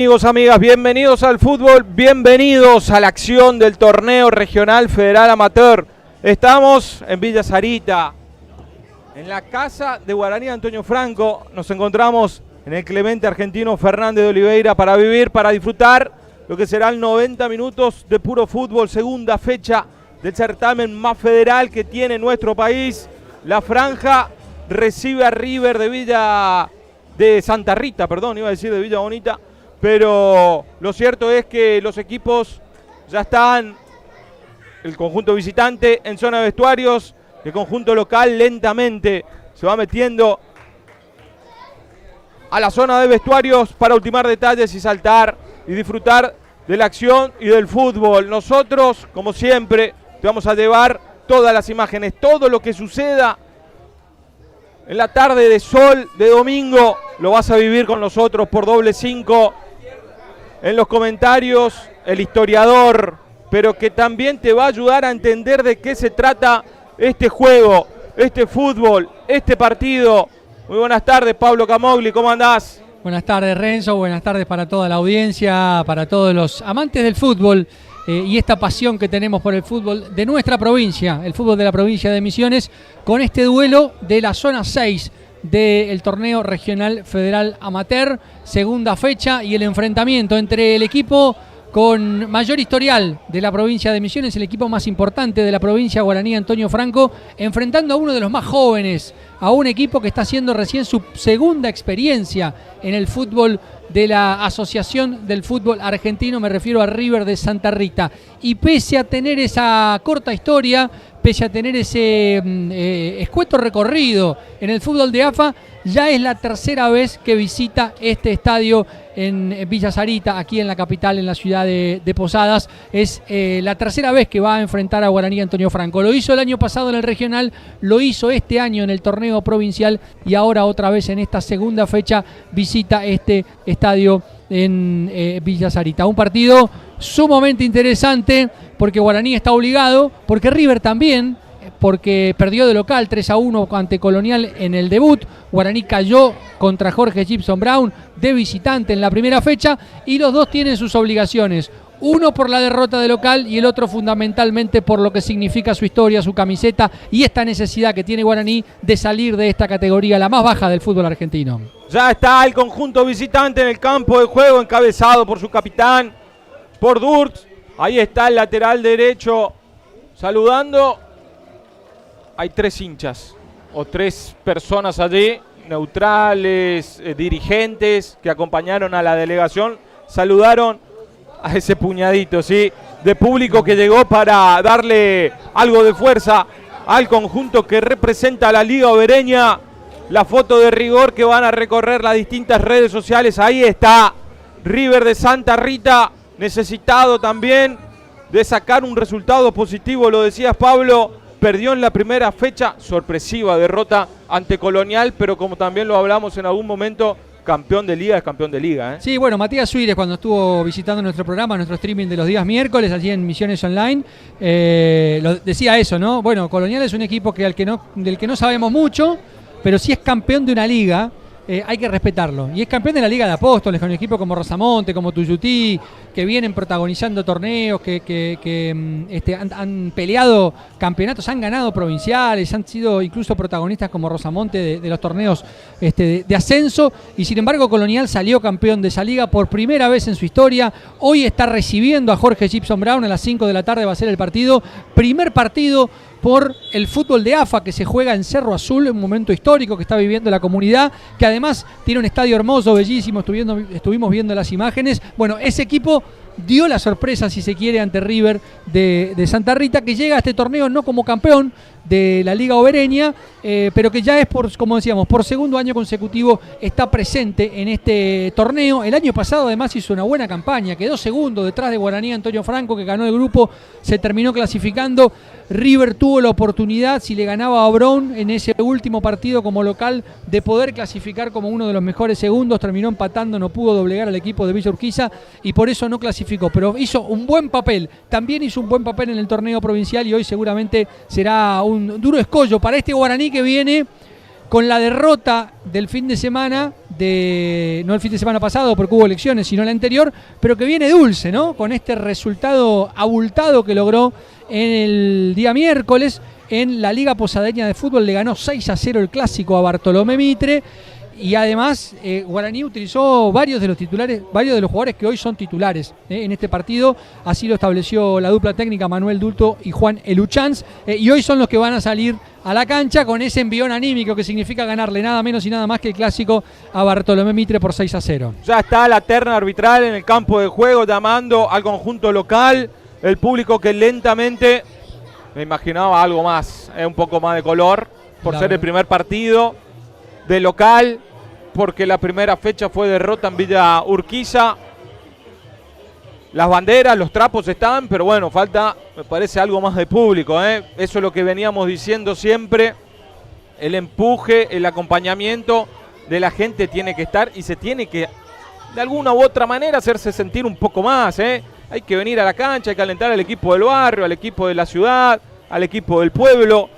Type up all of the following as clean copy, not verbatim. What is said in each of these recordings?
Amigos, amigas, bienvenidos al fútbol, bienvenidos a la acción del torneo regional federal amateur. Estamos en Villa Sarita, en la casa de Guaraní Antonio Franco. Nos encontramos en el Clemente Argentino Fernández de Oliveira para vivir, para disfrutar lo que serán 90 minutos de puro fútbol, segunda fecha del certamen más federal que tiene nuestro país. La Franja recibe a River de Santa Rita, iba a decir de Villa Bonita. Pero lo cierto es que los equipos ya están, el conjunto visitante en zona de vestuarios, el conjunto local lentamente se va metiendo a la zona de vestuarios para ultimar detalles y saltar y disfrutar de la acción y del fútbol. Nosotros, como siempre, te vamos a llevar todas las imágenes, todo lo que suceda en la tarde de sol de domingo, lo vas a vivir con nosotros por Doble 5. En los comentarios, el historiador, pero que también te va a ayudar a entender de qué se trata este juego, este fútbol, este partido. Muy buenas tardes, Pablo Camogli, ¿cómo andás? Buenas tardes, Renzo, buenas tardes para toda la audiencia, para todos los amantes del fútbol y esta pasión que tenemos por el fútbol de nuestra provincia, el fútbol de la provincia de Misiones, con este duelo de la zona 6 del torneo regional federal amateur, segunda fecha, y el enfrentamiento entre el equipo con mayor historial de la provincia de Misiones, el equipo más importante de la provincia, Guaraní Antonio Franco, enfrentando a uno de los más jóvenes, a un equipo que está haciendo recién su segunda experiencia en el fútbol de la Asociación del Fútbol Argentino, me refiero a River de Santa Rita. Y pese a tener esa corta historia, pese a tener ese escueto recorrido en el fútbol de AFA, ya es la tercera vez que visita este estadio en Villa Sarita, aquí en la capital, en la ciudad de Posadas. Es la tercera vez que va a enfrentar a Guaraní Antonio Franco. Lo hizo el año pasado en el regional, lo hizo este año en el torneo provincial y ahora otra vez en esta segunda fecha visita este estadio en Villa Sarita. Un partido sumamente interesante porque Guaraní está obligado, porque River también, porque perdió de local 3-1 ante Colonial en el debut. Guaraní cayó contra Jorge Gibson Brown de visitante en la primera fecha y los dos tienen sus obligaciones. Uno por la derrota de local y el otro fundamentalmente por lo que significa su historia, su camiseta y esta necesidad que tiene Guaraní de salir de esta categoría, la más baja del fútbol argentino. Ya está el conjunto visitante en el campo de juego, encabezado por su capitán, por Durtz. Ahí está el lateral derecho saludando. Hay tres hinchas o tres personas allí, neutrales, dirigentes que acompañaron a la delegación, saludaron a ese puñadito, ¿sí?, de público que llegó para darle algo de fuerza al conjunto que representa a la Liga Obereña. La foto de rigor que van a recorrer las distintas redes sociales. Ahí está River de Santa Rita, necesitado también de sacar un resultado positivo, lo decías, Pablo. Perdió en la primera fecha, sorpresiva derrota ante Colonial, pero como también lo hablamos en algún momento, campeón de liga es campeón de liga, ¿eh? Sí, bueno, Matías Suírez, cuando estuvo visitando nuestro programa, nuestro streaming de los días miércoles, allí en Misiones Online, lo decía eso, ¿no? Bueno, Colonial es un equipo del que no sabemos mucho, pero si es campeón de una liga, hay que respetarlo. Y es campeón de la Liga de Apóstoles, con un equipo como Rosamonte, como Tuyutí, que vienen protagonizando torneos, que han peleado campeonatos, han ganado provinciales, han sido incluso protagonistas como Rosamonte de los torneos de ascenso. Y sin embargo Colonial salió campeón de esa liga por primera vez en su historia. Hoy está recibiendo a Jorge Gibson Brown, a las 5 de la tarde va a ser el partido. Primer partido por el fútbol de AFA que se juega en Cerro Azul, un momento histórico que está viviendo la comunidad, que además tiene un estadio hermoso, bellísimo, estuvimos viendo las imágenes. Bueno, ese equipo dio la sorpresa, si se quiere, ante River de Santa Rita, que llega a este torneo no como campeón de la Liga Obereña, pero que ya es, como decíamos, por segundo año consecutivo está presente en este torneo. El año pasado además hizo una buena campaña, quedó segundo detrás de Guaraní Antonio Franco, que ganó el grupo, se terminó clasificando. River tuvo la oportunidad, si le ganaba a Brown en ese último partido como local, de poder clasificar como uno de los mejores segundos. Terminó empatando, no pudo doblegar al equipo de Villa Urquiza y por eso no clasificó, pero hizo un buen papel. También hizo un buen papel en el torneo provincial y hoy seguramente será un duro escollo para este Guaraní que viene con la derrota del fin de semana no el fin de semana pasado porque hubo elecciones, sino la anterior, pero que viene dulce, ¿no? Con este resultado abultado que logró en el día miércoles en la Liga Posadeña de Fútbol. Le ganó 6-0 el clásico a Bartolomé Mitre. Y además Guaraní utilizó varios de los jugadores que hoy son titulares en este partido. Así lo estableció la dupla técnica Manuel Dulto y Juan Eluchanz. Y hoy son los que van a salir a la cancha con ese envión anímico que significa ganarle nada menos y nada más que el clásico a Bartolomé Mitre por 6-0. Ya está la terna arbitral en el campo de juego llamando al conjunto local. El público que lentamente, me imaginaba algo más, un poco más de color, por ser el primer partido de local, porque la primera fecha fue derrota en Villa Urquiza. Las banderas, los trapos están, pero bueno, falta, me parece, algo más de público, ¿eh? Eso es lo que veníamos diciendo siempre. El empuje, el acompañamiento de la gente tiene que estar y se tiene que, de alguna u otra manera, hacerse sentir un poco más, ¿eh? Hay que venir a la cancha, hay que alentar al equipo del barrio, al equipo de la ciudad, al equipo del pueblo.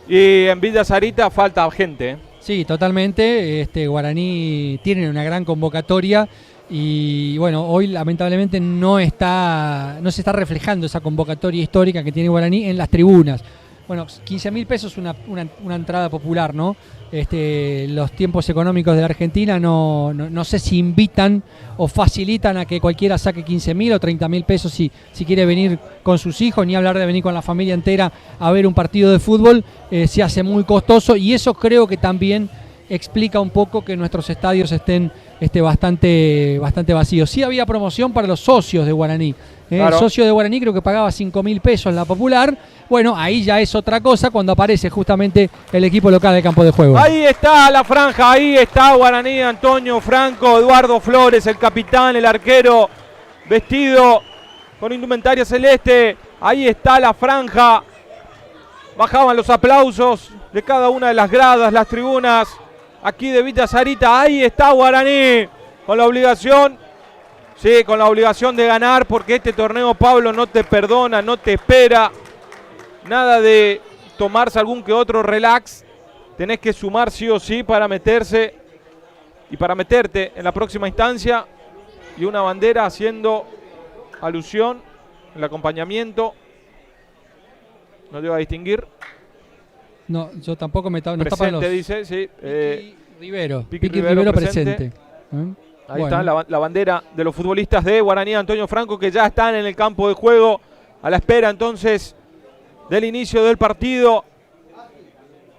Y en Villa Sarita falta gente, ¿eh? Sí, totalmente. Guaraní tiene una gran convocatoria y bueno, hoy lamentablemente no se está reflejando esa convocatoria histórica que tiene Guaraní en las tribunas. Bueno, 15.000 pesos una entrada popular, ¿no? Los tiempos económicos de la Argentina no sé si invitan o facilitan a que cualquiera saque 15.000 o 30.000 pesos si quiere venir con sus hijos, ni hablar de venir con la familia entera a ver un partido de fútbol. Se hace muy costoso y eso creo que también explica un poco que nuestros estadios estén bastante vacíos. Sí había promoción para los socios de Guaraní. Claro. El socio de Guaraní creo que pagaba 5.000 pesos la popular. Bueno, ahí ya es otra cosa cuando aparece justamente el equipo local del campo de juego. Ahí está la franja, ahí está Guaraní, Antonio Franco, Eduardo Flores, el capitán, el arquero, vestido con indumentaria celeste. Ahí está la franja. Bajaban los aplausos de cada una de las gradas, las tribunas aquí de Villa Sarita. Ahí está Guaraní con la obligación, sí, con la obligación de ganar, porque este torneo, Pablo, no te perdona, no te espera. Nada de tomarse algún que otro relax. Tenés que sumar sí o sí para meterse y para meterte en la próxima instancia. Y una bandera haciendo alusión, el acompañamiento. No llego a distinguir. No, yo tampoco me presente, tapan los... dice, sí. Piqui Rivero presente. Ahí está la bandera de los futbolistas de Guaraní, Antonio Franco, que ya están en el campo de juego a la espera entonces del inicio del partido.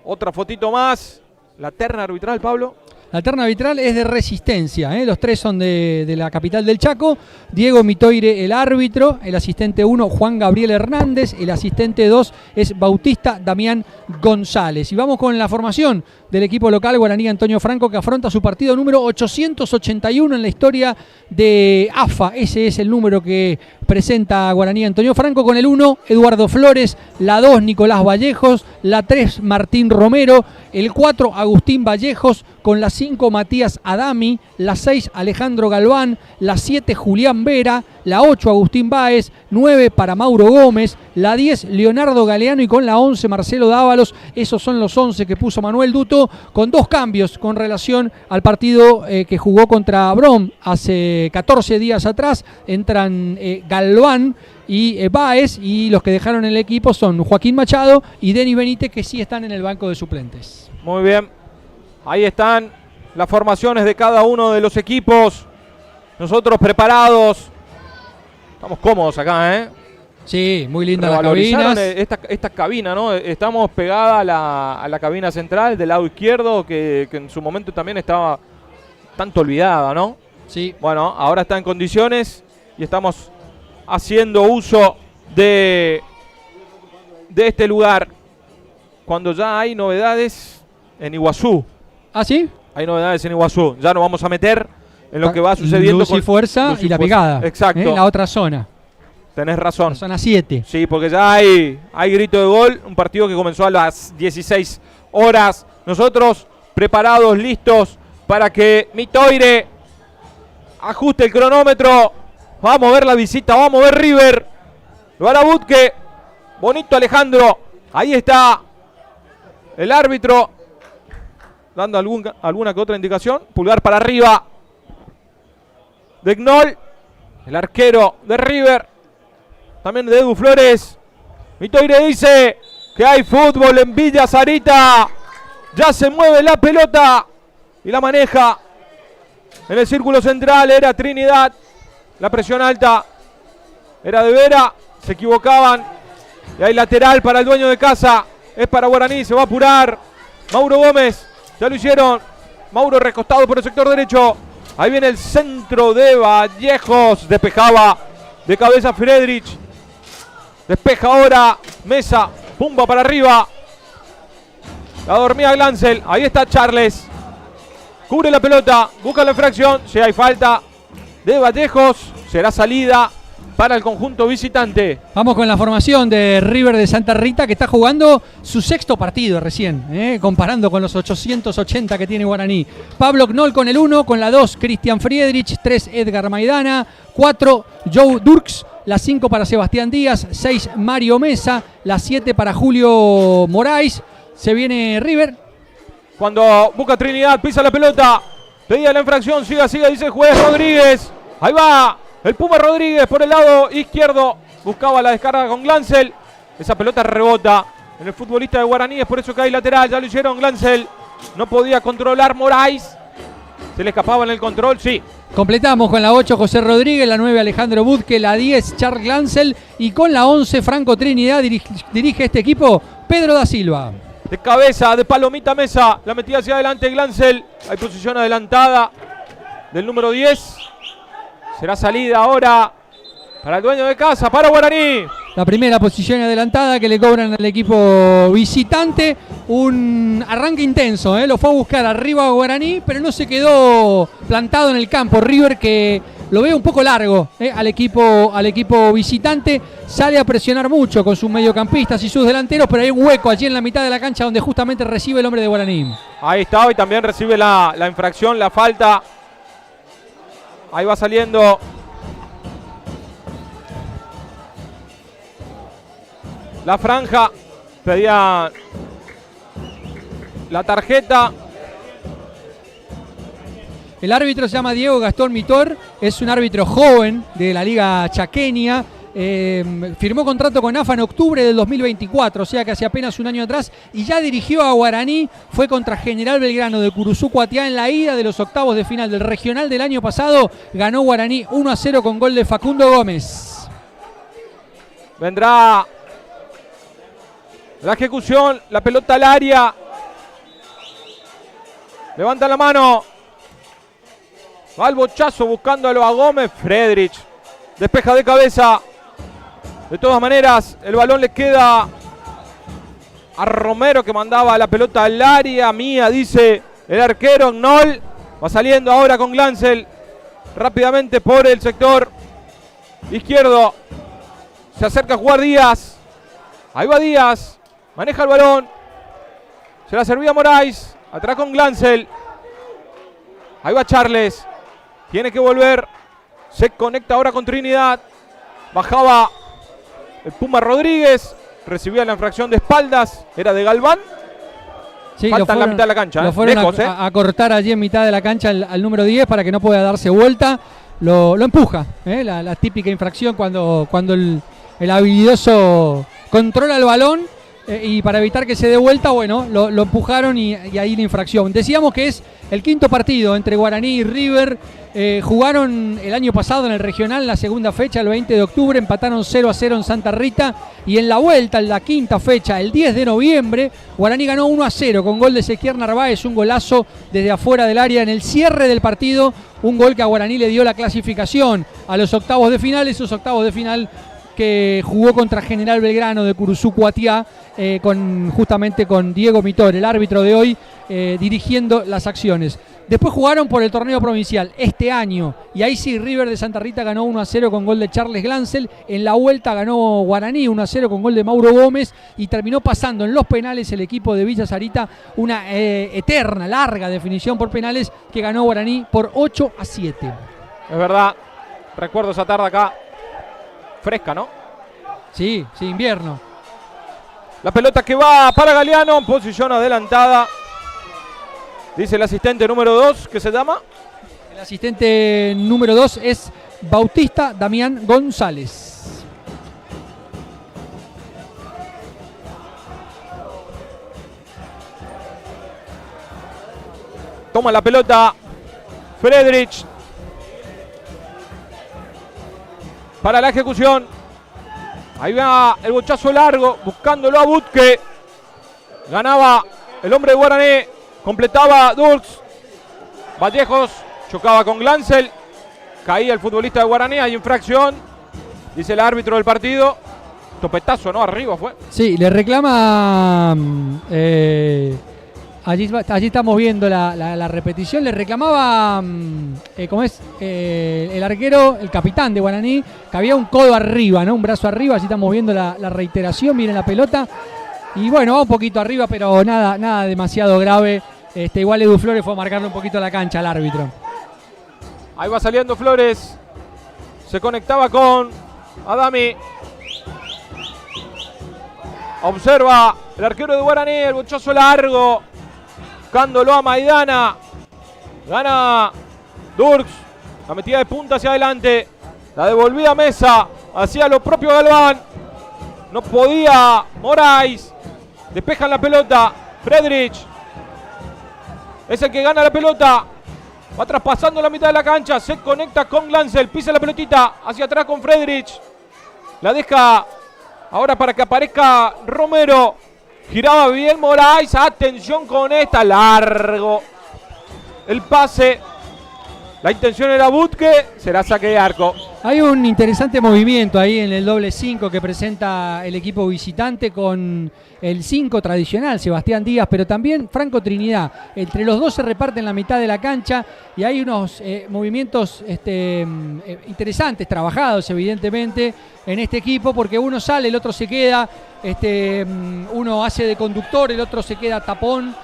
Otra fotito más. La terna arbitral, Pablo. La terna arbitral es de Resistencia, ¿eh? Los tres son de la capital del Chaco. Diego Mitoire, el árbitro. El asistente 1, Juan Gabriel Hernández. El asistente 2 es Bautista Damián González. Y vamos con la formación del equipo local Guaraní Antonio Franco, que afronta su partido número 881 en la historia de AFA. Ese es el número que presenta Guaraní Antonio Franco, con el 1, Eduardo Flores, la 2, Nicolás Vallejos, la 3, Martín Romero, el 4, Agustín Vallejos, con la 5, Matías Adami, la 6, Alejandro Galván, la 7, Julián Vera, la 8, Agustín Báez, 9 para Mauro Gómez, la 10, Leonardo Galeano, y con la 11, Marcelo Dávalos. Esos son los 11 que puso Manuel Duto, con 2 cambios con relación al partido que jugó contra Brom hace 14 días atrás. Entran Galván y Báez, y los que dejaron el equipo son Joaquín Machado y Denis Benítez, que sí están en el banco de suplentes. Muy bien, ahí están las formaciones de cada uno de los equipos. Nosotros preparados, estamos cómodos acá, ¿eh? Sí, muy linda la cabina. Esta cabina, ¿no? Estamos pegada a la cabina central del lado izquierdo, que en su momento también estaba tanto olvidada, ¿no? Sí. Bueno, ahora está en condiciones y estamos haciendo uso de este lugar cuando ya hay novedades en Iguazú. ¿Ah, sí? Hay novedades en Iguazú. Ya nos vamos a meter en lo que va sucediendo Luz y Fuerza y La Pegada. Exacto. La otra zona. Tenés razón. La zona 7. Sí, porque ya hay grito de gol. Un partido que comenzó a las 16 horas. Nosotros preparados, listos para que Mitoire ajuste el cronómetro. Vamos a ver la visita, vamos a ver River. Lo hará Butke. Bonito Alejandro. Ahí está el árbitro dando alguna que otra indicación. Pulgar para arriba de Knoll, el arquero de River, también de Edu Flores. Mitoire dice que hay fútbol en Villa Sarita. Ya se mueve la pelota y la maneja en el círculo central. Era Trinidad. La presión alta era de Vera. Se equivocaban. Y hay lateral para el dueño de casa. Es para Guaraní. Se va a apurar Mauro Gómez. Ya lo hicieron. Mauro recostado por el sector derecho. Ahí viene el centro de Vallejos. Despejaba de cabeza Friedrich. Despeja ahora Mesa. Pumba para arriba. La dormía Glancel. Ahí está Charles. Cubre la pelota. Busca la infracción. Si hay falta de Vallejos. Será salida para el conjunto visitante. Vamos con la formación de River de Santa Rita, que está jugando su sexto partido recién, comparando con los 880 que tiene Guaraní. Pablo Knoll con el 1, con la 2 Christian Friedrich, 3 Edgar Maidana, 4 Joe Durks, la 5 para Sebastián Díaz, 6 Mario Mesa, la 7 para Julio Moraes. Se viene River. Cuando busca Trinidad, pisa la pelota, pedía la infracción, siga, dice el juez Rodríguez. Ahí va el Puma Rodríguez por el lado izquierdo. Buscaba la descarga con Glancel. Esa pelota rebota en el futbolista de Guaraní. Es por eso que hay lateral. Ya lo hicieron Glancel. No podía controlar Moraes. Se le escapaba en el control, sí. Completamos con la 8 José Rodríguez, la 9 Alejandro Budke, la 10 Charles Glancel y con la 11 Franco Trinidad dirige este equipo Pedro da Silva. De cabeza, de palomita Mesa. La metía hacia adelante Glancel. Hay posición adelantada del número 10. Será salida ahora para el dueño de casa, para Guaraní. La primera posición adelantada que le cobran al equipo visitante. Un arranque intenso, lo fue a buscar arriba a Guaraní, pero no se quedó plantado en el campo. River, que lo ve un poco largo al equipo visitante. Sale a presionar mucho con sus mediocampistas y sus delanteros, pero hay un hueco allí en la mitad de la cancha donde justamente recibe el hombre de Guaraní. Ahí está, y también recibe la infracción, la falta. Ahí va saliendo la franja. Pedía la tarjeta. El árbitro se llama Diego Gastón Mitor. Es un árbitro joven de la Liga Chaqueña. Firmó contrato con AFA en octubre del 2024, o sea que hace apenas un año atrás, y ya dirigió a Guaraní. Fue contra General Belgrano de Curuzú Cuatiá en la ida de los octavos de final del regional del año pasado. Ganó Guaraní 1-0 con gol de Facundo Gómez. Vendrá la ejecución, la pelota al área. Levanta la mano. Va el bochazo buscándolo a Gómez. Friedrich despeja de cabeza. De todas maneras, el balón le queda a Romero, que mandaba la pelota al área. Mía, dice el arquero. Knoll va saliendo ahora con Glancel. Rápidamente por el sector izquierdo. Se acerca a jugar Díaz. Ahí va Díaz. Maneja el balón. Se la servía Moraes. Atrás con Glancel. Ahí va Charles. Tiene que volver. Se conecta ahora con Trinidad. Bajaba el Puma Rodríguez. Recibía la infracción de espaldas. Era de Galván. Sí, falta en la mitad de la cancha. Lo fueron lejos, a cortar allí en mitad de la cancha al número 10 para que no pueda darse vuelta. Lo empuja. La típica infracción cuando el habilidoso controla el balón. Y para evitar que se dé vuelta, bueno, lo empujaron y ahí la infracción. Decíamos que es el quinto partido entre Guaraní y River. Jugaron el año pasado en el regional, la segunda fecha, el 20 de octubre, empataron 0-0 en Santa Rita. Y en la vuelta, en la quinta fecha, el 10 de noviembre, Guaraní ganó 1-0 con gol de Ezequiel Narváez, un golazo desde afuera del área en el cierre del partido. Un gol que a Guaraní le dio la clasificación a los octavos de final, esos octavos de final que jugó contra General Belgrano de Curuzú Cuatiá, justamente con Diego Mitor, el árbitro de hoy, dirigiendo las acciones. Después jugaron por el torneo provincial este año, y ahí sí, River de Santa Rita ganó 1-0 con gol de Charles Glancel. En la vuelta ganó Guaraní 1-0 con gol de Mauro Gómez, y terminó pasando en los penales el equipo de Villa Sarita, una eterna, larga definición por penales que ganó Guaraní por 8-7. Es verdad, recuerdo esa tarde acá. Fresca, ¿no? Sí, invierno. La pelota que va para Galeano en posición adelantada. Dice el asistente número 2, ¿qué se llama? El asistente número 2 es Bautista Damián González. Toma la pelota Friedrich para la ejecución. Ahí va el bochazo largo, buscándolo a Butke. Ganaba el hombre de Guaraní, completaba Durks. Vallejos chocaba con Glancel. Caía el futbolista de Guaraní, hay infracción. Dice el árbitro del partido. Topetazo, ¿no? Arriba fue. Sí, le reclama... allí estamos viendo la repetición. Le reclamaba, ¿cómo es? El arquero, el capitán de Guaraní, que había un codo arriba, ¿no? Un brazo arriba. Allí estamos viendo la reiteración. Miren la pelota. Y bueno, va un poquito arriba, pero nada demasiado grave. Igual Edu Flores fue a marcarle un poquito la cancha al árbitro. Ahí va saliendo Flores. Se conectaba con Adami. Observa el arquero de Guaraní, el bochazo largo. Buscándolo a Maidana. Gana Durks. La metida de punta hacia adelante. La devolvía a Mesa. Hacía lo propio Galván. No podía Moraes. Despejan la pelota. Friedrich es el que gana la pelota. Va traspasando la mitad de la cancha. Se conecta con Glancel. Pisa la pelotita hacia atrás con Friedrich. La deja ahora para que aparezca Romero. Giraba bien Moraes. Atención con esta. Largo el pase. La intención era Butke. Será saque de arco. Hay un interesante movimiento ahí en el doble 5 que presenta el equipo visitante con el 5 tradicional, Sebastián Díaz, pero también Franco Trinidad. Entre los dos se reparten la mitad de la cancha y hay unos movimientos interesantes, trabajados evidentemente en este equipo, porque uno sale, el otro se queda, uno hace de conductor, el otro se queda tapón.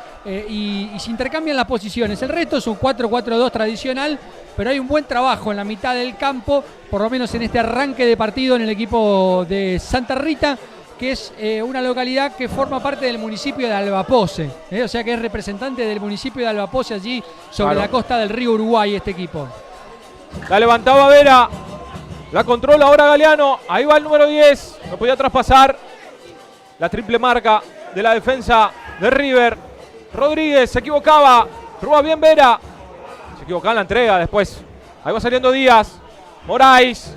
Y se intercambian las posiciones. El resto es un 4-4-2 tradicional, pero hay un buen trabajo en la mitad del campo, por lo menos en este arranque de partido en el equipo de Santa Rita, que es una localidad que forma parte del municipio de Albapose, o sea que es representante del municipio de Albapose allí sobre la costa del río Uruguay este equipo. La levantaba Vera, la controla ahora Galeano, ahí va el número 10, no podía traspasar la triple marca de la defensa de River. Rodríguez se equivocaba, roba bien Vera, se equivocaba en la entrega después. Ahí va saliendo Díaz, Moraes,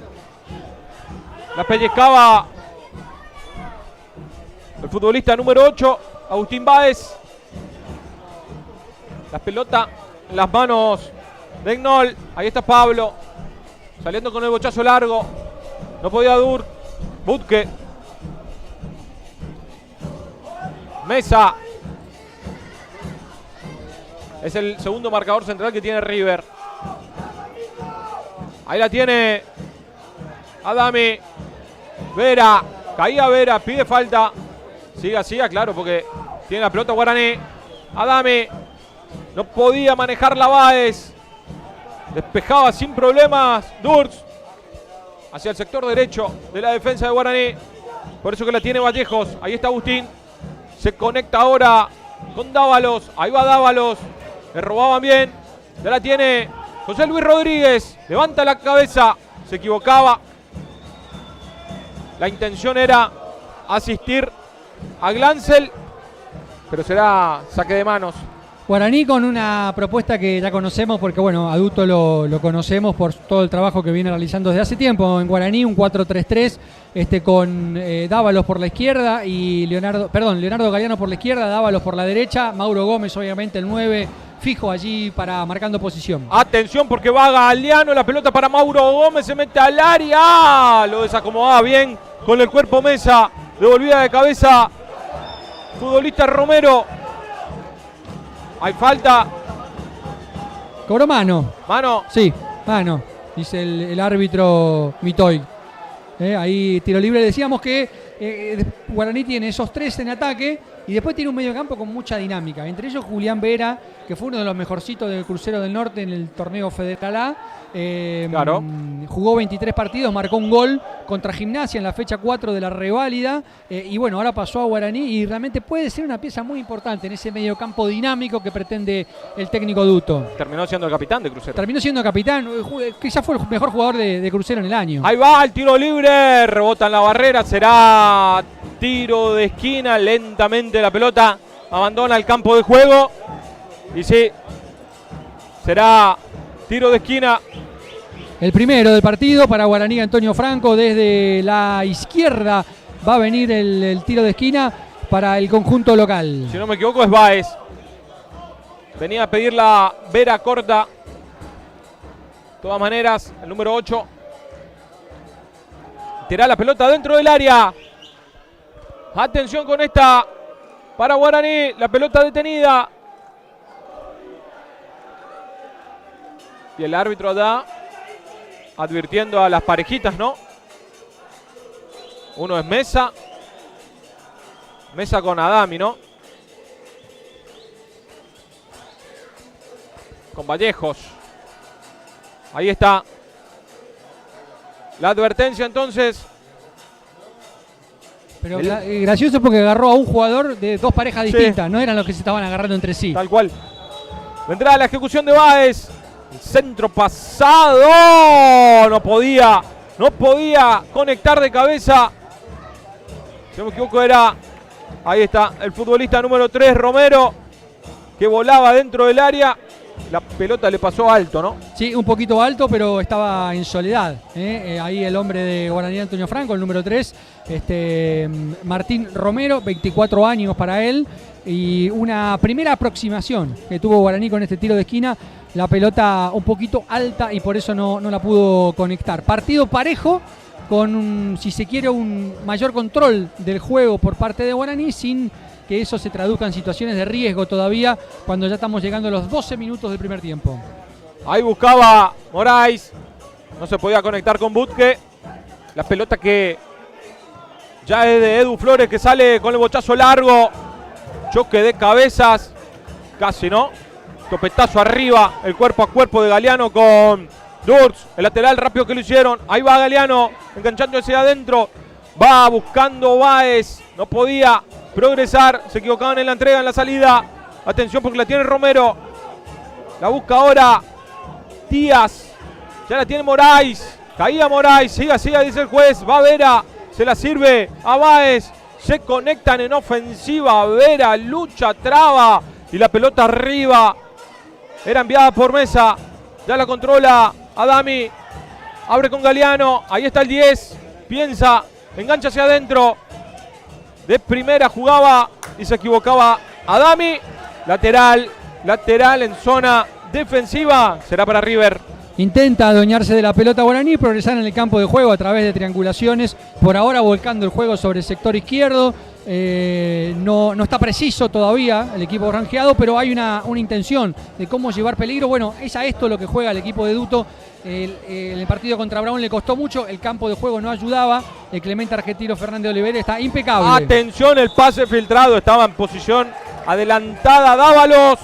la pellizcaba el futbolista número 8, Agustín Báez. La pelota en las manos de Ignol, ahí está Pablo, saliendo con el bochazo largo, no podía Butke, Mesa. Es el segundo marcador central que tiene River. Ahí la tiene Adami. Vera. Caía Vera. Pide falta. Siga, claro, porque tiene la pelota Guaraní. Adami. No podía manejar la Báez. Despejaba sin problemas Durks. Hacia el sector derecho de la defensa de Guaraní. Por eso que la tiene Vallejos. Ahí está Agustín. Se conecta ahora con Dávalos. Ahí va Dávalos. Le robaban bien. Ya la tiene José Luis Rodríguez. Levanta la cabeza. Se equivocaba. La intención era asistir a Glancel, pero será saque de manos. Guaraní con una propuesta que ya conocemos porque, bueno, Adulto lo conocemos por todo el trabajo que viene realizando desde hace tiempo en Guaraní, un 4-3-3 con Dávalos por la izquierda y Leonardo Galeano por la izquierda, Dávalos por la derecha, Mauro Gómez obviamente el 9 fijo allí para marcando posición. Atención porque va Galeano, la pelota para Mauro Gómez, se mete al área, lo desacomodaba bien con el cuerpo Mesa, devolvida de cabeza futbolista Romero. Hay falta. Cobró mano. Mano. Sí, mano, dice el árbitro Mitoy. Ahí tiro libre. Decíamos que Guaraní tiene esos 3 en ataque y después tiene un mediocampo con mucha dinámica. Entre ellos Julián Vera, que fue uno de los mejorcitos del Crucero del Norte en el torneo Federal A. Claro. Jugó 23 partidos, marcó un gol contra Gimnasia en la fecha 4 de la reválida. Y bueno, ahora pasó a Guaraní y realmente puede ser una pieza muy importante en ese mediocampo dinámico que pretende el técnico Duto. Terminó siendo el capitán de Crucero. Terminó siendo capitán, quizás fue el mejor jugador de Crucero en el año. Ahí va el tiro libre, rebota en la barrera, será tiro de esquina, lentamente la pelota abandona el campo de juego. Y sí, será tiro de esquina. El primero del partido para Guaraní Antonio Franco. Desde la izquierda va a venir el tiro de esquina para el conjunto local. Si no me equivoco es Báez. Venía a pedir la Vera corta. De todas maneras, el número 8. Tira la pelota dentro del área. Atención con esta para Guaraní. La pelota detenida. Y el árbitro da advirtiendo a las parejitas, ¿no? Uno es Mesa. Mesa con Adami, ¿no? Con Vallejos. Ahí está. La advertencia entonces. Pero gracioso porque agarró a un jugador de 2 parejas distintas. No eran los que se estaban agarrando entre sí. Tal cual. Vendrá la ejecución de Báez. El centro pasado. No podía conectar de cabeza. Si no me equivoco era... Ahí está el futbolista número 3, Romero, que volaba dentro del área. La pelota le pasó alto, ¿no? Sí, un poquito alto, pero estaba en soledad. Ahí el hombre de Guaraní Antonio Franco, el número 3, Martín Romero, 24 años para él. Y una primera aproximación que tuvo Guaraní con este tiro de esquina. La pelota un poquito alta y por eso no la pudo conectar. Partido parejo, con si se quiere, un mayor control del juego por parte de Guaraní, sin que eso se traduzca en situaciones de riesgo todavía, cuando ya estamos llegando a los 12 minutos del primer tiempo. Ahí buscaba Moraes, no se podía conectar con Butke. La pelota que ya es de Edu Flores, que sale con el bochazo largo. Choque de cabezas, casi no. Topetazo arriba, el cuerpo a cuerpo de Galeano con Durz, el lateral rápido que lo hicieron. Ahí va Galeano, enganchando hacia adentro. Va buscando Báez, no podía progresar, se equivocaban en la entrega, en la salida. Atención porque la tiene Romero. La busca ahora Díaz, ya la tiene Moraes. Caía Moraes, siga, dice el juez. Va Vera, se la sirve a Báez. Se conectan en ofensiva, Vera lucha, traba y la pelota arriba. Era enviada por Mesa, ya la controla Adami. Abre con Galeano, ahí está el 10. Piensa, engancha hacia adentro. De primera jugaba y se equivocaba Adami. Lateral en zona defensiva. Será para River. Intenta adueñarse de la pelota Guaraní, progresar en el campo de juego a través de triangulaciones. Por ahora volcando el juego sobre el sector izquierdo. No está preciso todavía el equipo rangeado, pero hay una intención de cómo llevar peligro. Bueno, es a esto lo que juega el equipo de Duto. El partido contra Brown le costó mucho, el campo de juego no ayudaba. El Clemente Argentino Fernández Olivera está impecable. Atención, el pase filtrado, estaba en posición adelantada Dávalos.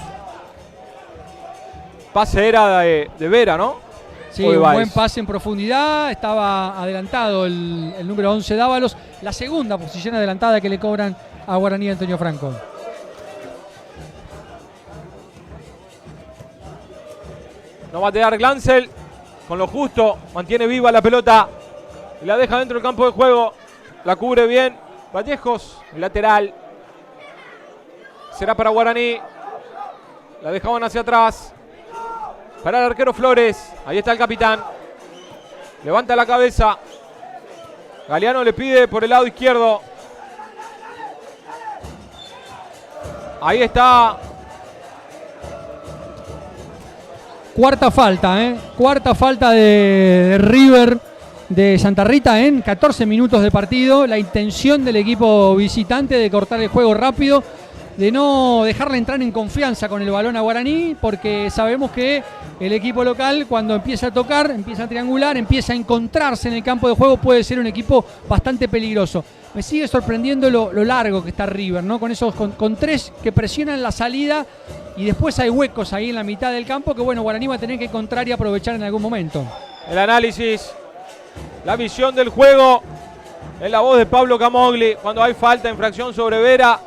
Pase era de Vera, ¿no? Sí, un buen pase en profundidad, estaba adelantado el número 11 Dávalos. La segunda posición adelantada que le cobran a Guaraní Antonio Franco. No va a tener Glancel, con lo justo, mantiene viva la pelota y la deja dentro del campo de juego. La cubre bien Vallejos, el lateral. Será para Guaraní. La dejaban hacia atrás. Para el arquero Flores. Ahí está el capitán. Levanta la cabeza. Galeano le pide por el lado izquierdo. Ahí está. Cuarta falta, Cuarta falta de River de Santa Rita en 14 minutos de partido. La intención del equipo visitante de cortar el juego rápido de no dejarle entrar en confianza con el balón a Guaraní, porque sabemos que el equipo local, cuando empieza a tocar, empieza a triangular, empieza a encontrarse en el campo de juego, puede ser un equipo bastante peligroso. Me sigue sorprendiendo lo largo que está River, ¿no? Con tres que presionan la salida, y después hay huecos ahí en la mitad del campo que, bueno, Guaraní va a tener que encontrar y aprovechar en algún momento. El análisis, la visión del juego, en la voz de Pablo Camogli, cuando hay falta, infracción sobre Vera.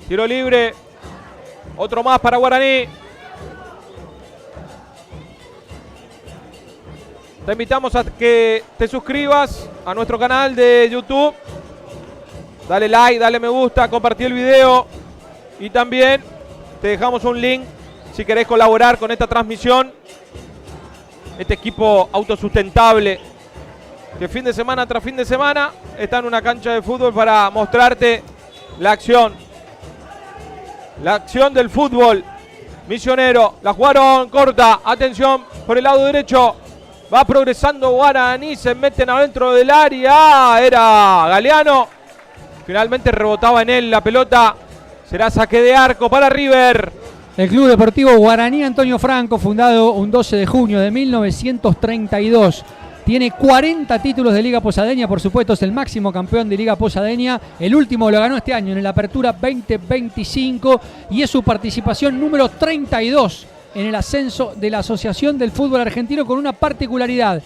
Tiro libre, otro más para Guaraní. Te invitamos a que te suscribas a nuestro canal de YouTube. Dale like, dale me gusta, compartí el video. Y también te dejamos un link si querés colaborar con esta transmisión. Este equipo autosustentable que fin de semana tras fin de semana está en una cancha de fútbol para mostrarte la acción. La acción del fútbol misionero. La jugaron corta. Atención por el lado derecho. Va progresando Guaraní. Se meten adentro del área. Era Galeano. Finalmente rebotaba en él la pelota. Será saque de arco para River. El Club Deportivo Guaraní Antonio Franco, fundado un 12 de junio de 1932. Tiene 40 títulos de Liga Posadeña, por supuesto es el máximo campeón de Liga Posadeña. El último lo ganó este año en la Apertura 2025 y es su participación número 32 en el ascenso de la Asociación del Fútbol Argentino, con una particularidad.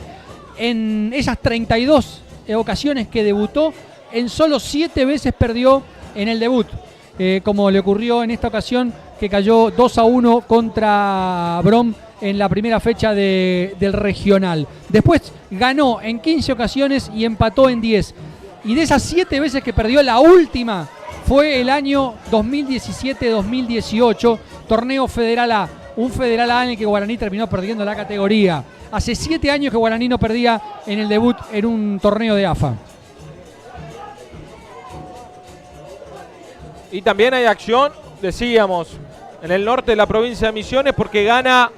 En esas 32 ocasiones que debutó, en solo 7 veces perdió en el debut, como le ocurrió en esta ocasión, que cayó 2-1 contra Brom en la primera fecha del regional. Después ganó en 15 ocasiones y empató en 10. Y de esas 7 veces que perdió, la última fue el año 2017-2018, torneo Federal A. Un Federal A en el que Guaraní terminó perdiendo la categoría. Hace 7 años que Guaraní no perdía en el debut en un torneo de AFA. Y también hay acción, decíamos, en el norte de la provincia de Misiones, porque gana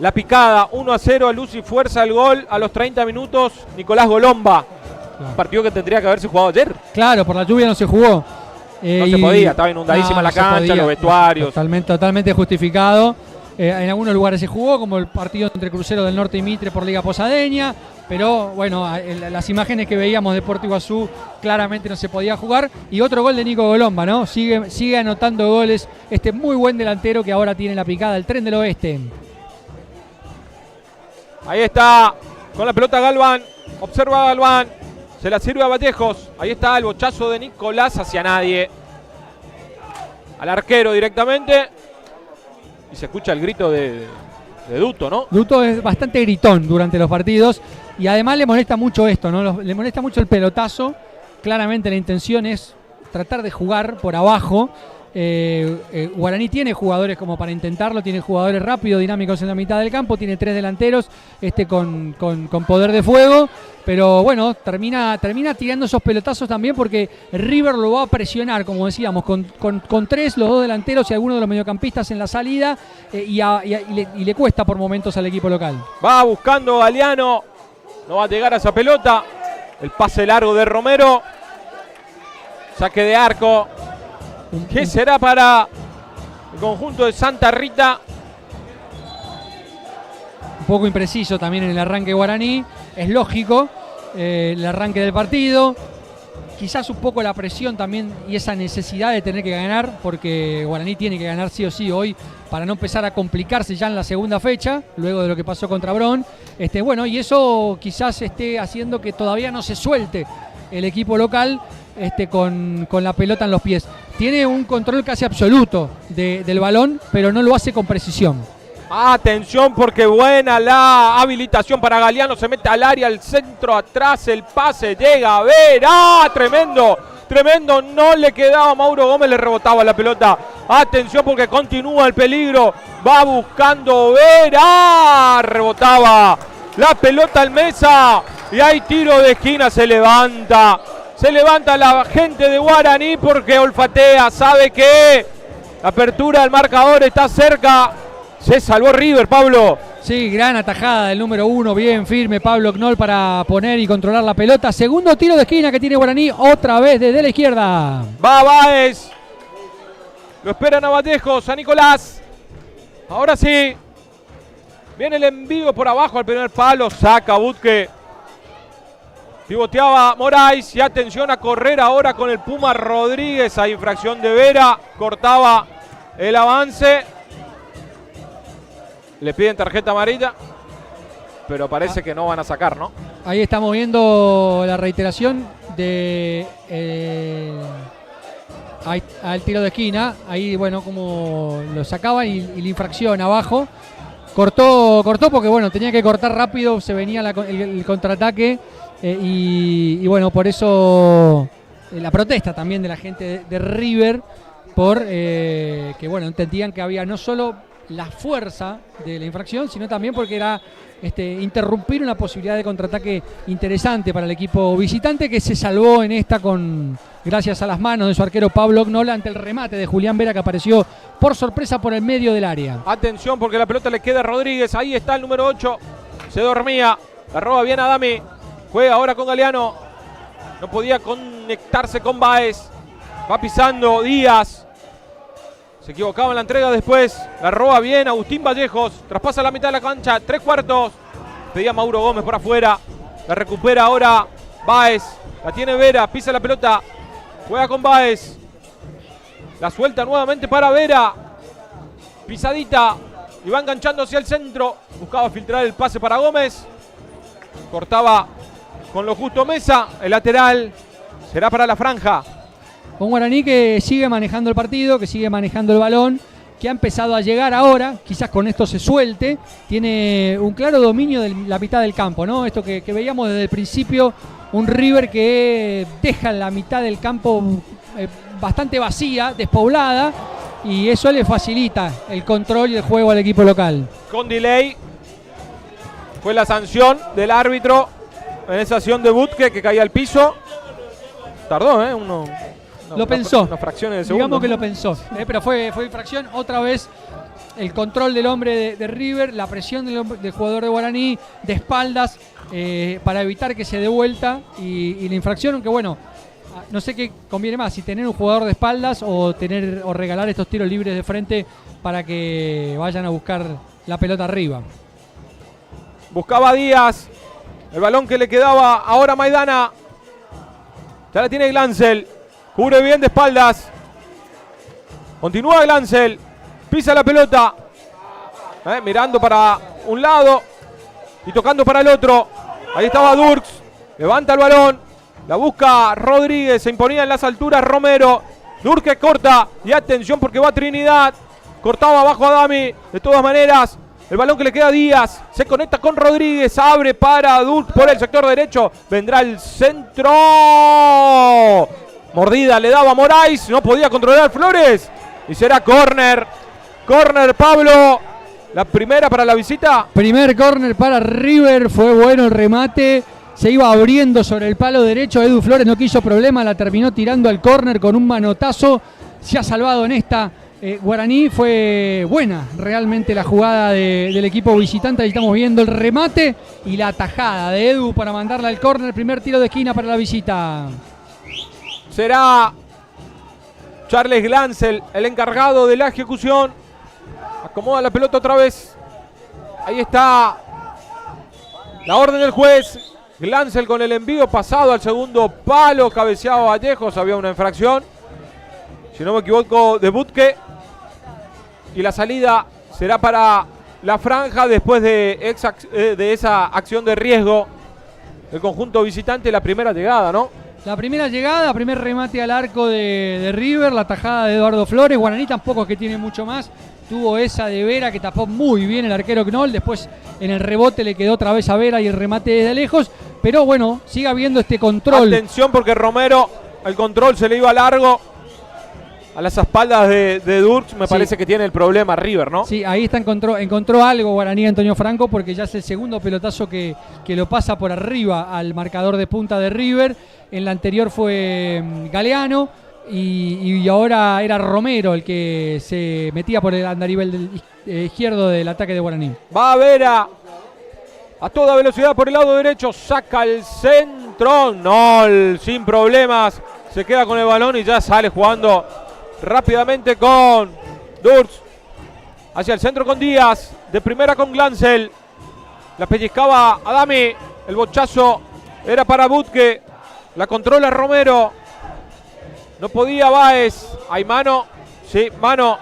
La Picada 1-0 a Luz y Fuerza. El gol a los 30 minutos, Nicolás Golomba. Claro. Un partido que tendría que haberse jugado ayer. Claro, por la lluvia no se jugó. No se podía, estaba inundadísima la cancha, los vestuarios. Totalmente justificado. En algunos lugares se jugó, como el partido entre Crucero del Norte y Mitre por Liga Posadeña. Pero bueno, las imágenes que veíamos de Puerto Iguazú claramente no se podía jugar. Y otro gol de Nico Golomba, ¿no? Sigue anotando goles este muy buen delantero que ahora tiene La Picada, el Tren del Oeste. Ahí está, con la pelota Galván. Observa a Galván. Se la sirve a Vallejos. Ahí está el bochazo de Nicolás hacia nadie. Al arquero directamente. Y se escucha el grito de Duto, ¿no? Duto es bastante gritón durante los partidos. Y además le molesta mucho esto, ¿no? Le molesta mucho el pelotazo. Claramente la intención es tratar de jugar por abajo. Guaraní tiene jugadores como para intentarlo, tiene jugadores rápidos, dinámicos en la mitad del campo, tiene 3 delanteros con poder de fuego, pero bueno, termina tirando esos pelotazos también, porque River lo va a presionar, como decíamos, con 3, los 2 delanteros y algunos de los mediocampistas en la salida, y le cuesta por momentos al equipo local. Va buscando Galeano, no va a llegar a esa pelota, el pase largo de Romero, saque de arco. ¿Qué será para el conjunto de Santa Rita? Un poco impreciso también en el arranque Guaraní. Es lógico el arranque del partido. Quizás un poco la presión también y esa necesidad de tener que ganar, porque Guaraní tiene que ganar sí o sí hoy para no empezar a complicarse ya en la segunda fecha, luego de lo que pasó contra Bron. Bueno, y eso quizás esté haciendo que todavía no se suelte el equipo local con la pelota en los pies. Tiene un control casi absoluto del balón, pero no lo hace con precisión. Atención, porque buena la habilitación para Galeano. Se mete al área, al centro, atrás, el pase, llega a ver. ¡Ah! Tremendo, tremendo. No le quedaba a Mauro Gómez, le rebotaba la pelota. Atención, porque continúa el peligro. Va buscando ver. ¡Ah! Rebotaba la pelota al Mesa. Y hay tiro de esquina, se levanta. Se levanta la gente de Guaraní porque olfatea, sabe que la apertura del marcador está cerca. Se salvó River, Pablo. Sí, gran atajada del número 1, bien firme Pablo Knoll para poner y controlar la pelota. Segundo tiro de esquina que tiene Guaraní, otra vez desde la izquierda. Va Báez. Lo esperan a Vallejos, a Nicolás. Ahora sí. Viene el envío por abajo al primer palo. Saca Butke. Pivoteaba Moraes. Y atención a correr ahora con el Puma Rodríguez. A infracción de Vera. Cortaba el avance. Le piden tarjeta amarilla. Pero parece que no van a sacar, ¿no? Ahí estamos viendo la reiteración de al tiro de esquina. Ahí, bueno, como lo sacaban y la infracción abajo. Cortó porque, bueno, tenía que cortar rápido. Se venía el contraataque. Y, bueno, por eso la protesta también de la gente de River. Por que, bueno, entendían que había no solo la fuerza de la infracción, sino también porque era interrumpir una posibilidad de contraataque interesante para el equipo visitante, que se salvó en esta gracias a las manos de su arquero Pablo Ognola ante el remate de Julián Vera, que apareció por sorpresa por el medio del área. Atención porque la pelota le queda a Rodríguez. Ahí está el número 8. Se dormía. La roba bien Adami. Juega ahora con Galeano. No podía conectarse con Báez. Va pisando Díaz. Se equivocaba en la entrega después. La roba bien Agustín Vallejos. Traspasa la mitad de la cancha. 3/4. Pedía Mauro Gómez por afuera. La recupera ahora Báez. La tiene Vera. Pisa la pelota. Juega con Báez. La suelta nuevamente para Vera. Pisadita. Y va enganchando hacia el centro. Buscaba filtrar el pase para Gómez. Cortaba con lo justo Mesa. El lateral será para la franja. Un Guaraní que sigue manejando el partido, que sigue manejando el balón, que ha empezado a llegar ahora, quizás con esto se suelte, tiene un claro dominio de la mitad del campo, ¿no? Esto que veíamos desde el principio, un River que deja la mitad del campo bastante vacía, despoblada, y eso le facilita el control y el juego al equipo local. Con delay fue la sanción del árbitro en esa acción de Butke que caía al piso. Tardó, Lo pensó, unas fracciones de segundo. Digamos que lo pensó, pero fue infracción. Otra vez el control del hombre de River, la presión del jugador de Guaraní de espaldas para evitar que se dé vuelta y la infracción, aunque bueno, no sé qué conviene más, si tener un jugador de espaldas o regalar estos tiros libres de frente para que vayan a buscar la pelota arriba. Buscaba Díaz, el balón que le quedaba ahora Maidana. Ya la tiene Glancel. Cubre bien de espaldas. Continúa Glancel. Pisa la pelota. Mirando para un lado y tocando para el otro. Ahí estaba Durks. Levanta el balón. La busca Rodríguez. Se imponía en las alturas Romero. Durks que corta. Y atención porque va Trinidad. Cortaba abajo a Adami. De todas maneras, el balón que le queda a Díaz. Se conecta con Rodríguez. Abre para Durks por el sector derecho. Vendrá el centro. Mordida le daba Moraes, no podía controlar Flores. Y será córner. Córner Pablo. La primera para la visita. Primer córner para River. Fue bueno el remate. Se iba abriendo sobre el palo derecho. Edu Flores no quiso problema. La terminó tirando al córner con un manotazo. Se ha salvado en esta Guaraní. Fue buena realmente la jugada del equipo visitante. Ahí estamos viendo el remate y la atajada de Edu para mandarla al córner. Primer tiro de esquina para la visita. Será Charles Glancel el encargado de la ejecución. Acomoda la pelota otra vez. Ahí está la orden del juez. Glancel con el envío pasado al segundo palo. Cabeceado Vallejos. Había una infracción, si no me equivoco, de Butke. Y la salida será para la franja después de esa acción de riesgo del conjunto visitante. La primera llegada, ¿no? La primera llegada, primer remate al arco de River, la tajada de Eduardo Flores. Guaraní tampoco es que tiene mucho más. Tuvo esa de Vera que tapó muy bien el arquero Knoll. Después en el rebote le quedó otra vez a Vera y el remate desde lejos. Pero bueno, sigue habiendo este control. Atención porque Romero, el control se le iba largo a las espaldas de Durks. Me parece que tiene el problema River, ¿no? Sí, ahí está, encontró algo Guaraní Antonio Franco, porque ya es el segundo pelotazo que lo pasa por arriba al marcador de punta de River. En la anterior fue Galeano y ahora era Romero el que se metía por el andarivel izquierdo del ataque de Guaraní. Va a Vera a toda velocidad por el lado derecho, saca el centro, no, sin problemas, se queda con el balón y ya sale jugando rápidamente con Durz. Hacia el centro con Díaz. De primera con Glancel. La pellizcaba Adami. El bochazo era para Butke. La controla Romero. No podía Báez. Hay mano. Sí, mano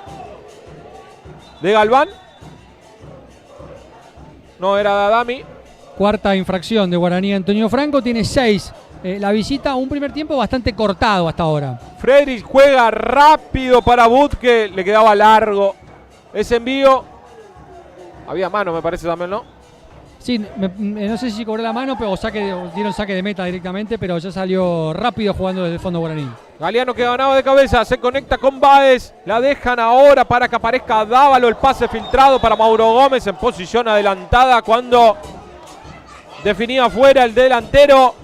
de Galván. No, era de Adami. Cuarta infracción de Guaraní. Antonio Franco tiene 6. La visita, un primer tiempo bastante cortado hasta ahora. Friedrich juega rápido para Butke. Le quedaba largo ese envío. Había mano, me parece también, ¿no? Sí, no sé si cobró la mano, pero dieron saque de meta directamente, pero ya salió rápido jugando desde el fondo Guaraní. Galeano que ganaba de cabeza, se conecta con Báez. La dejan ahora para que aparezca Dávalo. El pase filtrado para Mauro Gómez en posición adelantada cuando definía fuera el delantero.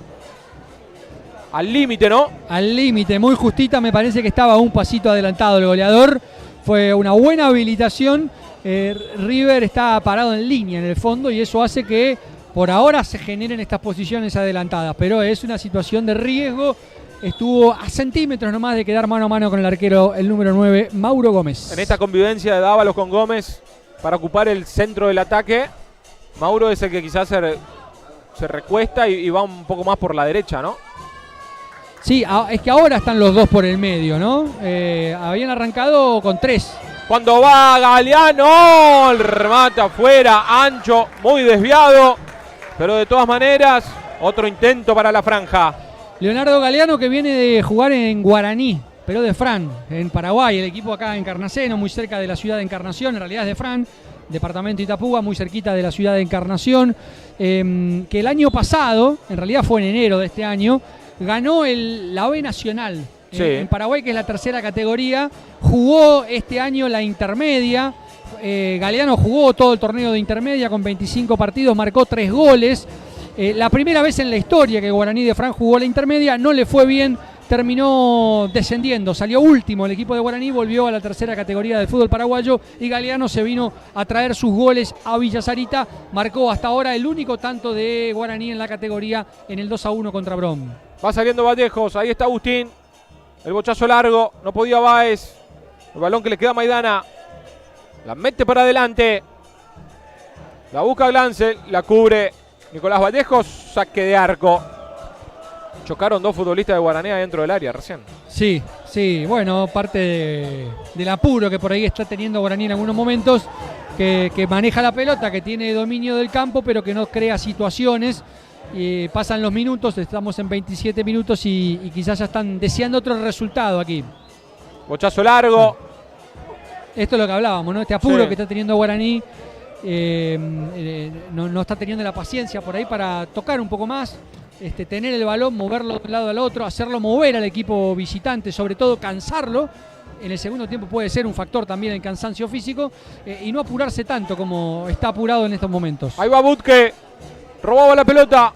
Al límite, ¿no? Al límite, muy justita, me parece que estaba un pasito adelantado el goleador. Fue una buena habilitación. River está parado en línea en el fondo y eso hace que por ahora se generen estas posiciones adelantadas, pero es una situación de riesgo. Estuvo a centímetros nomás de quedar mano a mano con el arquero, el número 9, Mauro Gómez. En esta convivencia de Dávalos con Gómez para ocupar el centro del ataque, Mauro es el que quizás se recuesta y va un poco más por la derecha, ¿no? Sí, es que ahora están los dos por el medio, ¿no? Habían arrancado con 3. Cuando va Galeano, el remate afuera, ancho, muy desviado, pero de todas maneras, otro intento para la franja. Leonardo Galeano, que viene de jugar en Guaraní, pero de Fran, en Paraguay, el equipo acá en Encarnación, muy cerca de la ciudad de Encarnación, en realidad es de Fran, departamento Itapúa, muy cerquita de la ciudad de Encarnación, que el año pasado, en realidad fue en enero de este año, ganó la B Nacional. Sí. En Paraguay, que es la tercera categoría, jugó este año la intermedia. Galeano jugó todo el torneo de intermedia con 25 partidos, marcó 3 goles. La primera vez en la historia que Guaraní de Fran jugó la intermedia, no le fue bien, terminó descendiendo, salió último el equipo de Guaraní, volvió a la tercera categoría del fútbol paraguayo y Galeano se vino a traer sus goles a Villa Sarita, marcó hasta ahora el único tanto de Guaraní en la categoría en el 2-1 contra Brom. Va saliendo Vallejos, ahí está Agustín. El bochazo largo, no podía Báez. El balón que le queda a Maidana. La mete para adelante. La busca Glancel, la cubre Nicolás Vallejos. Saque de arco. Chocaron dos futbolistas de Guaraní dentro del área recién. Sí, bueno, parte del apuro que por ahí está teniendo Guaraní en algunos momentos. Que maneja la pelota, que tiene dominio del campo, pero que no crea situaciones. Pasan los minutos, estamos en 27 minutos y quizás ya están deseando otro resultado aquí. Bochazo largo. Esto es lo que hablábamos, ¿no? Este apuro que está teniendo Guaraní, no está teniendo la paciencia por ahí para tocar un poco más, tener el balón, moverlo de un lado al otro, hacerlo mover al equipo visitante, sobre todo cansarlo. En el segundo tiempo puede ser un factor también el cansancio físico y no apurarse tanto como está apurado en estos momentos. Ahí va Butke. Robaba la pelota,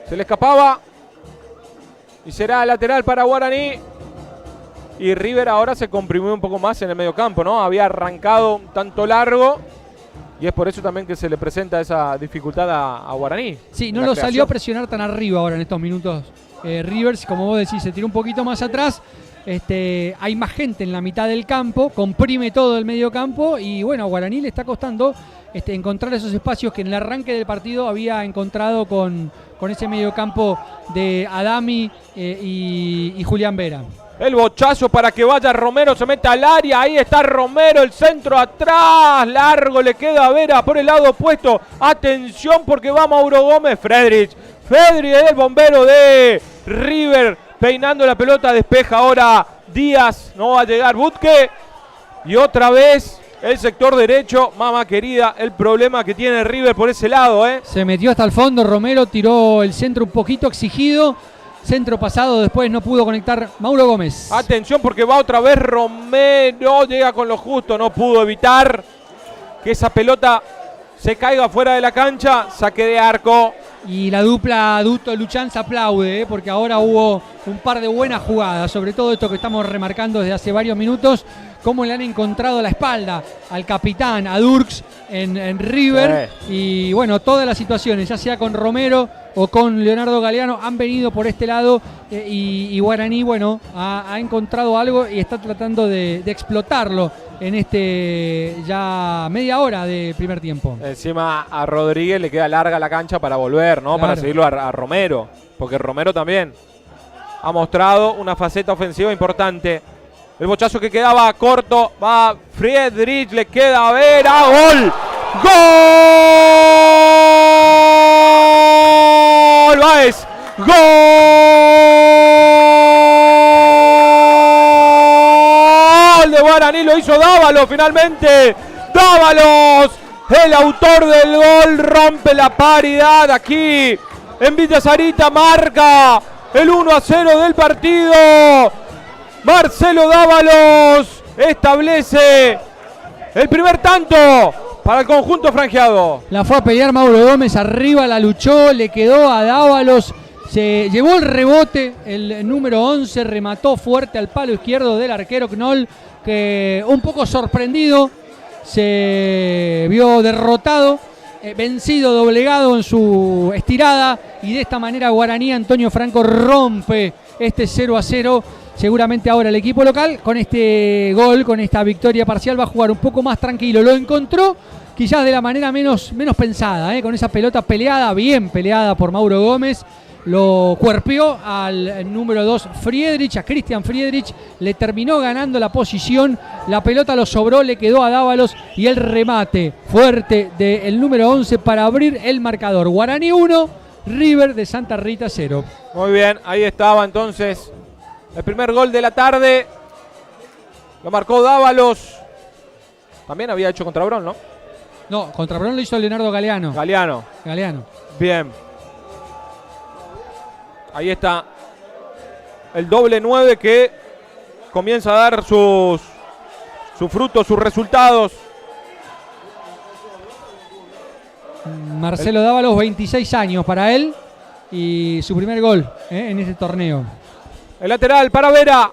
se le escapaba y será lateral para Guaraní. Y River ahora se comprimió un poco más en el mediocampo, ¿no? Había arrancado un tanto largo y es por eso también que se le presenta esa dificultad a Guaraní. Sí, no lo salió a presionar tan arriba ahora en estos minutos. Rivers, como vos decís, se tiró un poquito más atrás. Hay más gente en la mitad del campo, comprime todo el mediocampo y bueno, a Guaraní le está costando encontrar esos espacios que en el arranque del partido había encontrado con ese mediocampo de Adami y Julián Vera. El bochazo para que vaya Romero, se meta al área, ahí está Romero, el centro atrás, largo le queda a Vera por el lado opuesto. Atención porque va Mauro Gómez, Friedrich es el bombero de River, peinando la pelota, despeja ahora Díaz, no va a llegar Butke y otra vez el sector derecho, mamá querida, el problema que tiene River por ese lado. Se metió hasta el fondo, Romero tiró el centro un poquito exigido, centro pasado, después no pudo conectar Mauro Gómez. Atención porque va otra vez Romero, llega con lo justo, no pudo evitar que esa pelota se caiga fuera de la cancha, saque de arco. Y la dupla Duto Luchán se aplaude, porque ahora hubo un par de buenas jugadas, sobre todo esto que estamos remarcando desde hace varios minutos, cómo le han encontrado la espalda al capitán, a Durks en River, y bueno, todas las situaciones, ya sea con Romero o con Leonardo Galeano, han venido por este lado, y Guaraní, bueno, ha encontrado algo y está tratando de explotarlo en este ya media hora de primer tiempo. Encima a Rodríguez le queda larga la cancha para volver, ¿no? Claro. Para seguirlo a Romero, porque Romero también ha mostrado una faceta ofensiva importante. El bochazo que quedaba corto, va Friedrich, le queda a Vera, ¡gol! ¡Gol! ¡Báez! ¡Gol de Guaraní! Lo hizo Dávalos finalmente. Dávalos, el autor del gol, rompe la paridad aquí en Villa Sarita, marca el 1-0 del partido. Marcelo Dávalos establece el primer tanto para el conjunto franjeado. La fue a pelear Mauro Gómez, arriba la luchó, le quedó a Dávalos, se llevó el rebote, el número 11 remató fuerte al palo izquierdo del arquero Knoll, que un poco sorprendido se vio derrotado, vencido, doblegado en su estirada, y de esta manera Guaraní, Antonio Franco, rompe este 0-0. Seguramente ahora el equipo local, con este gol, con esta victoria parcial, va a jugar un poco más tranquilo. Lo encontró quizás de la manera menos pensada, con esa pelota peleada, bien peleada por Mauro Gómez. Lo cuerpeó al número 2 Friedrich, a Christian Friedrich, le terminó ganando la posición, la pelota lo sobró, le quedó a Dávalos, y el remate fuerte del número 11 para abrir el marcador. Guaraní 1, River de Santa Rita 0. Muy bien, ahí estaba entonces el primer gol de la tarde. Lo marcó Dávalos. También había hecho contra Brón, ¿no? No, contra Brón lo hizo Leonardo Galeano. Galeano. Bien. Ahí está el doble 9 que comienza a dar sus frutos, sus resultados. Marcelo Dávalos, 26 años para él, y su primer gol en este torneo. El lateral para Vera.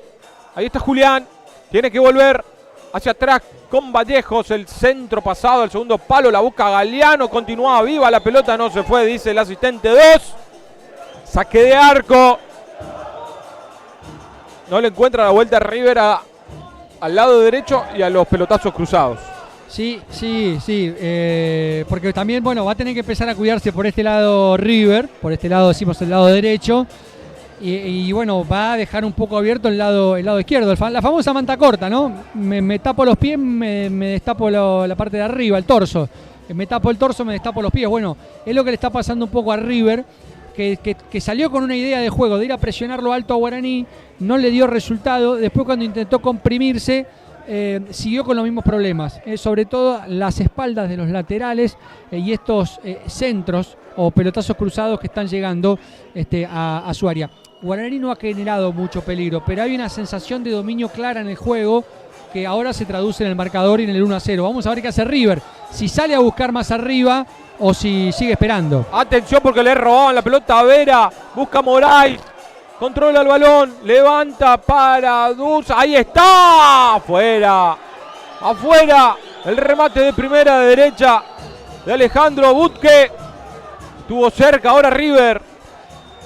Ahí está Julián. Tiene que volver hacia atrás con Vallejos. El centro pasado al segundo palo. La busca Galeano. Continuaba viva la pelota. No se fue, dice el asistente 2. Saque de arco. No le encuentra la vuelta a River al lado derecho y a los pelotazos cruzados. Sí, porque también, bueno, va a tener que empezar a cuidarse por este lado River. Por este lado decimos el lado derecho. Y bueno, va a dejar un poco abierto el lado izquierdo, la famosa manta corta, ¿no? Me tapo los pies, me destapo la parte de arriba, el torso. Me tapo el torso, me destapo los pies. Bueno, es lo que le está pasando un poco a River, que salió con una idea de juego, de ir a presionarlo alto a Guaraní, no le dio resultado. Después, cuando intentó comprimirse, siguió con los mismos problemas, sobre todo las espaldas de los laterales, y estos centros o pelotazos cruzados que están llegando a su área. Guaraní no ha generado mucho peligro, pero hay una sensación de dominio clara en el juego que ahora se traduce en el marcador y en el 1-0. Vamos a ver qué hace River, si sale a buscar más arriba o si sigue esperando. Atención, porque le robaban la pelota a Vera, busca Moray, controla el balón, levanta para Duz, ahí está, afuera, el remate de primera de derecha de Alejandro Butke, estuvo cerca ahora River.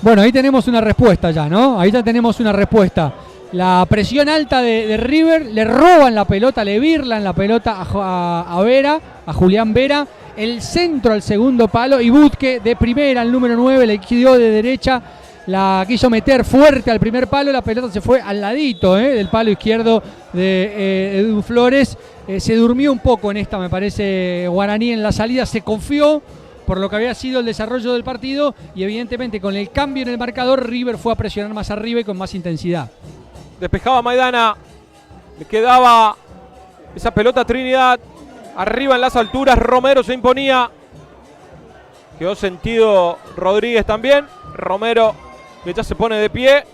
Bueno, ahí tenemos una respuesta ya, ¿no? Ahí ya tenemos una respuesta. La presión alta de River, le roban la pelota, le birlan la pelota a Vera, a Julián Vera, el centro al segundo palo, y Butke de primera, el número 9, le dio de derecha, la quiso meter fuerte al primer palo, la pelota se fue al ladito del palo izquierdo de Edu Flores. Se durmió un poco en esta, me parece, Guaraní en la salida, se confió por lo que había sido el desarrollo del partido, y evidentemente con el cambio en el marcador River fue a presionar más arriba y con más intensidad. Despejaba Maidana, le quedaba esa pelota a Trinidad, arriba en las alturas, Romero se imponía, quedó sentido Rodríguez también, Romero que ya se pone de pie.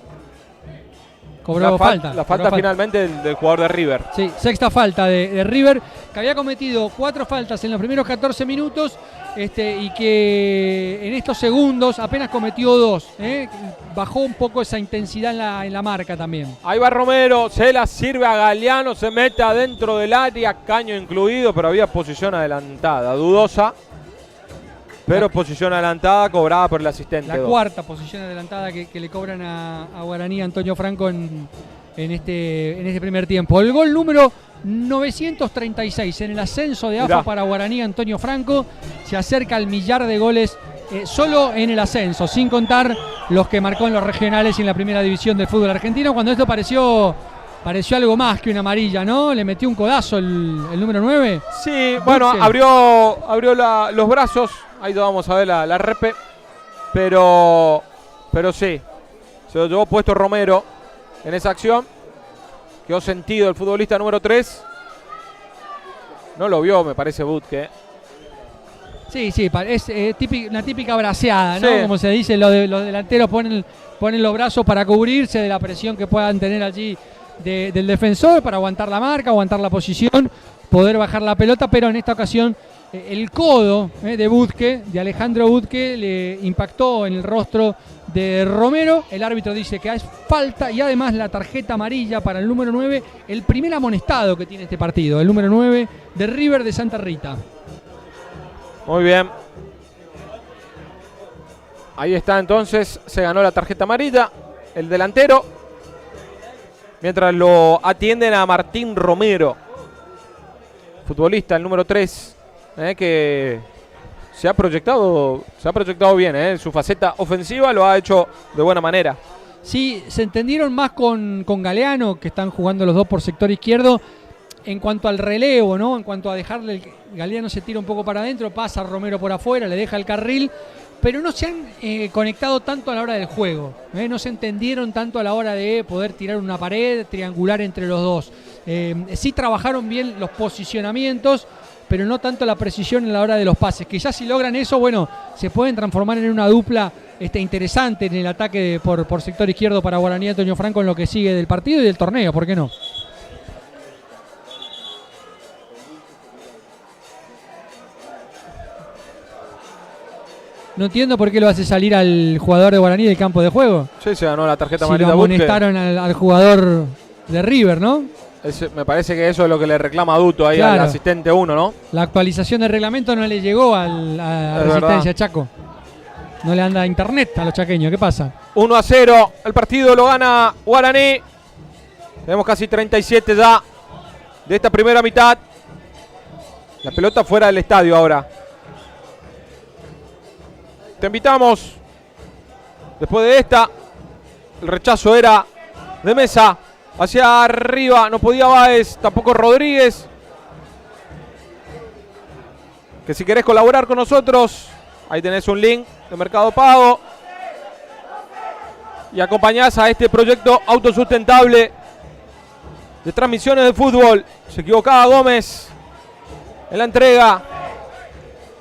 Cobró falta. La falta finalmente del jugador de River. Sí, sexta falta de River, que había cometido 4 faltas en los primeros 14 minutos y que en estos segundos apenas cometió 2. Bajó un poco esa intensidad en la marca también. Ahí va Romero, se la sirve a Galeano, se mete adentro del área, caño incluido, pero había posición adelantada, dudosa. Pero posición adelantada cobrada por el asistente. La cuarta posición adelantada que le cobran a Guaraní Antonio Franco en este primer tiempo. El gol número 936 en el ascenso de AFA para Guaraní Antonio Franco. Se acerca al millar de goles solo en el ascenso, sin contar los que marcó en los regionales y en la primera división del fútbol argentino, cuando esto pareció algo más que una amarilla, ¿no? Le metió un codazo el número 9. Sí, bueno, abrió los brazos. Ahí vamos a ver la repe. Pero sí, se lo llevó puesto Romero en esa acción. Quedó sentido el futbolista número 3. No lo vio, me parece, Butke. Sí, es una típica braceada, ¿no? Sí. Como se dice, los delanteros ponen los brazos para cubrirse de la presión que puedan tener allí del defensor, para aguantar la marca, aguantar la posición, poder bajar la pelota, pero en esta ocasión el codo de Butke, de Alejandro Butke, le impactó en el rostro de Romero. El árbitro dice que es falta y además la tarjeta amarilla para el número 9, el primer amonestado que tiene este partido, el número 9 de River de Santa Rita. Muy bien. Ahí está entonces, se ganó la tarjeta amarilla, el delantero. Mientras lo atienden a Martín Romero, futbolista, el número 3. Que se ha proyectado bien, en su faceta ofensiva lo ha hecho de buena manera. Sí, se entendieron más con Galeano, que están jugando los dos por sector izquierdo, en cuanto al relevo, ¿no? En cuanto a dejarle, Galeano se tira un poco para adentro, pasa Romero por afuera, le deja el carril, pero no se han conectado tanto a la hora del juego, no se entendieron tanto a la hora de poder tirar una pared, triangular entre los dos. Sí trabajaron bien los posicionamientos, pero no tanto la precisión en la hora de los pases, que ya si logran eso, bueno, se pueden transformar en una dupla interesante en el ataque por sector izquierdo para Guaraní Antonio Franco en lo que sigue del partido y del torneo, ¿por qué no? No entiendo por qué lo hace salir al jugador de Guaraní del campo de juego. Sí, se ganó la tarjeta si amarilla. Lo amonestaron al jugador de River, ¿no? Me parece que eso es lo que le reclama Duto ahí al asistente 1, ¿no? La actualización del reglamento no le llegó a Resistencia Chaco. No le anda internet a los chaqueños, ¿qué pasa? 1-0, el partido lo gana Guaraní. Tenemos casi 37 ya de esta primera mitad. La pelota fuera del estadio ahora. Te invitamos. Después de esta, el rechazo era de Mesa. Hacia arriba, no podía Báez, tampoco Rodríguez. Que si querés colaborar con nosotros, ahí tenés un link de Mercado Pago. Y acompañás a este proyecto autosustentable de transmisiones de fútbol. Se equivocaba Gómez en la entrega.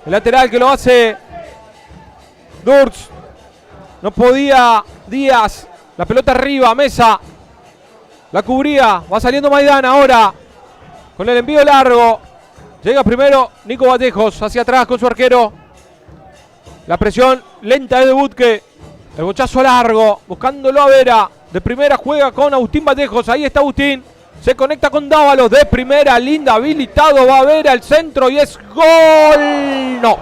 El lateral que lo hace Durz. No podía Díaz. La pelota arriba, Mesa. La cubría, va saliendo Maidana ahora. Con el envío largo. Llega primero Nico Vallejos hacia atrás con su arquero. La presión lenta de Butke. El bochazo largo, buscándolo a Vera. De primera juega con Agustín Vallejos. Ahí está Agustín. Se conecta con Dávalos de primera. Linda, habilitado. Va a Vera al centro y es gol. No.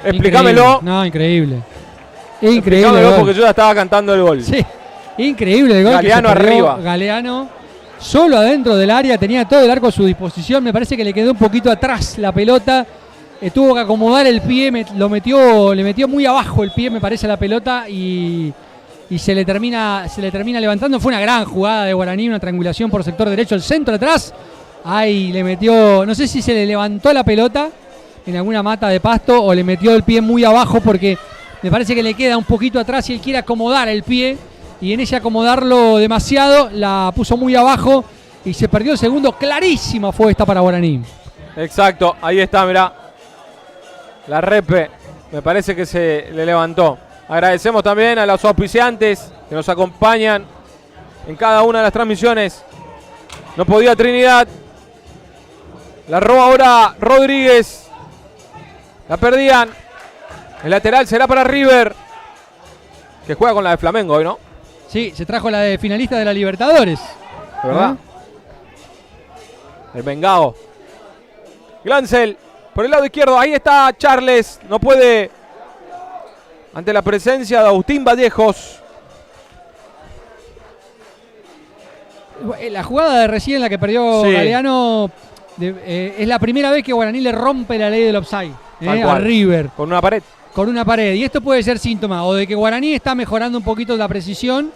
Explícamelo. No, increíble. Explícamelo porque yo ya estaba cantando el gol. Sí. Increíble el gol. Galeano arriba. Galeano solo adentro del área, tenía todo el arco a su disposición. Me parece que le quedó un poquito atrás la pelota. Tuvo que acomodar el pie, le metió muy abajo el pie, me parece, a la pelota y se le termina levantando. Fue una gran jugada de Guaraní, una triangulación por sector derecho, el centro atrás. Ahí le metió, no sé si se le levantó la pelota en alguna mata de pasto o le metió el pie muy abajo, porque me parece que le queda un poquito atrás y él quiere acomodar el pie. Y en ese acomodarlo demasiado, la puso muy abajo y se perdió el segundo. Clarísima fue esta para Guaraní. Exacto, ahí está, mirá. La repe, me parece que se le levantó. Agradecemos también a los auspiciantes que nos acompañan en cada una de las transmisiones. No podía Trinidad. La roba ahora Rodríguez. La perdían. El lateral será para River, que juega con la de Flamengo hoy, ¿no? Sí, se trajo la de finalista de la Libertadores. ¿De verdad? El Mengao. Glancel por el lado izquierdo. Ahí está Charles. No puede. Ante la presencia de Agustín Vallejos. La jugada de recién, la que perdió Galeano, es la primera vez que Guaraní le rompe la ley del offside a River. Con una pared. Con una pared. Y esto puede ser síntoma o de que Guaraní está mejorando un poquito la precisión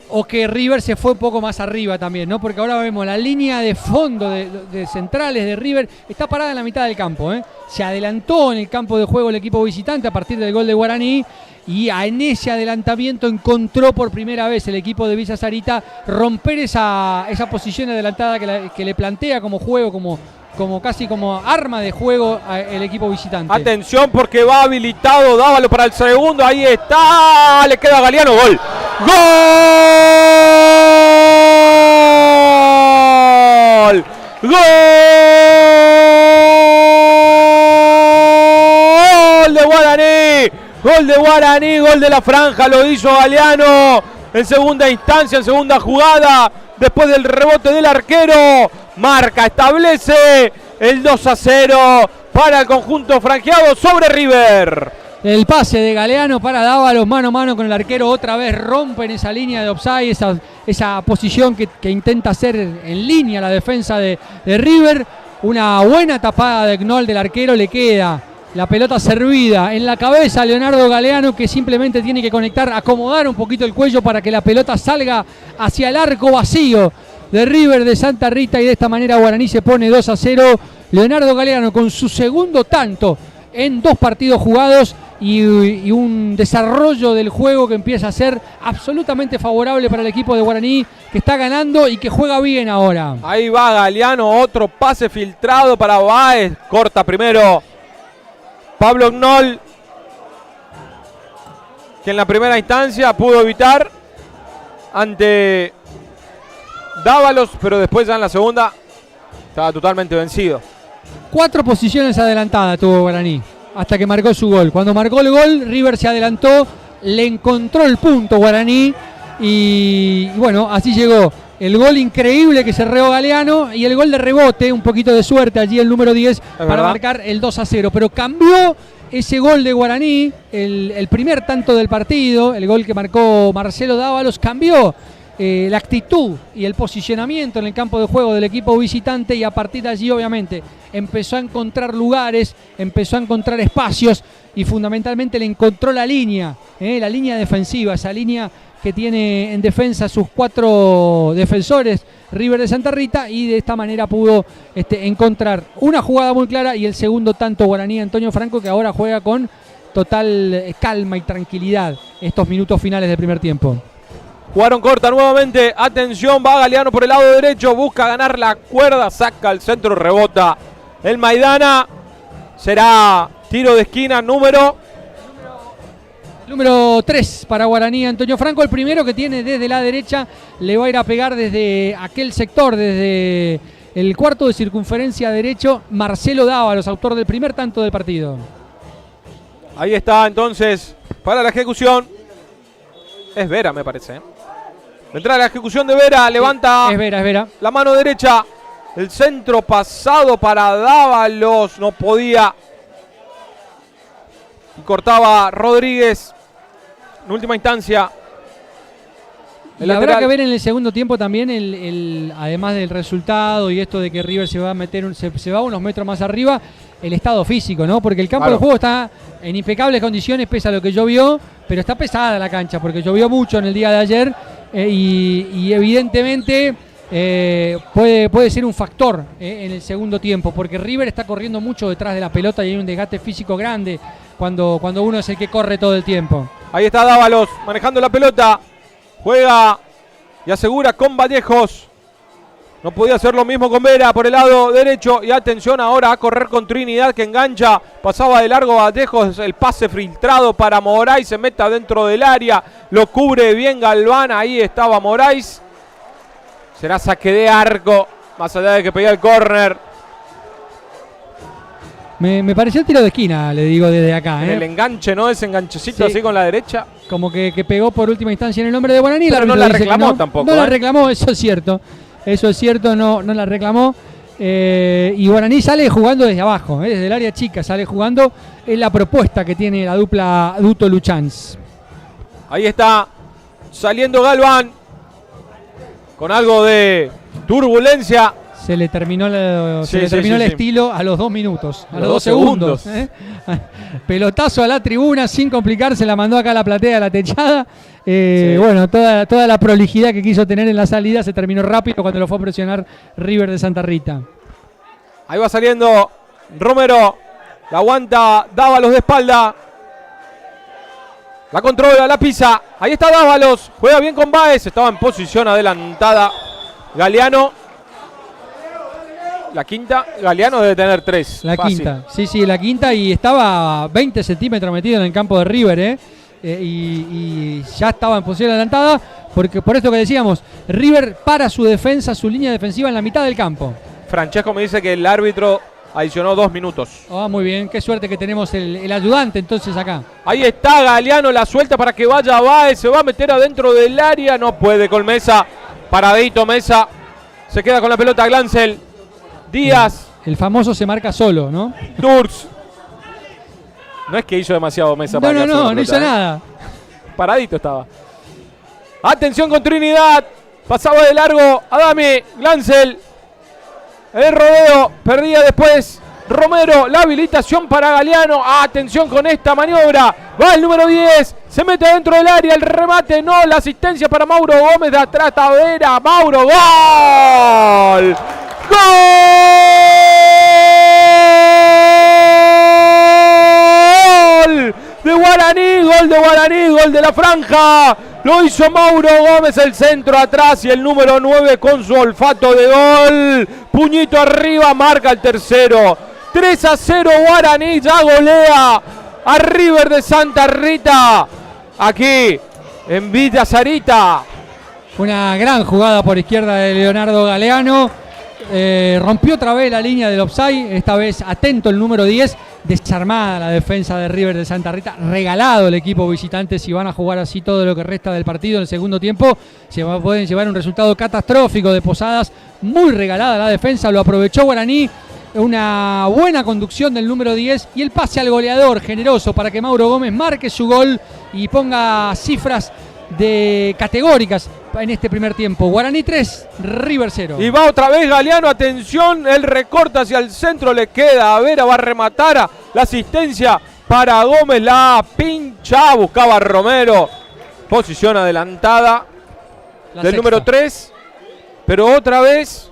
o que River se fue un poco más arriba también, ¿no? Porque ahora vemos la línea de fondo de centrales de River está parada en la mitad del campo, ¿eh? Se adelantó en el campo de juego el equipo visitante a partir del gol de Guaraní y en ese adelantamiento encontró por primera vez el equipo de Villa Sarita romper esa posición adelantada que le plantea como juego, como casi como arma de juego el equipo visitante. Atención porque va habilitado Dávalo para el segundo, ahí está, le queda a Galeano, gol. ¡Gol! ¡Gol de Guaraní! Gol de Guaraní, gol de la franja, lo hizo Galeano en segunda instancia, en segunda jugada, después del rebote del arquero. Marca, establece el 2-0 para el conjunto franjeado sobre River. El pase de Galeano para Dávalos, mano a mano con el arquero, otra vez rompen esa línea de offside, esa posición que intenta hacer en línea la defensa de River. Una buena tapada de Knoll del arquero, le queda la pelota servida en la cabeza a Leonardo Galeano, que simplemente tiene que conectar, acomodar un poquito el cuello para que la pelota salga hacia el arco vacío de River de Santa Rita, y de esta manera Guaraní se pone 2-0. Leonardo Galeano con su segundo tanto en 2 partidos jugados y un desarrollo del juego que empieza a ser absolutamente favorable para el equipo de Guaraní, que está ganando y que juega bien ahora. Ahí va Galeano, otro pase filtrado para Báez, corta primero Pablo Knoll, que en la primera instancia pudo evitar ante Dávalos, pero después ya en la segunda estaba totalmente vencido. 4 posiciones adelantadas tuvo Guaraní hasta que marcó su gol. Cuando marcó el gol, River se adelantó, le encontró el punto Guaraní y bueno, así llegó. El gol increíble que cerró Galeano y el gol de rebote, un poquito de suerte allí el número 10 para marcar el 2-0. Pero cambió ese gol de Guaraní, el primer tanto del partido, el gol que marcó Marcelo Dávalos, cambió la actitud y el posicionamiento en el campo de juego del equipo visitante, y a partir de allí obviamente empezó a encontrar lugares, empezó a encontrar espacios y fundamentalmente le encontró la línea defensiva, esa línea que tiene en defensa sus 4 defensores River de Santa Rita, y de esta manera pudo encontrar una jugada muy clara y el segundo tanto Guaraní. Antonio Franco, que ahora juega con total calma y tranquilidad estos minutos finales del primer tiempo. Jugaron corta nuevamente, atención, va Galeano por el lado derecho, busca ganar la cuerda, saca al centro, rebota el Maidana, será tiro de esquina número 3 para Guaraní. Antonio Franco, el primero que tiene desde la derecha, le va a ir a pegar desde aquel sector, desde el cuarto de circunferencia derecho, Marcelo Dávalos, autor del primer tanto del partido. Ahí está entonces para la ejecución, es Vera me parece, Entra la ejecución de Vera, levanta es Vera. La mano derecha, el centro pasado para Dávalos, no podía. Y cortaba Rodríguez en última instancia. Y habrá que ver en el segundo tiempo también, además del resultado y esto de que River se va a meter se va unos metros más arriba, el estado físico, ¿no? Porque el campo de juego está en impecables condiciones, pese a lo que llovió, pero está pesada la cancha porque llovió mucho en el día de ayer. Y evidentemente puede ser un factor en el segundo tiempo, porque River está corriendo mucho detrás de la pelota y hay un desgaste físico grande cuando uno es el que corre todo el tiempo. Ahí está Dávalos manejando la pelota, juega y asegura con Vallejos. No podía hacer lo mismo con Vera por el lado derecho, y atención ahora a correr con Trinidad, que engancha, pasaba de largo Vallejos, el pase filtrado para Moraes, se mete dentro del área, lo cubre bien Galván, ahí estaba Moraes. Será saque de arco, más allá de que pegue el córner. Me pareció el tiro de esquina, le digo desde acá. El enganche, ¿no? Ese enganchecito así con la derecha. Como que pegó por última instancia en el nombre de Guaraní. Pero no la reclamó tampoco. No la reclamó, eso es cierto. Eso es cierto, no la reclamó. Y Guaraní sale jugando desde abajo, desde el área chica, sale jugando. Es la propuesta que tiene la dupla Duto Luchans. Ahí está, saliendo Galván, con algo de turbulencia. Se le terminó, el estilo a los 2 minutos, a los 2 segundos. Pelotazo a la tribuna, sin complicarse, la mandó acá a la platea, a la techada. Bueno, toda la prolijidad que quiso tener en la salida se terminó rápido cuando lo fue a presionar River de Santa Rita. Ahí va saliendo Romero, la aguanta Dávalos de espalda. La controla, la pisa. Ahí está Dávalos, juega bien con Báez, estaba en posición adelantada Galeano. La quinta, Galeano debe tener 3. La fácil. Quinta, sí, la quinta, y estaba a 20 centímetros metido en el campo de River, y ya estaba en posición adelantada, porque por esto que decíamos, River para su defensa, su línea defensiva en la mitad del campo. Francesco me dice que el árbitro adicionó 2 minutos. Muy bien, qué suerte que tenemos el ayudante entonces acá. Ahí está Galeano, la suelta para que vaya Báez, se va a meter adentro del área, no puede con Mesa, paradito Mesa, se queda con la pelota Glancel. Díaz. El famoso se marca solo, ¿no? Durs. No es que hizo demasiado Mesa para que no hizo nada. Paradito estaba. Atención con Trinidad. Pasaba de largo Adame. Glancel. El rodeo. Perdía después Romero. La habilitación para Galeano. Atención con esta maniobra. Va el número 10. Se mete dentro del área. El remate no. La asistencia para Mauro Gómez de atrás. Tavera. Mauro. ¡Gol! ¡Gol de Guaraní! ¡Gol de Guaraní! ¡Gol de la franja! Lo hizo Mauro Gómez, el centro atrás y el número 9 con su olfato de gol. Puñito arriba, marca el tercero. 3-0 Guaraní, ya golea a River de Santa Rita. Aquí en Villa Sarita. Una gran jugada por izquierda de Leonardo Galeano. Rompió otra vez la línea del offside, esta vez atento el número 10, desarmada la defensa de River de Santa Rita, regalado el equipo visitante. Si van a jugar así todo lo que resta del partido en el segundo tiempo, pueden llevar un resultado catastrófico de Posadas. Muy regalada la defensa, lo aprovechó Guaraní, una buena conducción del número 10 y el pase al goleador generoso para que Mauro Gómez marque su gol y ponga cifras categóricas en este primer tiempo. Guaraní 3, River 0. Y va otra vez Galeano, atención, el recorte hacia el centro, le queda a Vera, va a rematar la asistencia para Gómez, la pincha, buscaba Romero, posición adelantada del número 3, pero otra vez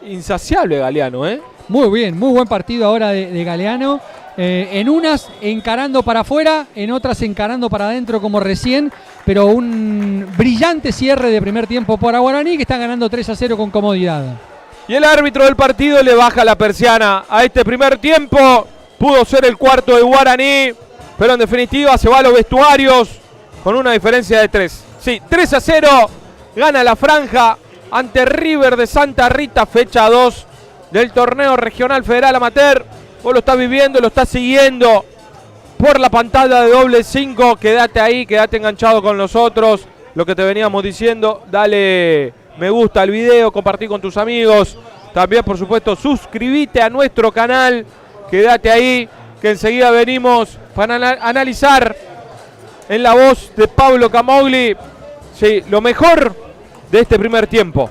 insaciable Galeano, Muy bien, muy buen partido ahora de Galeano. En unas encarando para afuera, en otras encarando para adentro como recién, pero un brillante cierre de primer tiempo para Guaraní, que está ganando 3-0 con comodidad. Y el árbitro del partido le baja la persiana a este primer tiempo. Pudo ser el cuarto de Guaraní, pero en definitiva se va a los vestuarios con una diferencia de 3. Sí, 3-0, gana la franja ante River de Santa Rita, fecha 2 del torneo regional federal amateur. Vos lo estás viviendo, lo estás siguiendo por la pantalla de Doble 5. Quédate ahí, quédate enganchado con nosotros. Lo que te veníamos diciendo, dale me gusta al video, compartí con tus amigos. También, por supuesto, suscríbete a nuestro canal. Quédate ahí, que enseguida venimos para analizar en la voz de Pablo Camogli, sí, lo mejor de este primer tiempo.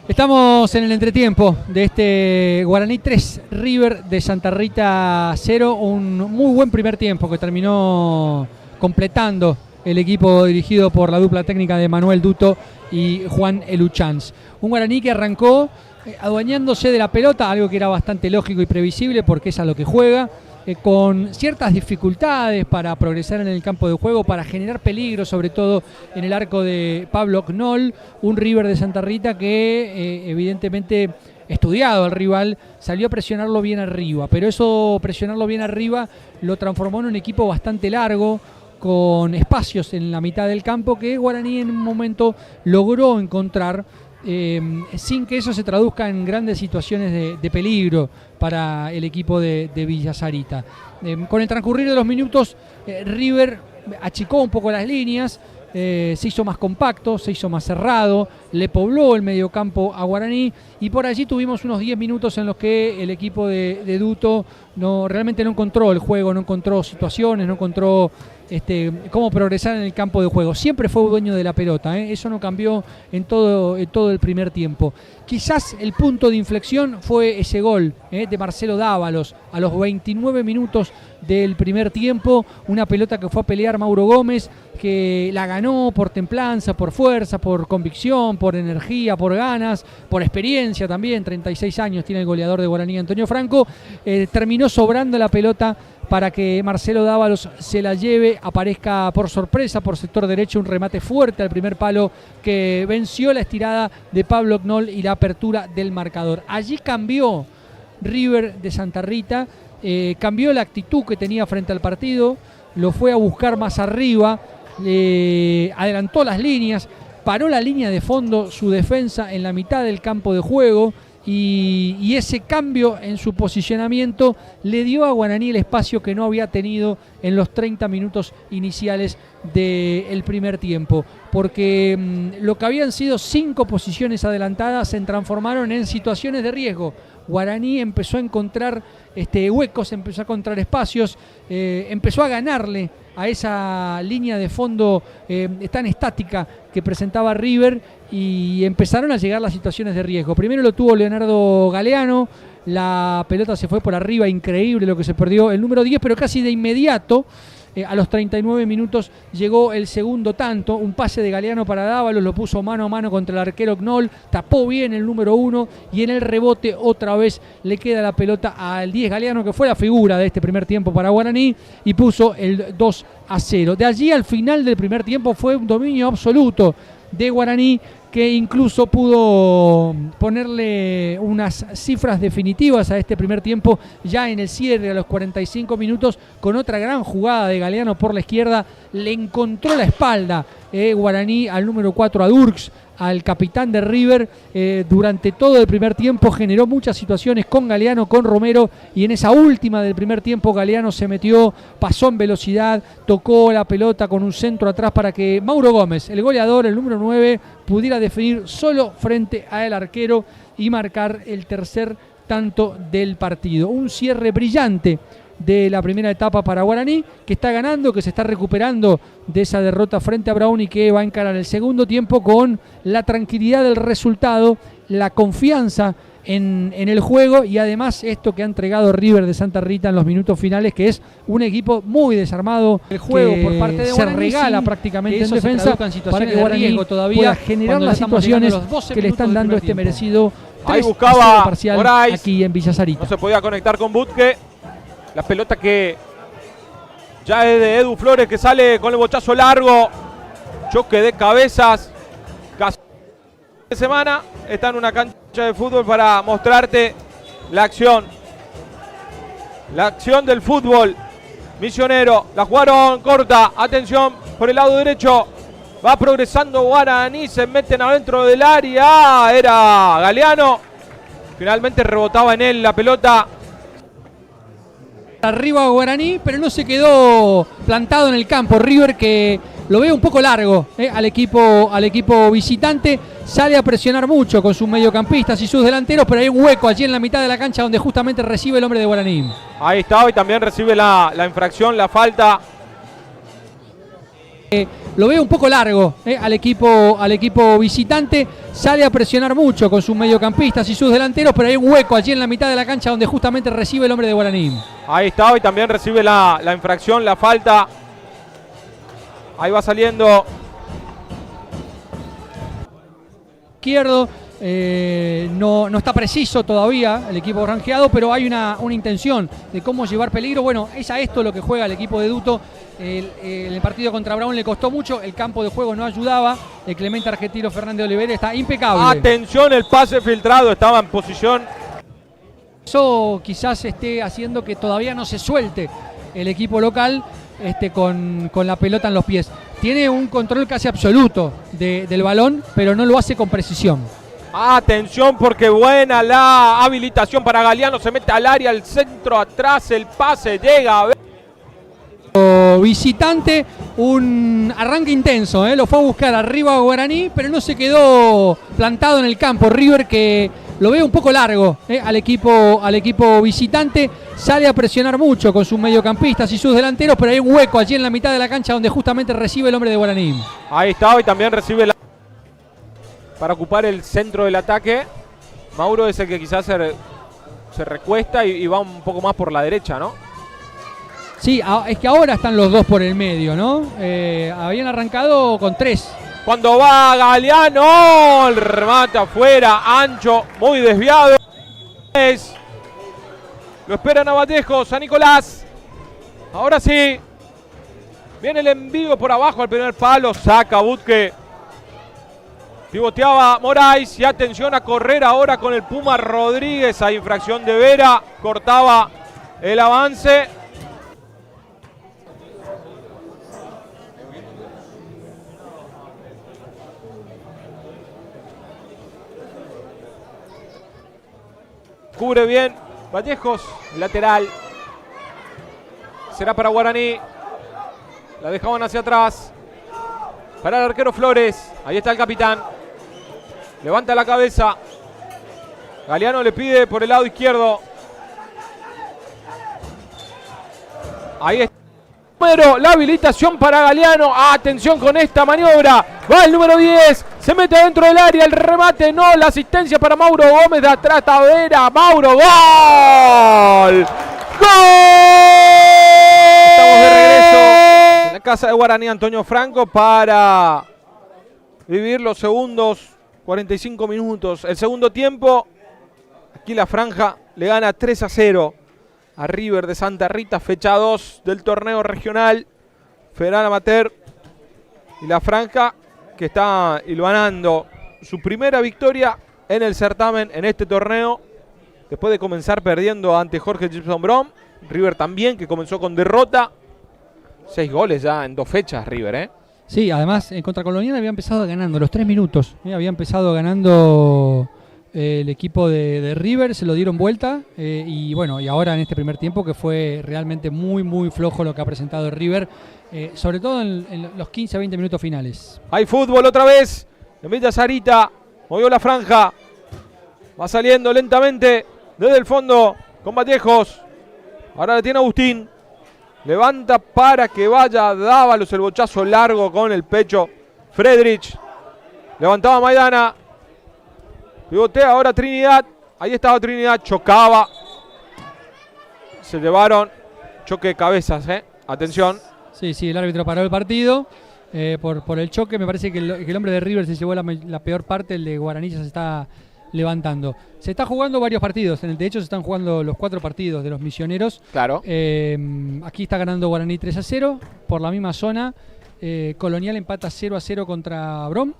Estamos en el entretiempo de este Guaraní 3, River de Santa Rita 0. Un muy buen primer tiempo que terminó completando el equipo dirigido por la dupla técnica de Manuel Duto y Juan Eluchans. Un Guaraní que arrancó adueñándose de la pelota, algo que era bastante lógico y previsible porque es a lo que juega, con ciertas dificultades para progresar en el campo de juego, para generar peligro, sobre todo en el arco de Pablo Knoll. Un River de Santa Rita que evidentemente, estudiado al rival, salió a presionarlo bien arriba, pero eso, presionarlo bien arriba, lo transformó en un equipo bastante largo, con espacios en la mitad del campo que Guaraní en un momento logró encontrar, sin que eso se traduzca en grandes situaciones de peligro para el equipo de Villa Sarita. Con el transcurrir de los minutos, River achicó un poco las líneas, se hizo más compacto, se hizo más cerrado, le pobló el mediocampo a Guaraní y por allí tuvimos unos 10 minutos en los que el equipo de Duto realmente no encontró el juego, no encontró situaciones, no encontró cómo progresar en el campo de juego. Siempre fue dueño de la pelota, eso no cambió en todo el primer tiempo. Quizás el punto de inflexión fue ese gol de Marcelo Dávalos a los 29 minutos del primer tiempo, una pelota que fue a pelear Mauro Gómez, que la ganó por templanza, por fuerza, por convicción, por energía, por ganas, por experiencia también. 36 años tiene el goleador de Guaraní, Antonio Franco. Terminó sobrando la pelota para que Marcelo Dávalos se la lleve, aparezca por sorpresa por sector derecho un remate fuerte al primer palo que venció la estirada de Pablo Knoll y la apertura del marcador. Allí cambió River de Santa Rita, cambió la actitud que tenía frente al partido, lo fue a buscar más arriba, adelantó las líneas, paró la línea de fondo, su defensa en la mitad del campo de juego. Y ese cambio en su posicionamiento le dio a Guaraní el espacio que no había tenido en los 30 minutos iniciales del primer tiempo, porque lo que habían sido 5 posiciones adelantadas se transformaron en situaciones de riesgo. Guaraní empezó a encontrar huecos, empezó a encontrar espacios, empezó a ganarle a esa línea de fondo tan estática que presentaba River, y empezaron a llegar las situaciones de riesgo. Primero lo tuvo Leonardo Galeano, la pelota se fue por arriba, increíble lo que se perdió el número 10, pero casi de inmediato, a los 39 minutos, llegó el segundo tanto, un pase de Galeano para Dávalos, lo puso mano a mano contra el arquero Knoll, tapó bien el número 1 y en el rebote otra vez le queda la pelota al 10 Galeano, que fue la figura de este primer tiempo para Guaraní, y puso el 2-0. De allí al final del primer tiempo fue un dominio absoluto de Guaraní, que incluso pudo ponerle unas cifras definitivas a este primer tiempo ya en el cierre a los 45 minutos con otra gran jugada de Galeano por la izquierda. Le encontró la espalda Guaraní al número 4, a Durks, al capitán de River. Durante todo el primer tiempo generó muchas situaciones con Galeano, con Romero, y en esa última del primer tiempo Galeano se metió, pasó en velocidad, tocó la pelota con un centro atrás para que Mauro Gómez, el goleador, el número 9, pudiera definir solo frente al arquero y marcar el tercer tanto del partido. Un cierre brillante de la primera etapa para Guaraní, que está ganando, que se está recuperando de esa derrota frente a Brown y que va a encarar el segundo tiempo con la tranquilidad del resultado, la confianza en el juego y además esto que ha entregado River de Santa Rita en los minutos finales, que es un equipo muy desarmado. El juego por parte de Guaraní se regala prácticamente en defensa para que Guaraní todavía pueda generar las situaciones que le están dando este merecido 3-0 parcial Moraes, aquí en Villa Sarita. No se podía conectar con Butke. La pelota que ya es de Edu Flores, que sale con el bochazo largo. Choque de cabezas. Casi de semana está en una cancha de fútbol para mostrarte la acción. La acción del fútbol misionero. La jugaron corta. Atención por el lado derecho. Va progresando Guaraní. Se meten adentro del área. Era Galeano. Finalmente rebotaba en él la pelota. Arriba Guaraní, pero no se quedó plantado en el campo. River, que lo ve un poco largo al equipo visitante, sale a presionar mucho con sus mediocampistas y sus delanteros, pero hay un hueco allí en la mitad de la cancha donde justamente recibe el hombre de Guaraní. Ahí está, y también recibe la infracción, la falta. Lo ve un poco largo al equipo visitante, sale a presionar mucho con sus mediocampistas y sus delanteros, pero hay un hueco allí en la mitad de la cancha donde justamente recibe el hombre de Guaraní. Ahí está, y también recibe la infracción, la falta. Ahí va saliendo. Izquierdo, no está preciso todavía el equipo rangeado, pero hay una intención de cómo llevar peligro. Bueno, es a esto lo que juega el equipo de Duto. El partido contra Brown le costó mucho, el campo de juego no ayudaba. El Clemente Argentino Fernández Oliveira está impecable. Atención, el pase filtrado, estaba en posición. Eso quizás esté haciendo que todavía no se suelte el equipo local con la pelota en los pies. Tiene un control casi absoluto del balón, pero no lo hace con precisión. Atención, porque buena la habilitación para Galeano, se mete al área, al centro, atrás, el pase llega a ver. Visitante, un arranque intenso, lo fue a buscar arriba a Guaraní, pero no se quedó plantado en el campo. River, que lo ve un poco largo al equipo visitante, sale a presionar mucho con sus mediocampistas y sus delanteros, pero hay un hueco allí en la mitad de la cancha donde justamente recibe el hombre de Guaraní. Ahí está, y también recibe para ocupar el centro del ataque. Mauro es el que quizás se recuesta y va un poco más por la derecha, ¿no? Sí, es que ahora están los dos por el medio, ¿no? Habían arrancado con 3. Cuando va Galeano, el remate afuera, ancho, muy desviado. Lo esperan a Vallejo, San Nicolás. Ahora sí. Viene el envío por abajo al primer palo, saca Butke. Pivoteaba Moraes y atención a correr ahora con el Puma Rodríguez. A infracción de Vera, cortaba el avance. Cubre bien Vallejos, lateral. Será para Guaraní. La dejaban hacia atrás. Para el arquero Flores. Ahí está el capitán. Levanta la cabeza. Galeano le pide por el lado izquierdo. Ahí está. Número, la habilitación para Galeano. Atención con esta maniobra. Va el número 10. Se mete dentro del área. El remate no. La asistencia para Mauro Gómez. De atrás Tavera. Mauro. ¡Gol! ¡Gol! Estamos de regreso en la casa de Guaraní. Antonio Franco para vivir los segundos 45 minutos. El segundo tiempo. Aquí la franja le gana 3-0 a River de Santa Rita, fecha 2 del torneo regional Federal Amateur. Y la franja que está hilvanando su primera victoria en el certamen, en este torneo, después de comenzar perdiendo ante Jorge Gibson Brom. River también, que comenzó con derrota. 6 goles ya en 2 fechas River, ¿eh? Sí, además contra Colonial había empezado ganando los 3 minutos. Había empezado ganando el equipo de River, se lo dieron vuelta. Y bueno, y ahora en este primer tiempo que fue realmente muy, muy flojo lo que ha presentado River. Sobre todo en los 15-20 minutos finales. Hay fútbol otra vez. En Villa Sarita, movió la franja. Va saliendo lentamente desde el fondo con Vallejos. Ahora la tiene Agustín. Levanta para que vaya Dávalos, el bochazo largo con el pecho. Friedrich. Levantaba Maidana. Pivotea ahora Trinidad. Ahí estaba Trinidad. Chocaba. Se llevaron choque de cabezas, Atención. Sí, el árbitro paró el partido por el choque. Me parece que el hombre de River se llevó la peor parte. El de Guaraní ya se está levantando. Se está jugando varios partidos. De hecho, se están jugando los 4 partidos de los misioneros. Claro. Aquí está ganando Guaraní 3-0 por la misma zona. Colonial empata 0-0 contra Brom.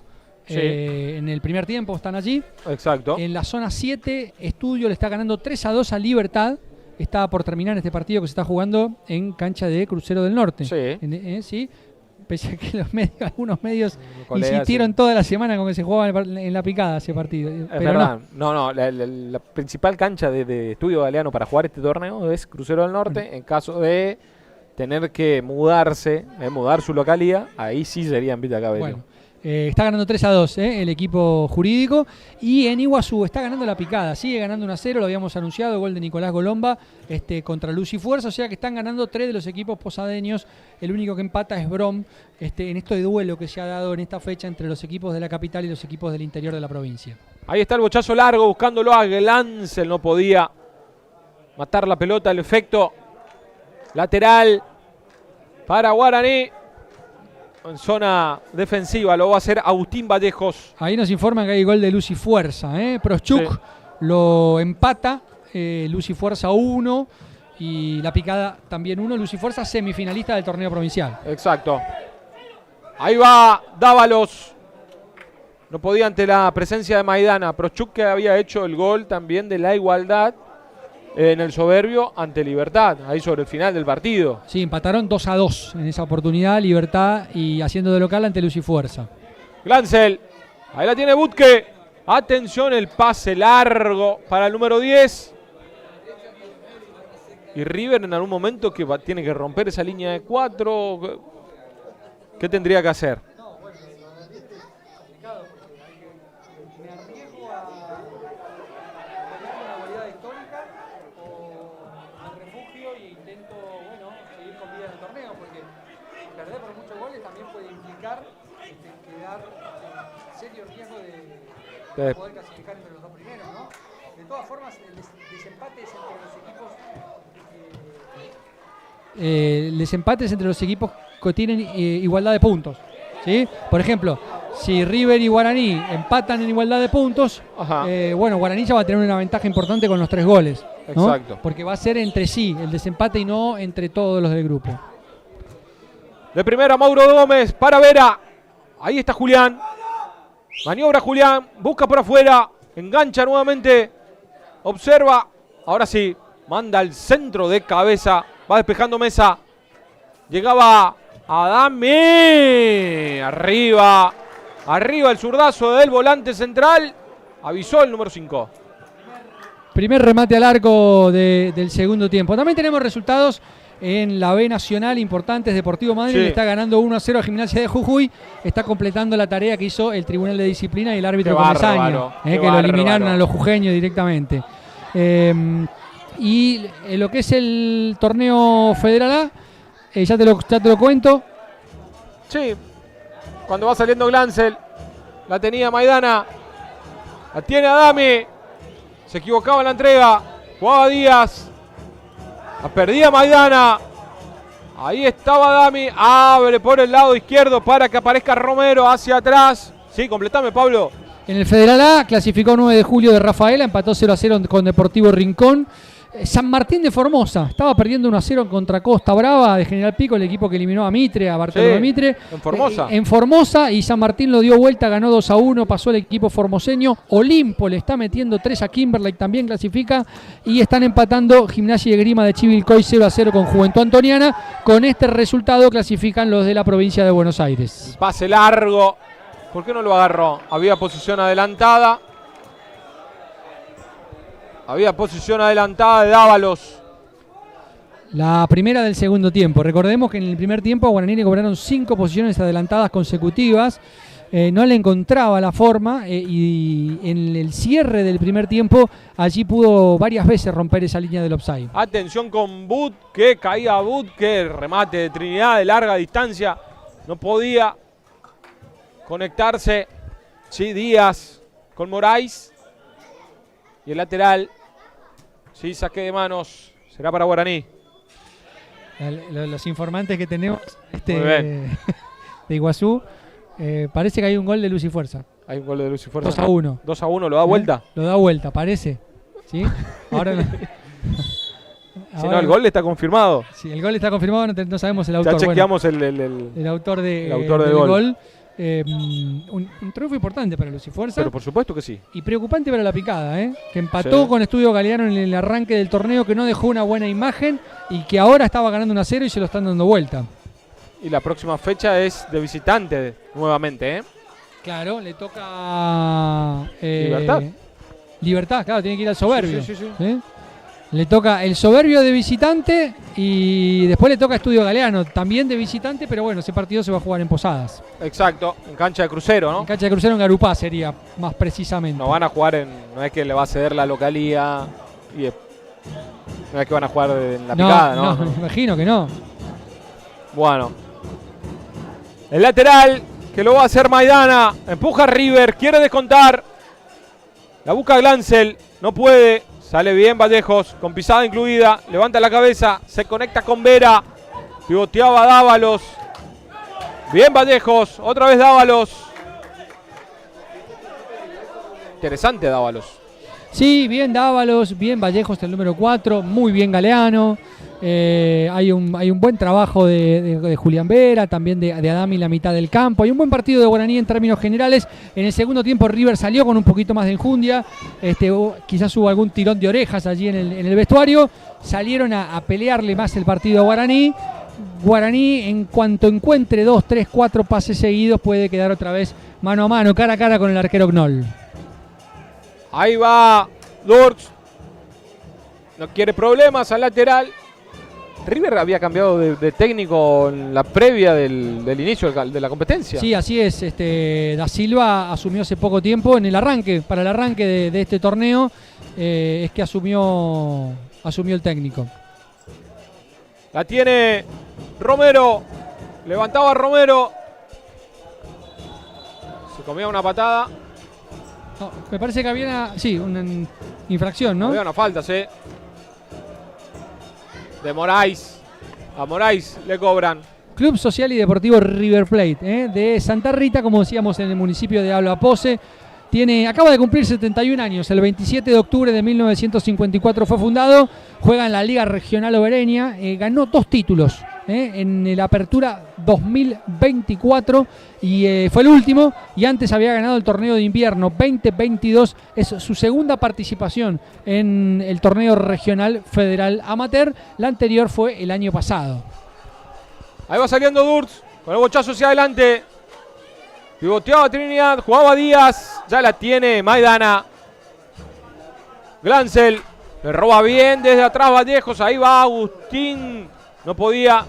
Sí. En el primer tiempo están allí. Exacto. En la zona 7, Estudio le está ganando 3-2 a Libertad. Está por terminar este partido que se está jugando en cancha de Crucero del Norte. Sí. Sí. Pese a que algunos medios Colega, insistieron toda la semana con que se jugaba en la picada ese partido. Es pero verdad. No, la principal cancha de Estudio Galeano para jugar este torneo es Crucero del Norte. En caso de tener que mudarse, mudar su localidad, ahí sí sería en Villa Cabello. Bueno, está ganando 3-2 el equipo jurídico. Y en Iguazú está ganando la picada. Sigue ganando 1-0, lo habíamos anunciado. Gol de Nicolás Golomba contra Luz y Fuerza. O sea que están ganando 3 de los equipos posadeños. El único que empata es Brom. En esto de duelo que se ha dado en esta fecha entre los equipos de la capital y los equipos del interior de la provincia. Ahí está el bochazo largo buscándolo a Glancel. No podía matar la pelota. El efecto lateral para Guaraní. En zona defensiva lo va a hacer Agustín Vallejos. Ahí nos informan que hay gol de Luz y Fuerza. Proschuk lo empata. Luz y Fuerza 1. Y la picada también 1. Luz y Fuerza semifinalista del torneo provincial. Exacto. Ahí va Dávalos. No podía ante la presencia de Maidana. Proschuk, que había hecho el gol también de la igualdad en el Soberbio ante Libertad, ahí sobre el final del partido. Sí, empataron 2-2 en esa oportunidad, Libertad y haciendo de local ante Luz y Fuerza. Glancel, ahí la tiene Butke. Atención, el pase largo para el número 10. Y River en algún momento que tiene que romper esa línea de 4. ¿Qué tendría que hacer? Poder clasificar entre los 2 primeros, ¿no? De todas formas, el desempate es entre los equipos que tienen igualdad de puntos, ¿sí? Por ejemplo, si River y Guaraní empatan en igualdad de puntos, bueno, Guaraní ya va a tener una ventaja importante con los 3 goles, ¿no? Exacto. Porque va a ser entre sí el desempate y no entre todos los del grupo. De primera, Mauro Gómez para Vera. Ahí está Julián. Maniobra Julián, busca por afuera, engancha nuevamente, observa, ahora sí, manda al centro de cabeza, va despejando Mesa, llegaba Adame, arriba el zurdazo del volante central, avisó el número 5. Primer remate al arco del segundo tiempo. También tenemos resultados en la B Nacional importantes. Deportivo Madrid está ganando 1-0 a Gimnasia de Jujuy. Está completando la tarea que hizo el Tribunal de Disciplina y el árbitro Comesaña, que lo eliminaron a los jujeños directamente. Y lo que es el torneo Federal A, ya te lo cuento. Sí, cuando va saliendo Glancel, la tenía Maidana, la tiene Adame, se equivocaba en la entrega, jugaba Díaz. La perdía Maidana. Ahí estaba Dami. Abre por el lado izquierdo para que aparezca Romero hacia atrás. Sí, completame, Pablo. En el Federal A clasificó 9 de julio de Rafaela. Empató 0-0 con Deportivo Rincón. San Martín de Formosa estaba perdiendo 1-0 contra Costa Brava de General Pico, el equipo que eliminó a Mitre, a Bartolomé Mitre. En Formosa. En Formosa, y San Martín lo dio vuelta, ganó 2-1, pasó el equipo formoseño. Olimpo le está metiendo 3 a Kimberley, también clasifica, y están empatando Gimnasia y Esgrima de Chivilcoy 0-0 con Juventud Antoniana. Con este resultado clasifican los de la provincia de Buenos Aires. Pase largo. ¿Por qué no lo agarró? Había posición adelantada. Había posición adelantada de Dávalos. La primera del segundo tiempo. Recordemos que en el primer tiempo a Guaraní le cobraron 5 posiciones adelantadas consecutivas. No le encontraba la forma y en el cierre del primer tiempo allí pudo varias veces romper esa línea del offside. Atención con Butke, caía Butke, remate de Trinidad de larga distancia. No podía conectarse. Sí, Díaz con Moraes. Y el lateral, sí, saque de manos, será para Guaraní. Los informantes que tenemos de Iguazú, parece que hay un gol de Luz y Fuerza. Hay un gol de Luz y Fuerza. 2-1. 2-1, ¿lo da vuelta? Lo da vuelta, parece. ¿Sí? Ahora no. Si no, el gol está confirmado. Sí, el gol está confirmado, no sabemos el autor. Ya chequeamos el autor del gol. Un triunfo importante para Luz y Fuerza. Pero por supuesto que sí. Y preocupante para la Picada, que empató con Estudio Galeano en el arranque del torneo, que no dejó una buena imagen y que ahora estaba ganando 1-0 y se lo están dando vuelta. Y la próxima fecha es de visitante nuevamente, Claro, le toca Libertad, claro, tiene que ir al Soberbio. Sí. Le toca el Soberbio de visitante y después le toca Estudio Galeano, también de visitante, pero bueno, ese partido se va a jugar en Posadas. Exacto, en cancha de Crucero, ¿no? En cancha de Crucero en Garupá sería más precisamente. No van a jugar no es que le va a ceder la localía y no es que van a jugar en la Picada, ¿no? No, me imagino que no. Bueno. El lateral, que lo va a hacer Maidana, empuja a River, quiere descontar. La busca Glancel, no puede. Sale bien Vallejos, con pisada incluida. Levanta la cabeza, se conecta con Vera. Pivoteaba Dávalos. Bien Vallejos, otra vez Dávalos. Interesante Dávalos. Sí, bien Dávalos, bien Vallejos, el número 4. Muy bien Galeano. Hay un buen trabajo de Julián Vera, también de Adami en la mitad del campo. Hay un buen partido de Guaraní en términos generales. En el segundo tiempo River salió con un poquito más de enjundia. Quizás hubo algún tirón de orejas allí en el vestuario. Salieron a pelearle más el partido a Guaraní. Guaraní, en cuanto encuentre 2, 3, 4 pases seguidos, puede quedar otra vez mano a mano, cara a cara con el arquero Knoll. Ahí va Durz. No quiere problemas al lateral. River había cambiado de técnico en la previa del inicio de la competencia. Sí, así es. Da Silva asumió hace poco tiempo para el arranque de este torneo, es que asumió el técnico. La tiene Romero. Levantaba Romero. Se comía una patada. No, me parece que había una infracción, ¿no? Había una falta, sí. De Moraes. A Moraes le cobran. Club Social y Deportivo River Plate, de Santa Rita, como decíamos, en el municipio de Alba Pose. Acaba de cumplir 71 años. El 27 de octubre de 1954 fue fundado. Juega en la Liga Regional Obereña. Ganó 2 títulos en el Apertura 2024 y fue el último. Y antes había ganado el torneo de invierno 2022. Es su segunda participación en el torneo regional federal amateur. La anterior fue el año pasado. Ahí va saliendo Durz con el bochazo hacia adelante. Pivoteaba Trinidad, jugaba Díaz, ya la tiene Maidana. Glancel, le roba bien desde atrás Vallejos, ahí va Agustín. No podía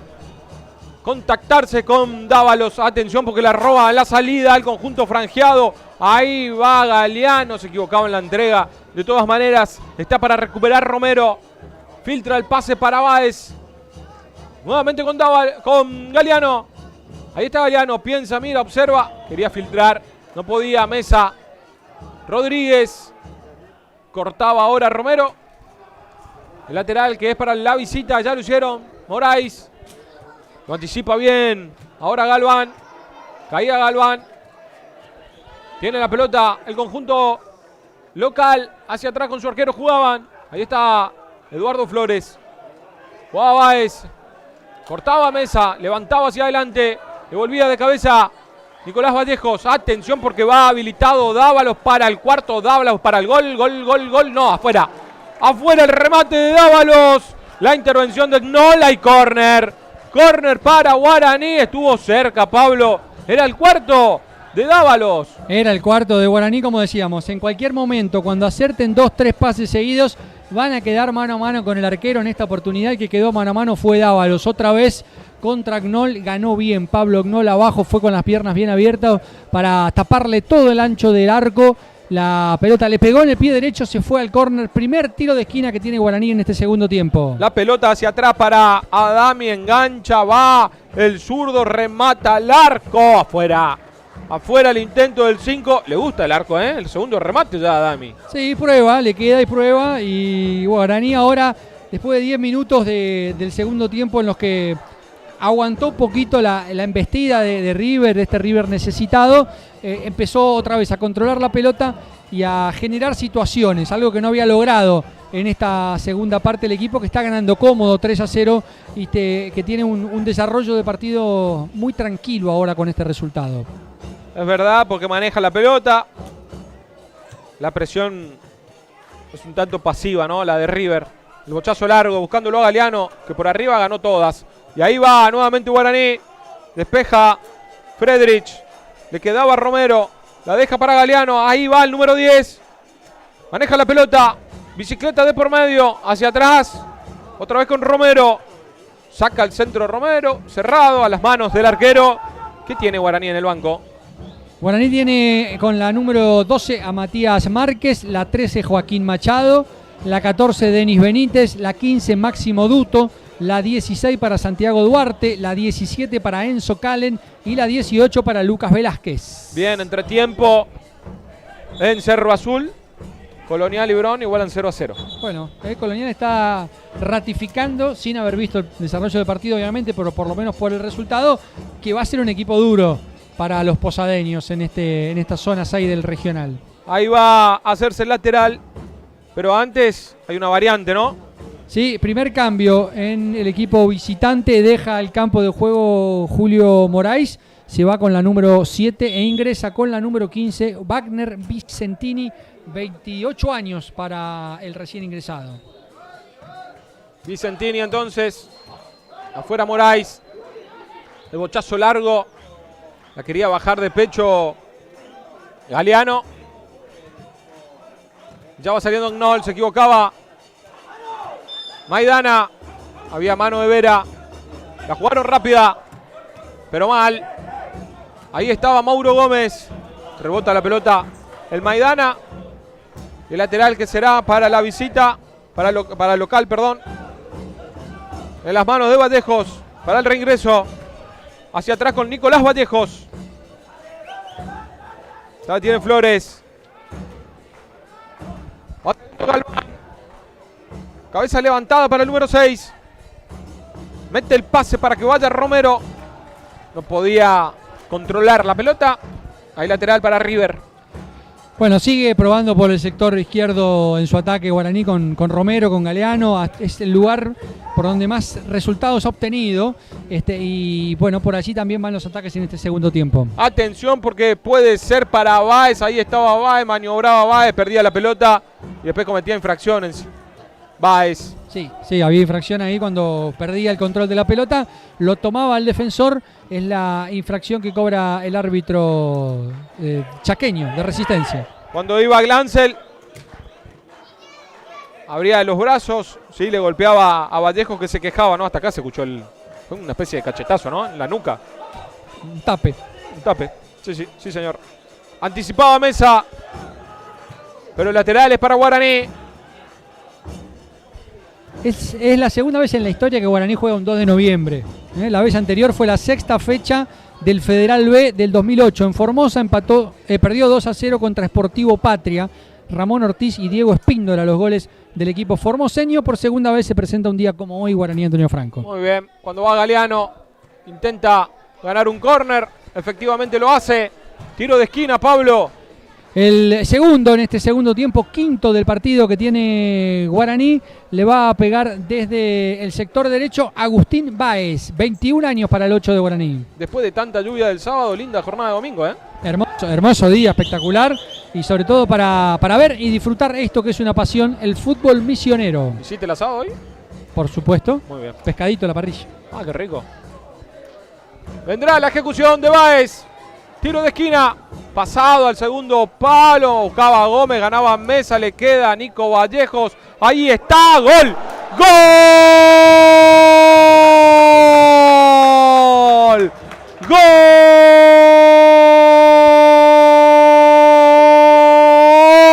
contactarse con Dávalos, atención porque la roba en la salida al conjunto franjeado. Ahí va Galeano, se equivocaba en la entrega. De todas maneras, está para recuperar Romero. Filtra el pase para Báez. Nuevamente con Galeano. Ahí está Galeano, piensa, mira, observa. Quería filtrar, no podía. Mesa, Rodríguez. Cortaba ahora Romero. El lateral que es para la visita, ya lo hicieron. Moraes. Lo anticipa bien. Ahora Galván. Caía Galván. Tiene la pelota el conjunto local. Hacia atrás con su arquero jugaban. Ahí está Eduardo Flores. Jugaba Báez. Cortaba Mesa. Levantaba hacia adelante. Devolvía de cabeza Nicolás Vallejos. Atención porque va habilitado Dávalos para el cuarto. Dávalos para el gol. Gol. No, afuera. Afuera el remate de Dávalos. La intervención de Nola y córner. Córner para Guaraní. Estuvo cerca, Pablo. Era el cuarto de Dávalos. Era el cuarto de Guaraní, como decíamos. En cualquier momento, cuando acerten 2-3 pases seguidos, van a quedar mano a mano con el arquero. En esta oportunidad el que quedó mano a mano fue Dávalos. Otra vez contra Knoll, ganó bien Pablo Knoll abajo, fue con las piernas bien abiertas para taparle todo el ancho del arco. La pelota le pegó en el pie derecho, se fue al córner. Primer tiro de esquina que tiene Guaraní en este segundo tiempo. La pelota hacia atrás para Adami, engancha, va el zurdo, remata al arco, afuera. Afuera el intento del 5. Le gusta el arco, ¿eh? El segundo remate ya Adami. Sí, prueba, le queda y prueba. Y Guaraní ahora, después de 10 minutos del segundo tiempo en los que aguantó poquito la embestida de River, de este River necesitado, empezó otra vez a controlar la pelota y a generar situaciones, algo que no había logrado en esta segunda parte el equipo, que está ganando cómodo 3-0 y que tiene un desarrollo de partido muy tranquilo ahora con este resultado. Es verdad, porque maneja la pelota. La presión es un tanto pasiva, ¿no? La de River. El bochazo largo, buscándolo a Galeano, que por arriba ganó todas. Y ahí va nuevamente Guaraní. Despeja Friedrich. Le quedaba Romero. La deja para Galeano. Ahí va el número 10. Maneja la pelota. Bicicleta de por medio. Hacia atrás. Otra vez con Romero. Saca el centro Romero. Cerrado a las manos del arquero. ¿Qué tiene Guaraní en el banco? Guaraní tiene con la número 12 a Matías Márquez. La 13 Joaquín Machado. La 14 Denis Benítez. La 15 Máximo Duto. La 16 para Santiago Duarte, la 17 para Enzo Calen y la 18 para Lucas Velázquez. Bien, entretiempo en Cerro Azul. Colonial y Bron igualan 0-0. Bueno, Colonial está ratificando, sin haber visto el desarrollo del partido obviamente, pero por lo menos por el resultado, que va a ser un equipo duro para los posadeños en esta zona 6 del regional. Ahí va a hacerse el lateral, pero antes hay una variante, ¿no? Sí, primer cambio en el equipo visitante, deja el campo de juego Julio Moraes, se va con la número 7 e ingresa con la número 15 Wagner Vicentini, 28 años para el recién ingresado. Vicentini entonces, afuera Moraes, el bochazo largo, la quería bajar de pecho Galeano. Ya va saliendo Knoll, se equivocaba. Maidana, había mano de Vera, la jugaron rápida, pero mal. Ahí estaba Mauro Gómez, rebota la pelota el Maidana, el lateral que será para la visita, para el local, perdón. En las manos de Vallejos, para el reingreso, hacia atrás con Nicolás Vallejos. Ya tiene Flores. Cabeza levantada para el número 6. Mete el pase para que vaya Romero. No podía controlar la pelota. Ahí lateral para River. Bueno, sigue probando por el sector izquierdo en su ataque Guaraní con Romero, con Galeano. Es el lugar por donde más resultados ha obtenido. Y bueno, por allí también van los ataques en este segundo tiempo. Atención porque puede ser para Báez. Ahí estaba Báez, maniobraba Báez, perdía la pelota y después cometía infracciones. Báez. Sí, había infracción ahí cuando perdía el control de la pelota. Lo tomaba el defensor. Es la infracción que cobra el árbitro chaqueño de Resistencia. Cuando iba Glancel, abría los brazos, sí, le golpeaba a Vallejos que se quejaba, ¿no? Hasta acá se escuchó fue una especie de cachetazo, ¿no? En la nuca. Un tape. Un tape, sí, señor. Anticipaba Mesa, pero el lateral es para Guaraní. Es la segunda vez en la historia que Guaraní juega un 2 de noviembre. La vez anterior fue la sexta fecha del Federal B del 2008. En Formosa perdió 2-0 contra Sportivo Patria. Ramón Ortiz y Diego Espíndola los goles del equipo formoseño. Por segunda vez se presenta un día como hoy Guaraní Antonio Franco. Muy bien, cuando va Galeano intenta ganar un córner. Efectivamente lo hace. Tiro de esquina, Pablo. El segundo en este segundo tiempo, quinto del partido que tiene Guaraní, le va a pegar desde el sector derecho Agustín Báez, 21 años para el 8 de Guaraní. Después de tanta lluvia del sábado, linda jornada de domingo, ¿eh? Hermoso día, espectacular, y sobre todo para ver y disfrutar esto que es una pasión, el fútbol misionero. ¿Hiciste el asado hoy? Por supuesto. Muy bien. Pescadito a la parrilla. Ah, qué rico. Vendrá la ejecución de Báez. Tiro de esquina. Pasado al segundo palo. Buscaba a Gómez, ganaba Mesa, le queda a Nico Vallejos. Ahí está, gol. ¡Gol!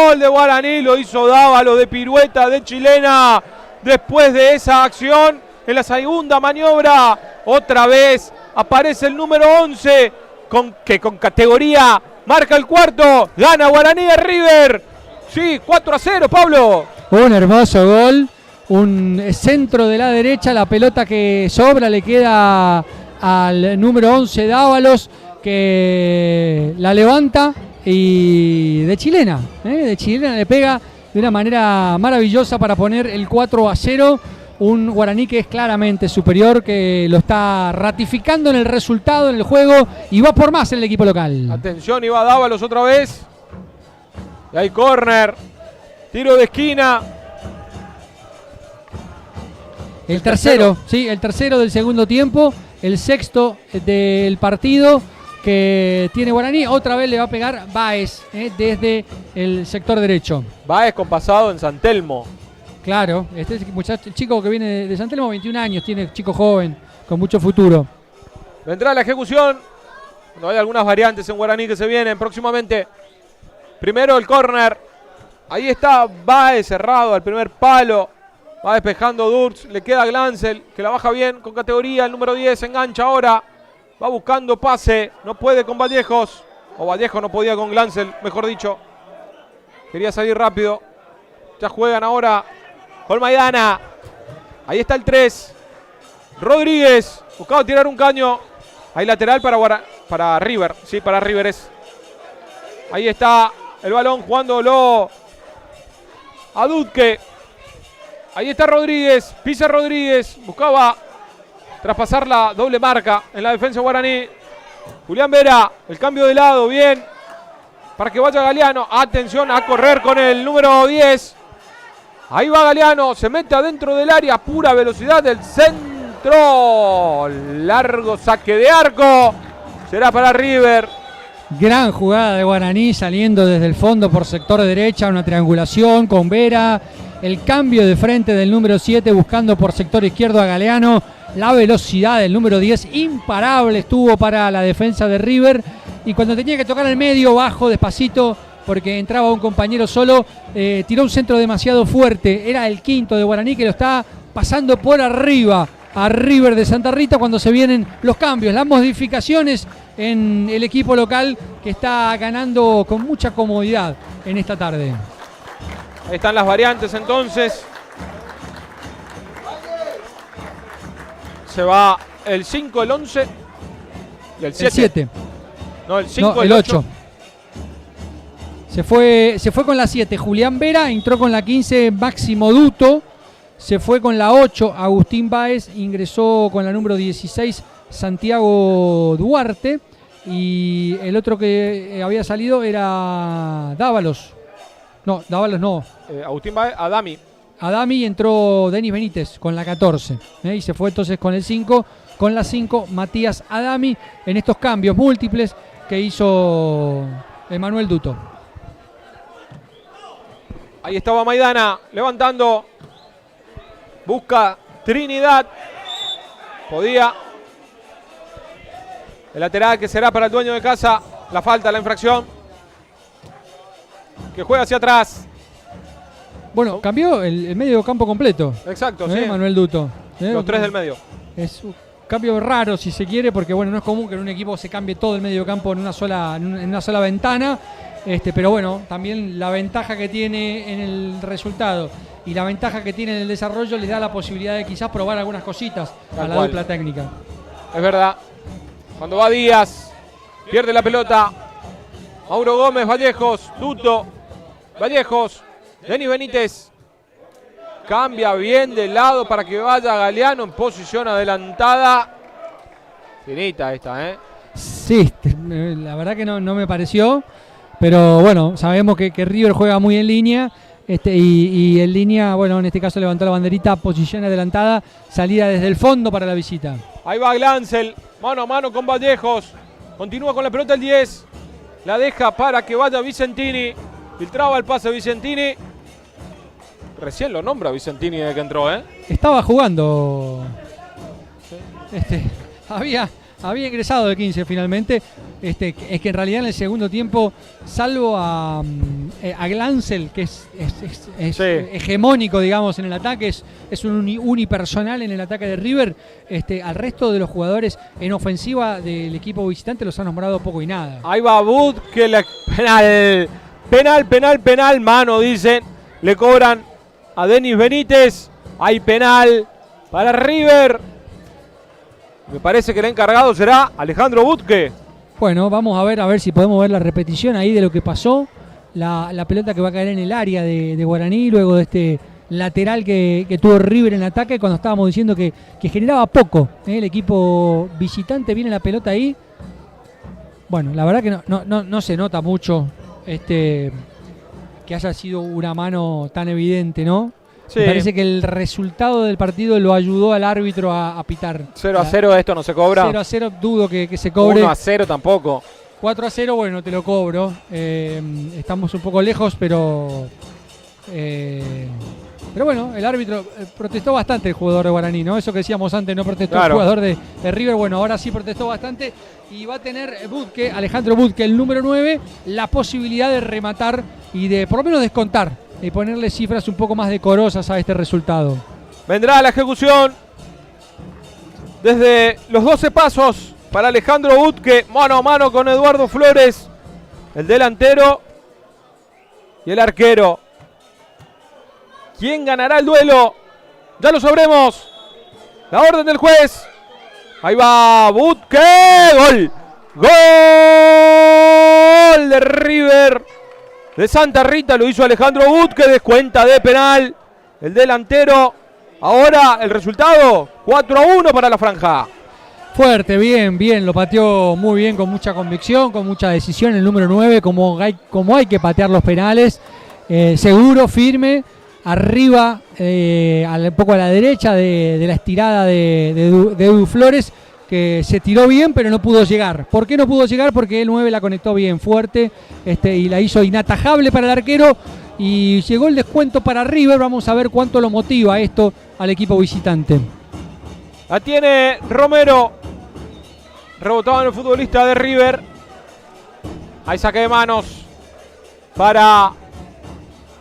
¡Gol de Guaraní! Lo hizo Dávalos de pirueta de chilena. Después de esa acción, en la segunda maniobra, otra vez aparece el número 11, que con categoría marca el cuarto. Gana Guaraní de River. Sí, 4-0, Pablo. Un hermoso gol. Un centro de la derecha. La pelota que sobra le queda al número 11 Dávalos, que la levanta y de chilena. De chilena le pega de una manera maravillosa para poner el 4-0. Un Guaraní que es claramente superior, que lo está ratificando en el resultado, en el juego, y va por más en el equipo local. Atención, iba Dávalos otra vez. Y hay córner. Tiro de esquina. El tercero, sí, el tercero del segundo tiempo. El sexto del partido que tiene Guaraní. Otra vez le va a pegar Báez desde el sector derecho. Báez con pasado en San Telmo. Claro, este es el chico que viene de San Telmo, 21 años, tiene chico joven, con mucho futuro. Vendrá la ejecución. No hay algunas variantes en Guaraní que se vienen próximamente. Primero el córner. Ahí está Báez cerrado al primer palo. Va despejando Durz. Le queda Glancel, que la baja bien con categoría. El número 10 engancha ahora. Va buscando pase. No puede con Vallejos. O Vallejos no podía con Glancel, mejor dicho. Quería salir rápido. Ya juegan ahora con Maidana. Ahí está el 3. Rodríguez. Buscaba tirar un caño. Hay lateral para River. Sí, para River es. Ahí está el balón jugándolo a Dudke. Ahí está Rodríguez. Pisa Rodríguez. Buscaba traspasar la doble marca en la defensa Guaraní. Julián Vera. El cambio de lado. Bien. Para que vaya Galeano. Atención a correr con el número 10. Ahí va Galeano, se mete adentro del área, pura velocidad del centro. Largo saque de arco. Será para River. Gran jugada de Guaraní saliendo desde el fondo por sector derecha, una triangulación con Vera. El cambio de frente del número 7 buscando por sector izquierdo a Galeano. La velocidad del número 10 imparable estuvo para la defensa de River. Y cuando tenía que tocar el medio, bajo, despacito, porque entraba un compañero solo, tiró un centro demasiado fuerte. Era el quinto de Guaraní que lo está pasando por arriba a River de Santa Rita cuando se vienen los cambios, las modificaciones en el equipo local, que está ganando con mucha comodidad en esta tarde. Ahí están las variantes entonces. Se va el 5, el 11 y el 7. El 7. No, el 5, no, el 8. Se fue con la 7 Julián Vera, entró con la 15 Máximo Duto, se fue con la 8 Agustín Báez, ingresó con la número 16 Santiago Duarte, y el otro que había salido era Dávalos. No, Dávalos no. Agustín Báez, Adami. Adami, y entró Denis Benítez con la 14. Y se fue entonces con el 5, con la 5 Matías Adami, en estos cambios múltiples que hizo Emanuel Duto. Ahí estaba Maidana levantando. Busca Trinidad. Podía. El lateral que será para el dueño de casa. La falta, la infracción. Que juega hacia atrás. Bueno, cambió el medio campo completo. Exacto, sí. Manuel Duto. Los tres del medio. Es un cambio raro, si se quiere, porque bueno, no es común que en un equipo se cambie todo el medio campo en una sola ventana. Pero bueno, también la ventaja que tiene en el resultado y la ventaja que tiene en el desarrollo les da la posibilidad de quizás probar algunas cositas a la dupla técnica. Es verdad. Cuando va Díaz, pierde la pelota. Mauro Gómez, Vallejos, Duto, Vallejos, Denis Benítez. Cambia bien de lado para que vaya Galeano en posición adelantada. Finita esta, ¿eh? Sí, la verdad que no me pareció. Pero bueno, sabemos que River juega muy en línea. Y en línea, bueno, en este caso levantó la banderita, posición adelantada, salida desde el fondo para la visita. Ahí va Glancel, mano a mano con Vallejos. Continúa con la pelota el 10. La deja para que vaya Vicentini. Filtraba el pase Vicentini. Recién lo nombra Vicentini desde que entró, ¿eh? Estaba jugando. Había ingresado de 15 finalmente. Es que en realidad en el segundo tiempo, salvo a Glancel, que es Sí. hegemónico, digamos, en el ataque, es un unipersonal en el ataque de River, al resto de los jugadores en ofensiva del equipo visitante los ha nombrado poco y nada. Ahí va Bud, que penal, mano, dicen. Le cobran a Denis Benítez. Hay penal para River. Me parece que el encargado será Alejandro Butke. Bueno, vamos a ver si podemos ver la repetición ahí de lo que pasó. La pelota que va a caer en el área de Guaraní, luego de este lateral que tuvo River en ataque, cuando estábamos diciendo que generaba poco. El equipo visitante, viene la pelota ahí. Bueno, la verdad que no se nota mucho que haya sido una mano tan evidente, ¿no? Sí. Me parece que el resultado del partido lo ayudó al árbitro a pitar. 0-0 esto no se cobra. 0-0 dudo que se cobre. 1-0 tampoco. 4-0, bueno, te lo cobro. Estamos un poco lejos, pero bueno, el árbitro protestó bastante, el jugador de Guaraní, ¿no? Eso que decíamos antes, no protestó Claro. el jugador de River. Bueno, ahora sí protestó bastante y va a tener Alejandro Butke, el número 9, la posibilidad de rematar y de por lo menos descontar y ponerle cifras un poco más decorosas a este resultado. Vendrá la ejecución desde los 12 pasos para Alejandro Butke, mano a mano con Eduardo Flores, el delantero y el arquero. ¿Quién ganará el duelo? Ya lo sabremos. La orden del juez. Ahí va Butke. ¡Gol! ¡Gol de River! De Santa Rita lo hizo Alejandro Butke, descuenta de penal. El delantero. Ahora el resultado, 4-1 para la franja. Fuerte, bien, lo pateó muy bien, con mucha convicción, con mucha decisión el número 9, como hay que patear los penales. Seguro, firme, arriba, un poco a la derecha de la estirada de Edu Flores, que se tiró bien pero no pudo llegar. ¿Por qué no pudo llegar? Porque el 9 la conectó bien fuerte y la hizo inatajable para el arquero y llegó el descuento para River. Vamos a ver cuánto lo motiva esto al equipo visitante. La tiene Romero. Rebotado en el futbolista de River. Hay saque de manos para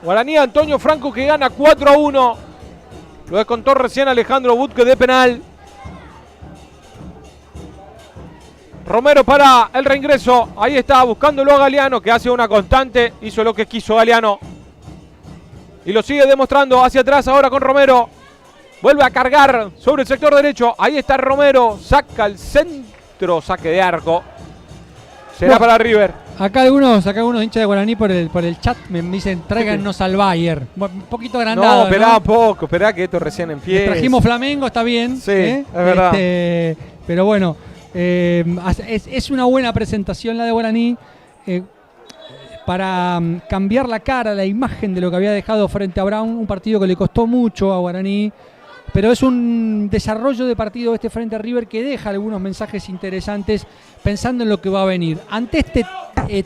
Guaraní. Antonio Franco, que gana 4-1. Lo descontó recién Alejandro Butke de penal. Romero para el reingreso. Ahí está, buscándolo a Galeano, que hace una constante. Hizo lo que quiso Galeano. Y lo sigue demostrando hacia atrás ahora con Romero. Vuelve a cargar sobre el sector derecho. Ahí está Romero. Saca el centro. Saque de arco. Será para River. Acá algunos hinchas de Guaraní por el chat me dicen, tráiganos al Bayern. Un poquito agrandado. No, esperá poco. Esperá que esto recién empiece. Trajimos Flamengo, está bien. Sí, es verdad. Pero bueno, es una buena presentación la de Guaraní. Para cambiar la cara, la imagen de lo que había dejado frente a Brown, un partido que le costó mucho a Guaraní, pero es un desarrollo de partido frente a River que deja algunos mensajes interesantes pensando en lo que va a venir. Ante este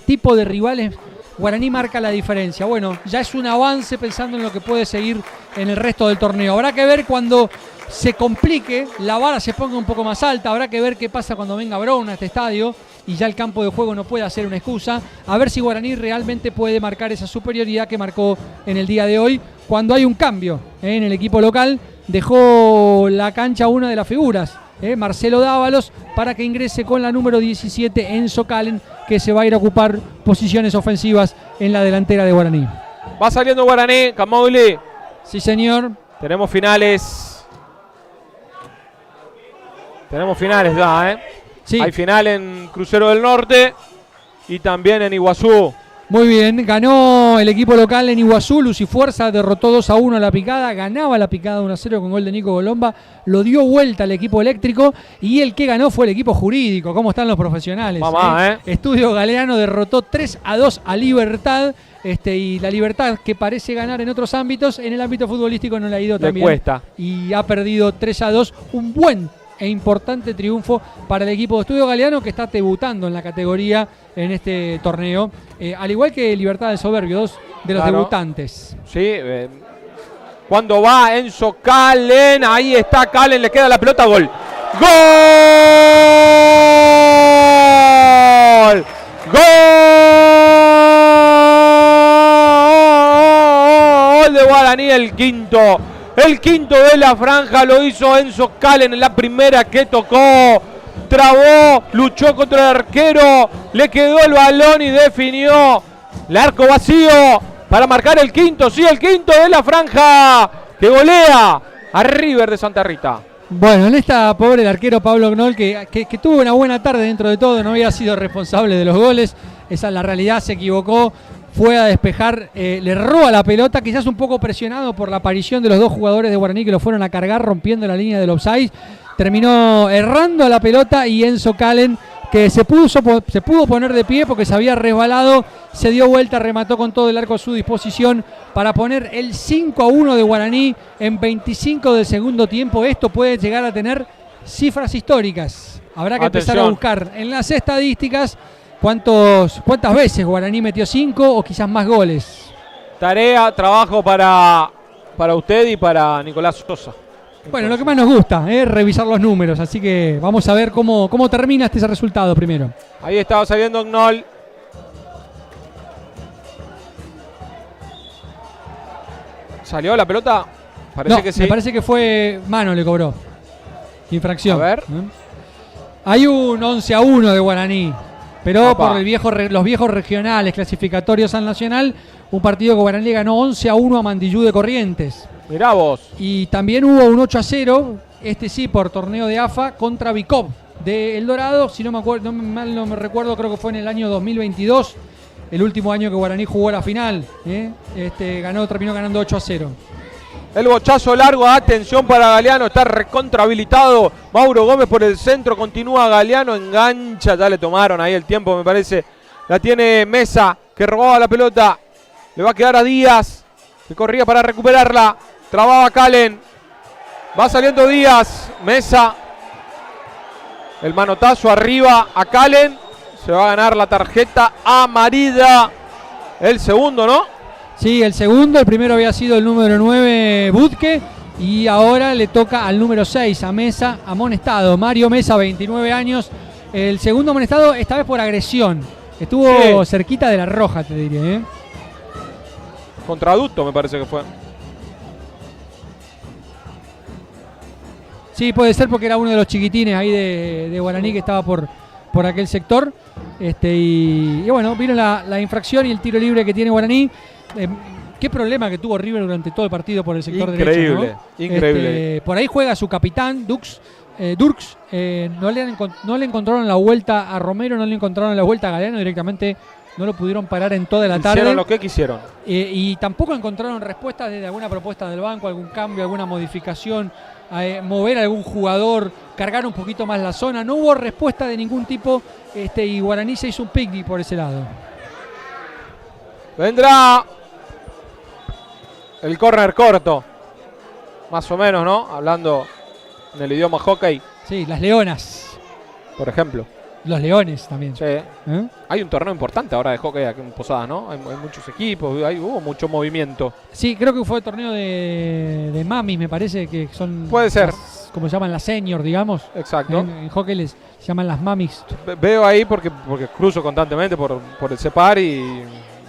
tipo de rivales, Guaraní marca la diferencia. Bueno, ya es un avance pensando en lo que puede seguir en el resto del torneo. Habrá que ver cuando se complique, la vara se ponga un poco más alta, habrá que ver qué pasa cuando venga Brown a este estadio y ya el campo de juego no puede ser una excusa, a ver si Guaraní realmente puede marcar esa superioridad que marcó en el día de hoy, cuando hay un cambio en el equipo local. Dejó la cancha una de las figuras, Marcelo Dávalos, para que ingrese con la número 17 Enzo Calen, que se va a ir a ocupar posiciones ofensivas en la delantera de Guaraní. Va saliendo Guaraní, Camogli. Sí, señor. Tenemos finales. Tenemos finales ya, Sí. Hay final en Crucero del Norte. y también en Iguazú. Muy bien, ganó el equipo local en Iguazú. Lucifuerza derrotó 2-1 a La Picada, ganaba La Picada 1-0 con gol de Nico Golomba, lo dio vuelta al equipo eléctrico y el que ganó fue el equipo jurídico. ¿Cómo están los profesionales? Mamá, Estudio Galeano derrotó 3-2 a Libertad, y la Libertad, que parece ganar en otros ámbitos, en el ámbito futbolístico no le ha ido tan bien. Le cuesta. Y ha perdido 3-2, un buen e importante triunfo para el equipo de Estudio Galeano, que está debutando en la categoría en este torneo, al igual que Libertad del Soberbio, dos de los debutantes. Sí, cuando va Enzo Calen, ahí está Calen, le queda la pelota, gol. ¡Gol! ¡Gol de Guaraní, el quinto! El quinto de la franja lo hizo Enzo Calen en la primera que tocó. Trabó, luchó contra el arquero, le quedó el balón y definió. El arco vacío para marcar el quinto. Sí, el quinto de la franja que golea a River de Santa Rita. Bueno, en esta pobre el arquero Pablo Knoll, que tuvo una buena tarde dentro de todo, no había sido responsable de los goles. Esa es la realidad, se equivocó. Fue a despejar, le roba la pelota, quizás un poco presionado por la aparición de los dos jugadores de Guaraní que lo fueron a cargar rompiendo la línea del offside. Terminó errando la pelota y Enzo Calen, que se pudo poner de pie porque se había resbalado, se dio vuelta, remató con todo el arco a su disposición para poner el 5-1 de Guaraní en 25 del segundo tiempo. Esto puede llegar a tener cifras históricas. Habrá que empezar a buscar en las estadísticas cuántas veces Guaraní metió 5 o quizás más goles. Tarea, trabajo para usted y para Nicolás Sosa. Bueno, lo que más nos gusta es revisar los números, así que vamos a ver cómo termina este resultado primero. Ahí estaba saliendo Knoll. ¿Salió la pelota? Parece que sí. Me parece que fue mano, le cobró. Infracción. A ver. Hay un 11-1 de Guaraní, pero por los viejos regionales clasificatorios al Nacional, un partido que Guaraní ganó 11-1 a Mandillú de Corrientes. Mirá vos. Y también hubo un 8-0, este sí, por torneo de AFA contra Vicop de El Dorado. Si no me recuerdo, creo que fue en el año 2022, el último año que Guaraní jugó la final. Terminó ganando 8-0. El bochazo largo, atención para Galeano, está recontrahabilitado. Mauro Gómez por el centro, continúa Galeano, engancha, ya le tomaron ahí el tiempo, me parece. La tiene Mesa, que robaba la pelota. Le va a quedar a Díaz, que corría para recuperarla. Trababa Calen. Va saliendo Díaz. Mesa. El manotazo arriba a Calen. Se va a ganar la tarjeta amarilla. El segundo, ¿no? Sí, el segundo. El primero había sido el número 9, Budke. Y ahora le toca al número 6, a Mesa, amonestado. Mario Mesa, 29 años. El segundo amonestado, esta vez por agresión. Estuvo cerquita de la roja, te diría, Contraducto, me parece que fue. Sí, puede ser porque era uno de los chiquitines ahí de Guaraní que estaba por aquel sector. Y bueno, vino la infracción y el tiro libre que tiene Guaraní. Qué problema que tuvo River durante todo el partido por el sector derecho, ¿no? Increíble. Por ahí juega su capitán, Durks. No le encontraron la vuelta a Romero, no le encontraron la vuelta a Galeano, directamente no lo pudieron parar en toda la tarde. Hicieron lo que quisieron. Y tampoco encontraron respuestas desde alguna propuesta del banco, algún cambio, alguna modificación, mover a algún jugador, cargar un poquito más la zona. No hubo respuesta de ningún tipo, y Guaraní se hizo un picnic por ese lado. Vendrá el córner corto, más o menos, ¿no? Hablando en el idioma hockey. Sí, las leonas. Por ejemplo. Los leones también. Sí. Hay un torneo importante ahora de hockey aquí en Posadas, ¿no? Hay muchos equipos, hubo mucho movimiento. Sí, creo que fue el torneo de mamis, me parece, que son... Puede ser. Como se llaman las senior, digamos. Exacto. En hockey se llaman las mamis. Veo ahí porque cruzo constantemente por el CEPAR y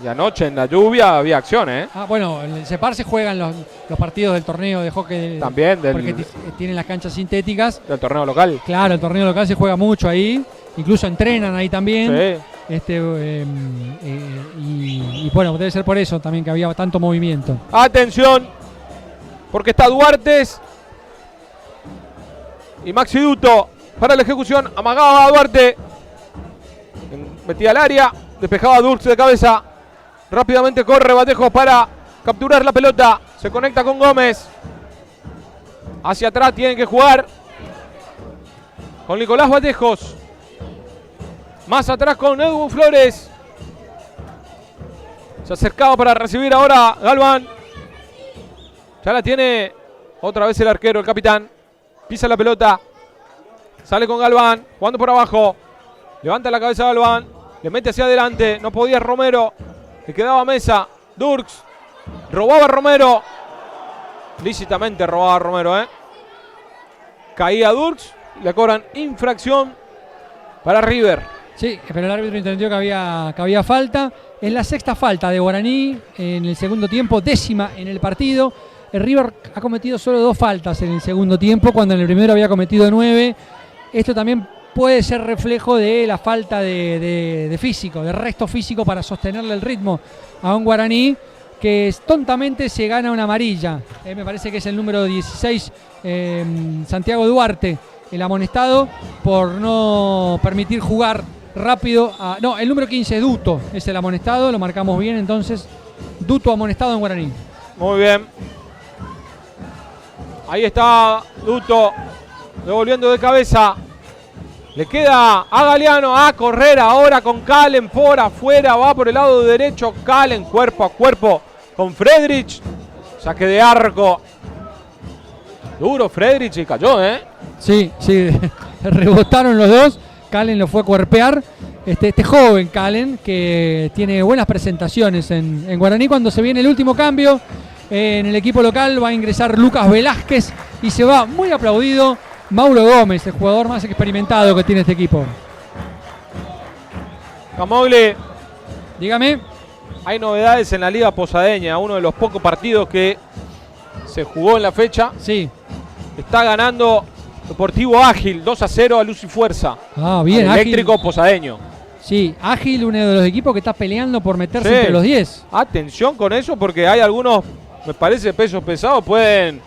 anoche en la lluvia había acciones, Bueno, en el CEPAR se juegan los partidos del torneo de hockey. También. Porque tienen las canchas sintéticas. Del torneo local. Claro, el torneo local se juega mucho ahí. Incluso entrenan ahí también. Sí. Y bueno, debe ser por eso también que había tanto movimiento. Atención, porque está Duartes y Maxi Duto para la ejecución. Amagaba a Duarte. metía al área, despejaba Durks de cabeza. Rápidamente corre Vallejos para capturar la pelota. Se conecta con Gómez. Hacia atrás tienen que jugar con Nicolás Vallejos. Más atrás con Edu Flores. Se acercaba para recibir ahora Galván. Ya la tiene otra vez el arquero, el capitán. Pisa la pelota. Sale con Galván, jugando por abajo. Levanta la cabeza Galván. Le mete hacia adelante. No podía Romero. Le quedaba Mesa. Durks. Robaba Romero. Lícitamente robaba Romero, Caía Durks. Le cobran infracción para River. Sí, pero el árbitro entendió que había falta. Es la sexta falta de Guaraní en el segundo tiempo, 10ª en el partido. El River ha cometido solo 2 faltas en el segundo tiempo, cuando en el primero había cometido 9. Esto también puede ser reflejo de la falta de físico, de resto físico para sostenerle el ritmo a un Guaraní que tontamente se gana una amarilla. Me parece que es el número 16, Santiago Duarte, el amonestado por no permitir jugar rápido. No, el número 15, Duto, es el amonestado, lo marcamos bien entonces. Duto amonestado en Guaraní. Muy bien. Ahí está Duto, devolviendo de cabeza. Le queda a Galeano a correr ahora con Calen por afuera. Va por el lado derecho Calen, cuerpo a cuerpo con Friedrich. Saque de arco. Duro Friedrich y cayó, Sí, rebotaron los dos. Calen lo fue a cuerpear. Este joven Calen que tiene buenas presentaciones en Guaraní. Cuando se viene el último cambio en el equipo local va a ingresar Lucas Velázquez y se va muy aplaudido Mauro Gómez, el jugador más experimentado que tiene este equipo. Camogli, dígame. Hay novedades en la Liga Posadeña, uno de los pocos partidos que se jugó en la fecha. Sí. Está ganando Deportivo Ágil 2-0 a Luz y Fuerza. Bien, Eléctrico Ágil. Posadeño. Sí, Ágil, uno de los equipos que está peleando por meterse Sí. entre los 10. Atención con eso porque hay algunos, me parece, pesos pesados pueden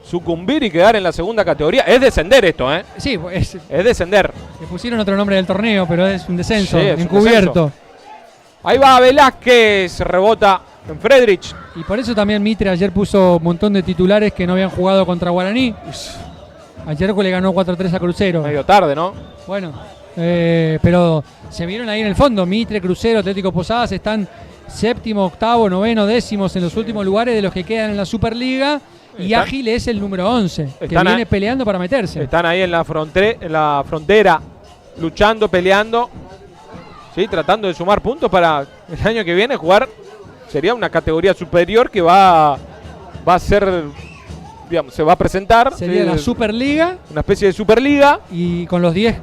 sucumbir y quedar en la segunda categoría. Es descender esto, Sí, pues, Es descender. le pusieron otro nombre del torneo, pero es un descenso, Sí, es un encubierto. descenso. Ahí va Velázquez, rebota en Friedrich. Y por eso también Mitre ayer puso un montón de titulares que no habían jugado contra Guaraní. Ayer le ganó 4-3 a Crucero. Medio tarde, ¿no? Bueno, pero se vieron ahí en el fondo. Mitre, Crucero, Atlético Posadas están séptimo, octavo, noveno, décimos en los últimos lugares de los que quedan en la Superliga. Y Ágil es el número 11, que viene peleando para meterse. Están ahí en la frontera, luchando, peleando, sí, tratando de sumar puntos para el año que viene jugar. Sería una categoría superior que va a ser, digamos, se va a presentar. Sería la Superliga. Una especie de Superliga. Y con los 10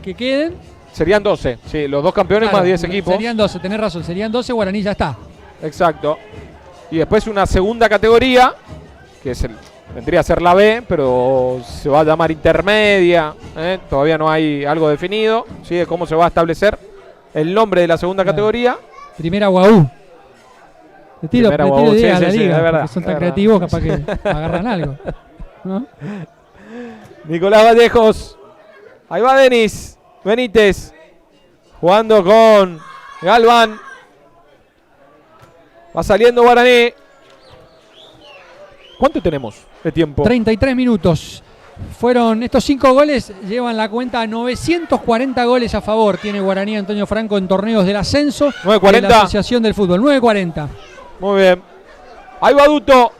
que queden. Serían 12, sí, los dos campeones, claro, más 10 equipos. Serían 12, tenés razón, serían 12, Guaraní ya está. Exacto. Y después una segunda categoría, que vendría a ser la B, pero se va a llamar intermedia. Todavía no hay algo definido, ¿sí? De cómo se va a establecer el nombre de la segunda categoría. Primera Guaú. Me tiro idea a la liga, es verdad, son tan creativos, capaz que agarran algo, ¿no? Nicolás Vallejos. Ahí va Denis Benítez, jugando con Galván. Va saliendo Guaraní. ¿Cuánto tenemos de tiempo? 33 minutos. Fueron estos 5 goles, llevan la cuenta a 940 goles a favor. Tiene Guaraní Antonio Franco en torneos del ascenso 940. de la Asociación del Fútbol. 940. Muy bien. Ahí va Duto.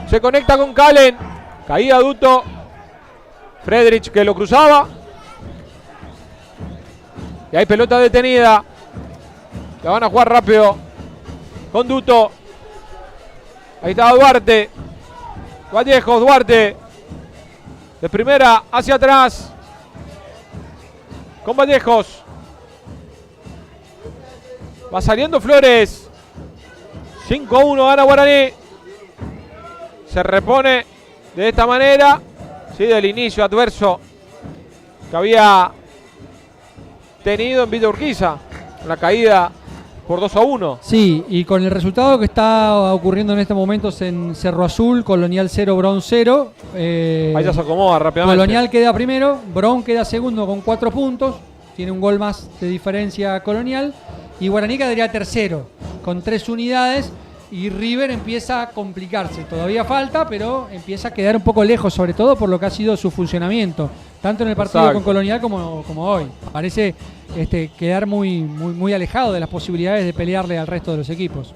Se conecta con Calen. Caía Duto. Friedrich que lo cruzaba. Y hay pelota detenida. La van a jugar rápido con Duto. Ahí está Duarte. Vallejos, Duarte. De primera hacia atrás. Con Vallejos. Va saliendo Flores. 5-1 gana Guaraní. Se repone de esta manera. Sí, del inicio adverso que había tenido en Villa Urquiza. La caída por 2-1. Sí, y con el resultado que está ocurriendo en estos momentos en Cerro Azul, Colonial 0, Bron 0. Ahí ya se acomoda rápidamente. Colonial queda primero, Bron queda segundo con 4 puntos. tiene un gol más de diferencia Colonial, y Guaraní quedaría tercero con 3 unidades, y River empieza a complicarse. Todavía falta, pero empieza a quedar un poco lejos, sobre todo por lo que ha sido su funcionamiento, tanto en el partido con Colonial como hoy. Parece quedar muy alejado de las posibilidades de pelearle al resto de los equipos.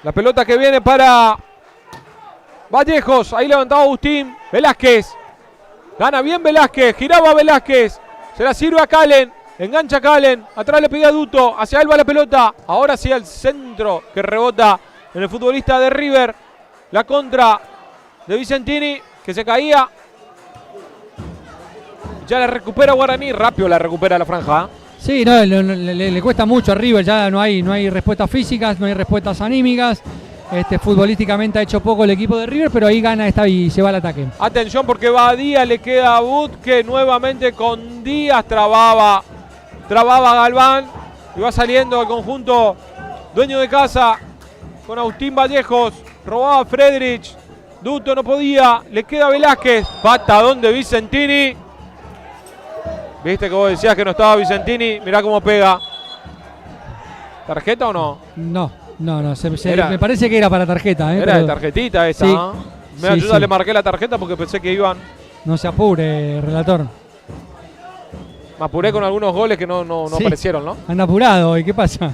La pelota que viene para Vallejos, ahí levantaba Agustín. Velázquez, gana bien Velázquez, giraba Velázquez, se la sirve a Calen, engancha a Calen, atrás le pedía a Duto, hacia él va la pelota, ahora sí al centro que rebota en el futbolista de River. La contra de Vicentini, que se caía. Ya la recupera Guaraní, rápido la recupera la franja. Sí, no, le cuesta mucho a River, ya no hay respuestas físicas, no hay respuestas anímicas. Futbolísticamente ha hecho poco el equipo de River, pero ahí gana y se va al ataque. Atención porque va a Díaz, le queda a Butke nuevamente con Díaz, trababa Galván y va saliendo el conjunto dueño de casa con Agustín Vallejos, robaba Friedrich, Duto no podía, le queda Velázquez, patadón de Vicentini. Viste que vos decías que no estaba Vicentini, mirá cómo pega. ¿Tarjeta o no? No, me parece que era para tarjeta. Era de tarjetita esta. Sí, Yo ya le marqué la tarjeta porque pensé que iban. No se apure, relator. Me apuré con algunos goles que no aparecieron, ¿no? Anda apurado, ¿y qué pasa?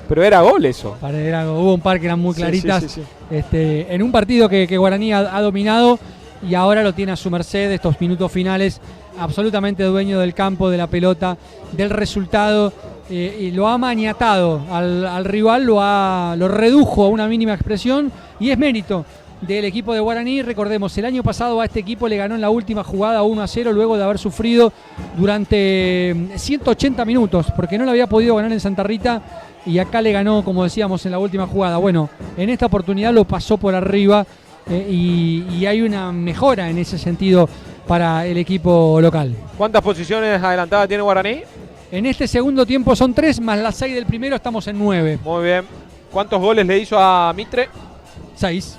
Pero era gol eso. Hubo un par que eran muy claritas. Sí. En un partido que Guaraní ha dominado y ahora lo tiene a su merced, estos minutos finales, absolutamente dueño del campo, de la pelota, del resultado. Y lo ha maniatado al rival, lo redujo a una mínima expresión, y es mérito del equipo de Guaraní. Recordemos, el año pasado a este equipo le ganó en la última jugada 1-0 luego de haber sufrido durante 180 minutos, porque no lo había podido ganar en Santa Rita, y acá le ganó, como decíamos, en la última jugada. Bueno, en esta oportunidad lo pasó por arriba, y hay una mejora en ese sentido para el equipo local. ¿Cuántas posiciones adelantadas tiene Guaraní? En este segundo tiempo son 3, más las 6 del primero, estamos en 9. Muy bien. ¿Cuántos goles le hizo a Mitre? 6.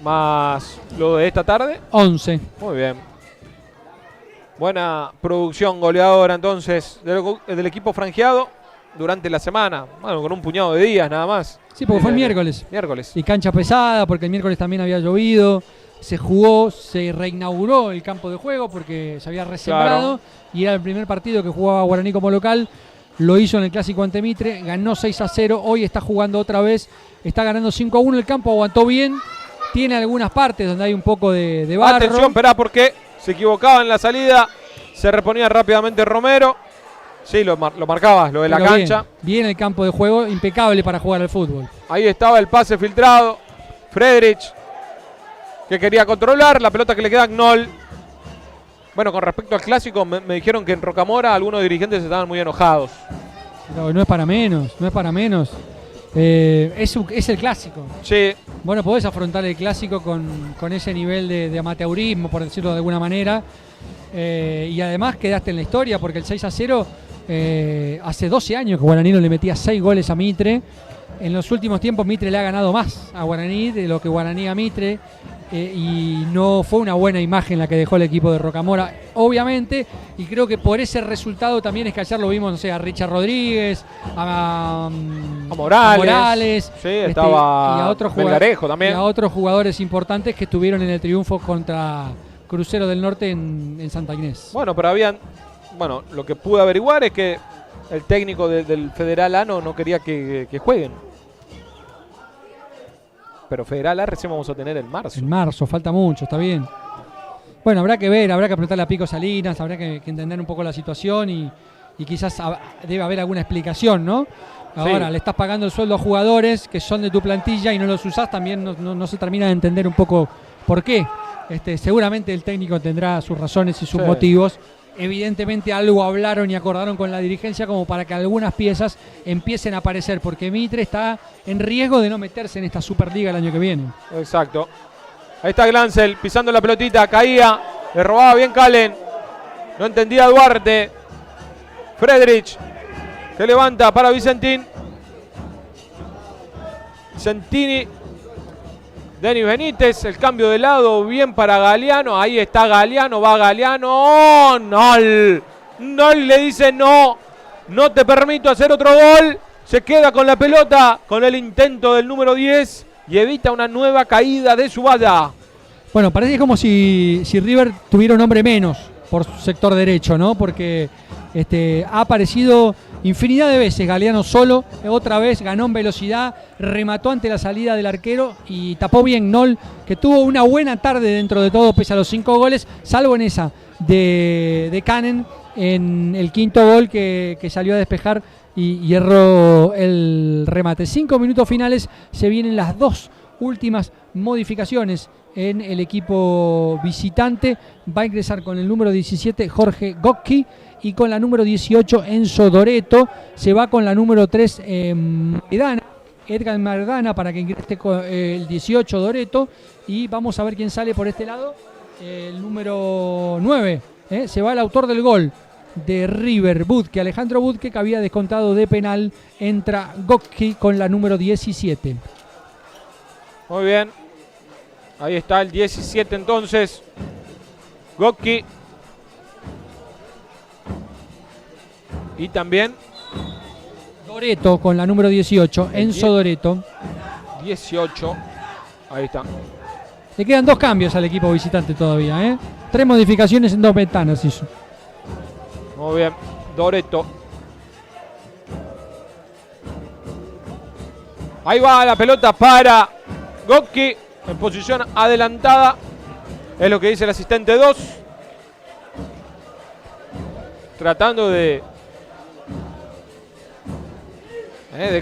Más lo de esta tarde. 11. Muy bien. Buena producción goleadora entonces del equipo franjeado durante la semana. Bueno, con un puñado de días nada más. Sí, porque fue el miércoles. Miércoles. Y cancha pesada, porque el miércoles también había llovido. Se jugó, se reinauguró el campo de juego porque se había resembrado. Claro. Y era el primer partido que jugaba Guaraní como local. Lo hizo en el clásico ante Mitre, ganó 6-0. Hoy está jugando otra vez, está ganando 5-1. El campo aguantó bien. Tiene algunas partes donde hay un poco de barro. Atención, esperá, porque se equivocaba en la salida. Se reponía rápidamente Romero. Sí, lo marcabas, lo de la cancha. Bien el campo de juego, impecable para jugar al fútbol. Ahí estaba el pase filtrado. Friedrich, que quería controlar, la pelota que le queda a Knoll. Bueno, con respecto al clásico, me dijeron que en Rocamora algunos dirigentes estaban muy enojados. No es para menos, es el clásico. Sí. Bueno, podés afrontar el clásico con ese nivel de amateurismo, por decirlo de alguna manera. Y además quedaste en la historia, porque el 6-0, hace 12 años que Guaraní no le metía 6 goles a Mitre. En los últimos tiempos Mitre le ha ganado más a Guaraní de lo que Guaraní a Mitre. Y no fue una buena imagen la que dejó el equipo de Rocamora, obviamente, y creo que por ese resultado también es que ayer lo vimos, no sé, a Richard Rodríguez, a Morales, sí, estaba y a otros Melgarejo también, y a otros jugadores importantes que estuvieron en el triunfo contra Crucero del Norte en Santa Inés. Bueno, pero lo que pude averiguar es que el técnico del Federal A no quería que jueguen. Pero Federal A recién vamos a tener en marzo. En marzo, falta mucho, está bien. Bueno, habrá que ver, habrá que preguntarle a Pico Salinas, habrá que entender un poco la situación y quizás debe haber alguna explicación, ¿no? Ahora, sí, le estás pagando el sueldo a jugadores que son de tu plantilla y no los usás, también no se termina de entender un poco por qué. Seguramente el técnico tendrá sus razones y sus motivos. Evidentemente algo hablaron y acordaron con la dirigencia como para que algunas piezas empiecen a aparecer, porque Mitre está en riesgo de no meterse en esta Superliga el año que viene. Exacto. Ahí está Glancel pisando la pelotita, caía, le robaba bien Calen, no entendía Duarte. Friedrich, que levanta para Vicentini. Denis Benítez, el cambio de lado, bien para Galeano. Ahí está Galeano, va Galeano. ¡Oh, Nol! Nol le dice no, no te permito hacer otro gol. Se queda con la pelota, con el intento del número 10 y evita una nueva caída de Zubada. Bueno, parece como si River tuviera un hombre menos por su sector derecho, ¿no? Porque ha aparecido infinidad de veces Galeano solo, otra vez ganó en velocidad, remató ante la salida del arquero y tapó bien Nol, que tuvo una buena tarde dentro de todo, pese a los 5 goles, salvo en esa de Cannon, en el quinto gol que salió a despejar y erró el remate. 5 minutos finales, se vienen las 2 últimas modificaciones en el equipo visitante. Va a ingresar con el número 17 Jorge Gokki y con la número 18 Enzo Doreto. Se va con la número 3 Edgar Mardana para que ingrese con el 18 Doreto. Y vamos a ver quién sale por este lado. El número 9 se va el autor del gol de River, Budke, Alejandro Budke, que había descontado de penal. Entra Gokki con la número 17. Muy bien. Ahí está el 17 entonces. Gokki. Y también Doreto con la número 18. Enzo Doreto. 18. Ahí está. Le quedan 2 cambios al equipo visitante todavía, 3 modificaciones en 2 ventanas hizo. Muy bien. Doreto. Ahí va la pelota para Gokki en posición adelantada. Es lo que dice el asistente 2. Tratando de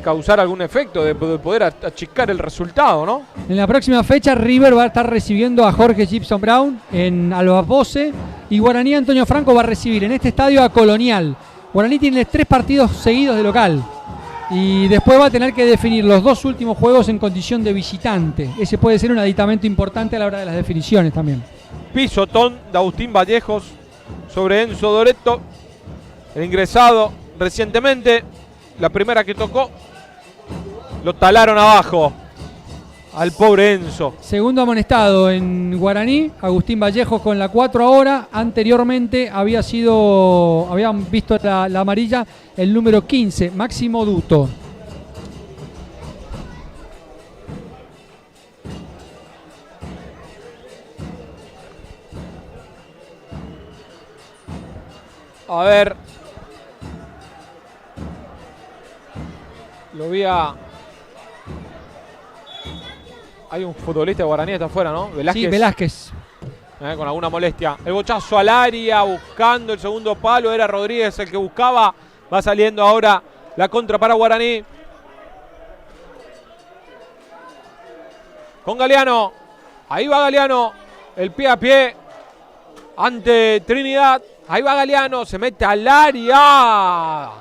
causar algún efecto, de poder achicar el resultado, ¿no? En la próxima fecha River va a estar recibiendo a Jorge Gibson Brown en Albapose y Guaraní Antonio Franco va a recibir en este estadio a Colonial. Guaraní tiene 3 partidos seguidos de local y después va a tener que definir los 2 últimos juegos en condición de visitante. Ese puede ser un aditamento importante a la hora de las definiciones también. Pisotón de Agustín Vallejos sobre Enzo Doreto, el ingresado recientemente. La primera que tocó, lo talaron abajo al pobre Enzo. Segundo amonestado en Guaraní, Agustín Vallejos con la 4 ahora. Anteriormente habían visto la amarilla el número 15, Máximo Duto. A ver. Lo vi a... Hay un futbolista de Guaraní, está afuera, ¿no? Velázquez. Sí, Velázquez. Con alguna molestia. El bochazo al área, buscando el segundo palo. Era Rodríguez el que buscaba. Va saliendo ahora la contra para Guaraní. Con Galeano. Ahí va Galeano. El pie a pie. Ante Trinidad. Ahí va Galeano. Se mete al área.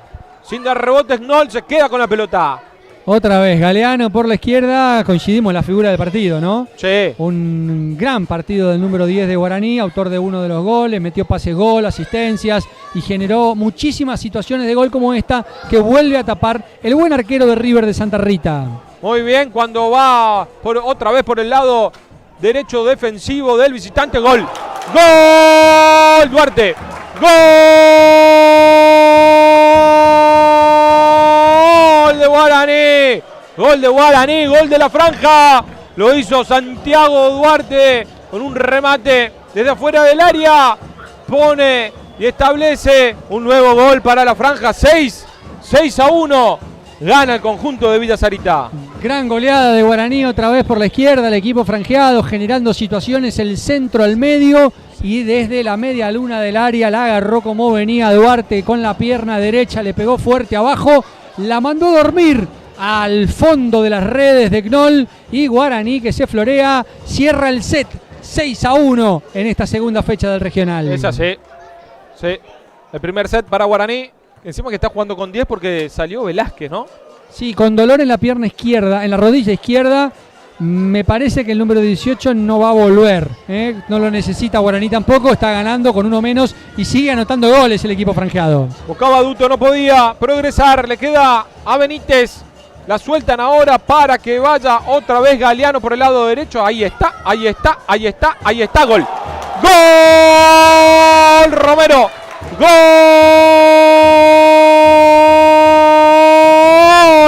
Sin dar rebotes, Nol se queda con la pelota. Otra vez, Galeano por la izquierda. Coincidimos en la figura del partido, ¿no? Sí. Un gran partido del número 10 de Guaraní, autor de uno de los goles, metió pases gol, asistencias y generó muchísimas situaciones de gol como esta que vuelve a tapar el buen arquero de River de Santa Rita. Muy bien, cuando va otra vez por el lado derecho defensivo del visitante. Gol. ¡Gol! Duarte. ¡Gol de Guaraní! Gol de Guaraní, gol de la franja. Lo hizo Santiago Duarte con un remate desde afuera del área. Pone y establece un nuevo gol para la franja. 6-1. Gana el conjunto de Villa Sarita. Gran goleada de Guaraní otra vez por la izquierda, el equipo franjeado generando situaciones, el centro al medio y desde la media luna del área la agarró como venía Duarte con la pierna derecha, le pegó fuerte abajo, la mandó a dormir al fondo de las redes de Knoll y Guaraní que se florea, cierra el set 6-1 en esta segunda fecha del regional. Es así. Sí. El primer set para Guaraní. Encima que está jugando con 10 porque salió Velázquez, ¿no? Sí, con dolor en la pierna izquierda, en la rodilla izquierda. Me parece que el número 18 no va a volver, no lo necesita Guaraní tampoco, está ganando con uno menos y sigue anotando goles el equipo franjeado. Buscaba Duto, no podía progresar, le queda a Benítez. La sueltan ahora para que vaya otra vez Galeano por el lado derecho. Ahí está, ahí está, ahí está, ahí está. Gol. ¡Gol! Romero.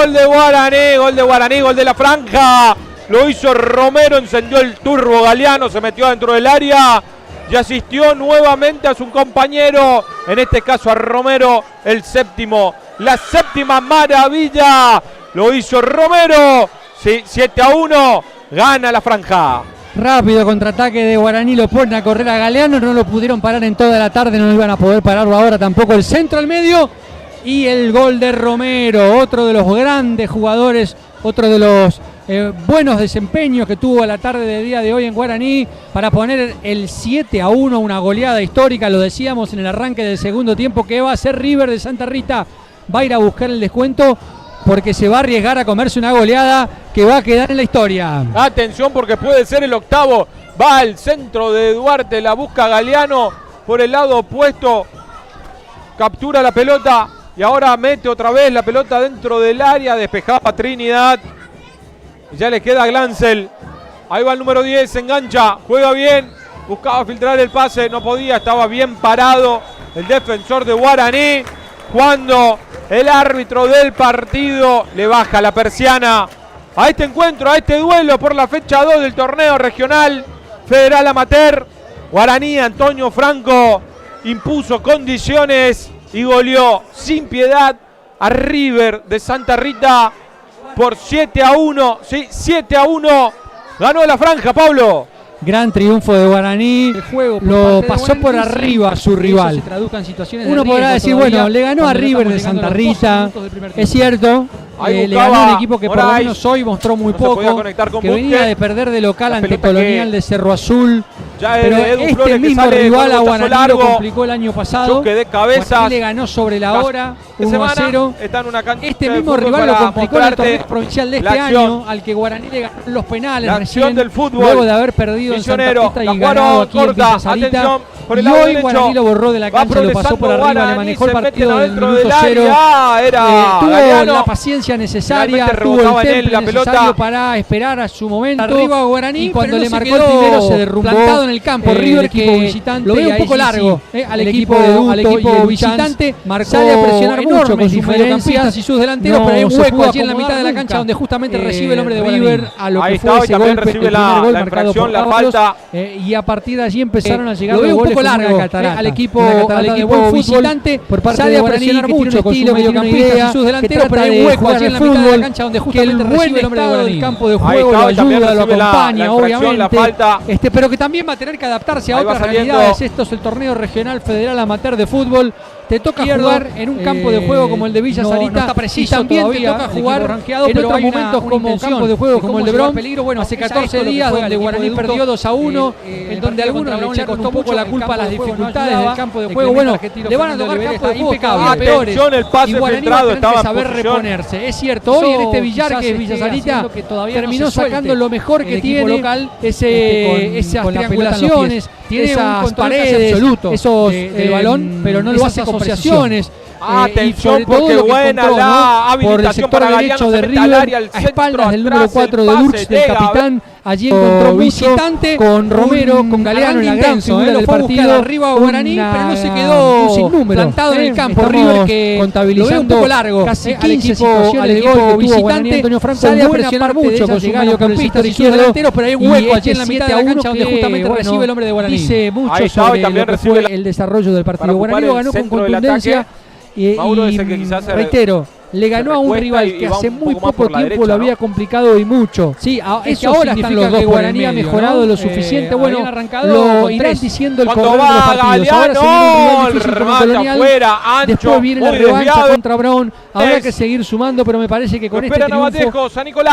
¡Gol de Guaraní! Gol de Guaraní, gol de la franja. Lo hizo Romero, encendió el turbo Galeano, se metió dentro del área y asistió nuevamente a su compañero, en este caso a Romero, el séptimo. La séptima maravilla. Lo hizo Romero. Sí, 7-1. Gana la franja. Rápido contraataque de Guaraní, lo pone a correr a Galeano. No lo pudieron parar en toda la tarde, no iban a poder pararlo ahora tampoco. El centro al medio y el gol de Romero. Otro de los grandes jugadores, otro de los buenos desempeños que tuvo la tarde del día de hoy en Guaraní para poner el 7-1, una goleada histórica. Lo decíamos en el arranque del segundo tiempo que va a ser River de Santa Rita. Va a ir a buscar el descuento porque se va a arriesgar a comerse una goleada que va a quedar en la historia. Atención porque puede ser el octavo. Va al centro de Duarte, la busca Galeano por el lado opuesto. Captura la pelota y ahora mete otra vez la pelota dentro del área. Despejaba Trinidad. Ya le queda a Glancel. Ahí va el número 10, se engancha, juega bien. Buscaba filtrar el pase, no podía, estaba bien parado el defensor de Guaraní. Cuando el árbitro del partido le baja la persiana a este encuentro, a este duelo por la fecha 2 del torneo regional Federal Amateur. Guaraní, Antonio Franco impuso condiciones y goleó sin piedad a River de Santa Rita por 7-1. Sí, 7-1. Ganó la franja, Pablo. Gran triunfo de Guaraní. El juego lo pasó por arriba a su rival. Uno podrá decir, bueno, le ganó a River de Santa Rita. Es cierto. Le ganó un equipo que por lo menos hoy mostró muy poco, que venía de perder de local ante Colonial de Cerro Azul. Pero este mismo rival a Guaraní lo complicó el año pasado. Guaraní le ganó sobre la hora 1-0. Este mismo rival lo complicó en el torneo provincial de este año, al que Guaraní le ganó los penales recién, luego de haber perdido en Santa Rita y ganado aquí en Villa Sarita. Y hoy Guaraní lo borró de la cancha, lo pasó por arriba, le manejó el partido del minuto 0. Tuvo la paciencia necesaria, tuvo el temple necesario para esperar a su momento. Arriba Guaraní, y cuando le marcó el primero se derrumbó plantado en el campo. River, equipo visitante, lo veo un poco largo al equipo visitante. Sale a presionar mucho con sus mediocampistas y sus delanteros, pero hay un hueco allí en la mitad de la cancha donde justamente recibe el hombre de River a lo que fue ese golpe, el primer gol marcado por Ábalos, y a partir de allí empezaron a llegar los goles largo al equipo visitante. Sale a presionar mucho con sus mediocampistas y sus delanteros, pero hay un hueco allí en la mitad de la cancha donde justamente recibe el hombre de Guaraní. El campo de juego lo ayuda, lo acompaña, obviamente, pero que también va a tener que adaptarse a otras realidades. Esto es el torneo regional federal amateur de fútbol. Te toca jugar en un campo de juego como el de Villa Sarita, y también te toca jugar en otros momentos como campo de juego como el de Bron. Hace 14 días donde Guaraní perdió 2-1, en donde a algunos le costó un poco la culpa a las dificultades del campo de juego. Bueno, le van a tocar campo de juego impecable, peores, y Guaraní va a tener que saber reponerse. Es cierto, hoy en este billar que es Villa Sarita terminó sacando lo mejor que tiene, esas triangulaciones, tiene esas paredes, esos el balón, pero no lo hace con precisiones. Atención porque buena la habilitación por el sector derecho de River, a espaldas del número 4 de Lurch, del capitán. Allí encontró visitante con Romero, con Galeano en la gran figura del partido. Arriba Guaraní, pero no se quedó plantado en el campo. River que contabilizando un poco largo, casi 15 situaciones de gol que tuvo Guaraní. Antonio Franco sale a presionar mucho con sus mediocampistas y sus delanteros, pero hay un hueco allí en la mitad de la cancha donde justamente recibe el hombre de Guaraní. Dice mucho sobre lo que fue el desarrollo del partido. Guaraní lo ganó con contundencia. Y reitero, le ganó a un rival que hace muy poco tiempo lo había complicado y mucho. Sí, es que ahora están los dos. Que Guaraní ha mejorado lo suficiente. Bueno, lo irán diciendo el correr de los partidos. Ahora se viene un rival difícil como Colonial. Después viene la revancha contra Brown. Habrá que seguir sumando, pero me parece que con este triunfo,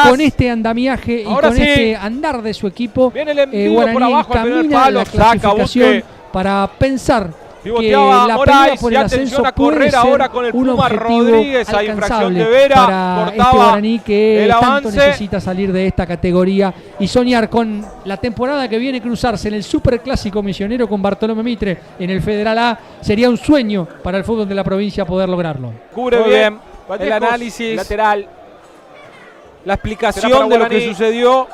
con este andamiaje y con este andar de su equipo, Guaraní encamina la clasificación para pensar que la pelea por el ascenso puede ser un objetivo alcanzable para este Guaraní que tanto necesita salir de esta categoría y soñar con la temporada que viene, cruzarse en el Superclásico Misionero con Bartolomé Mitre en el Federal A. Sería un sueño para el fútbol de la provincia poder lograrlo. Cubre bien el análisis lateral. la explicación de lo que sucedió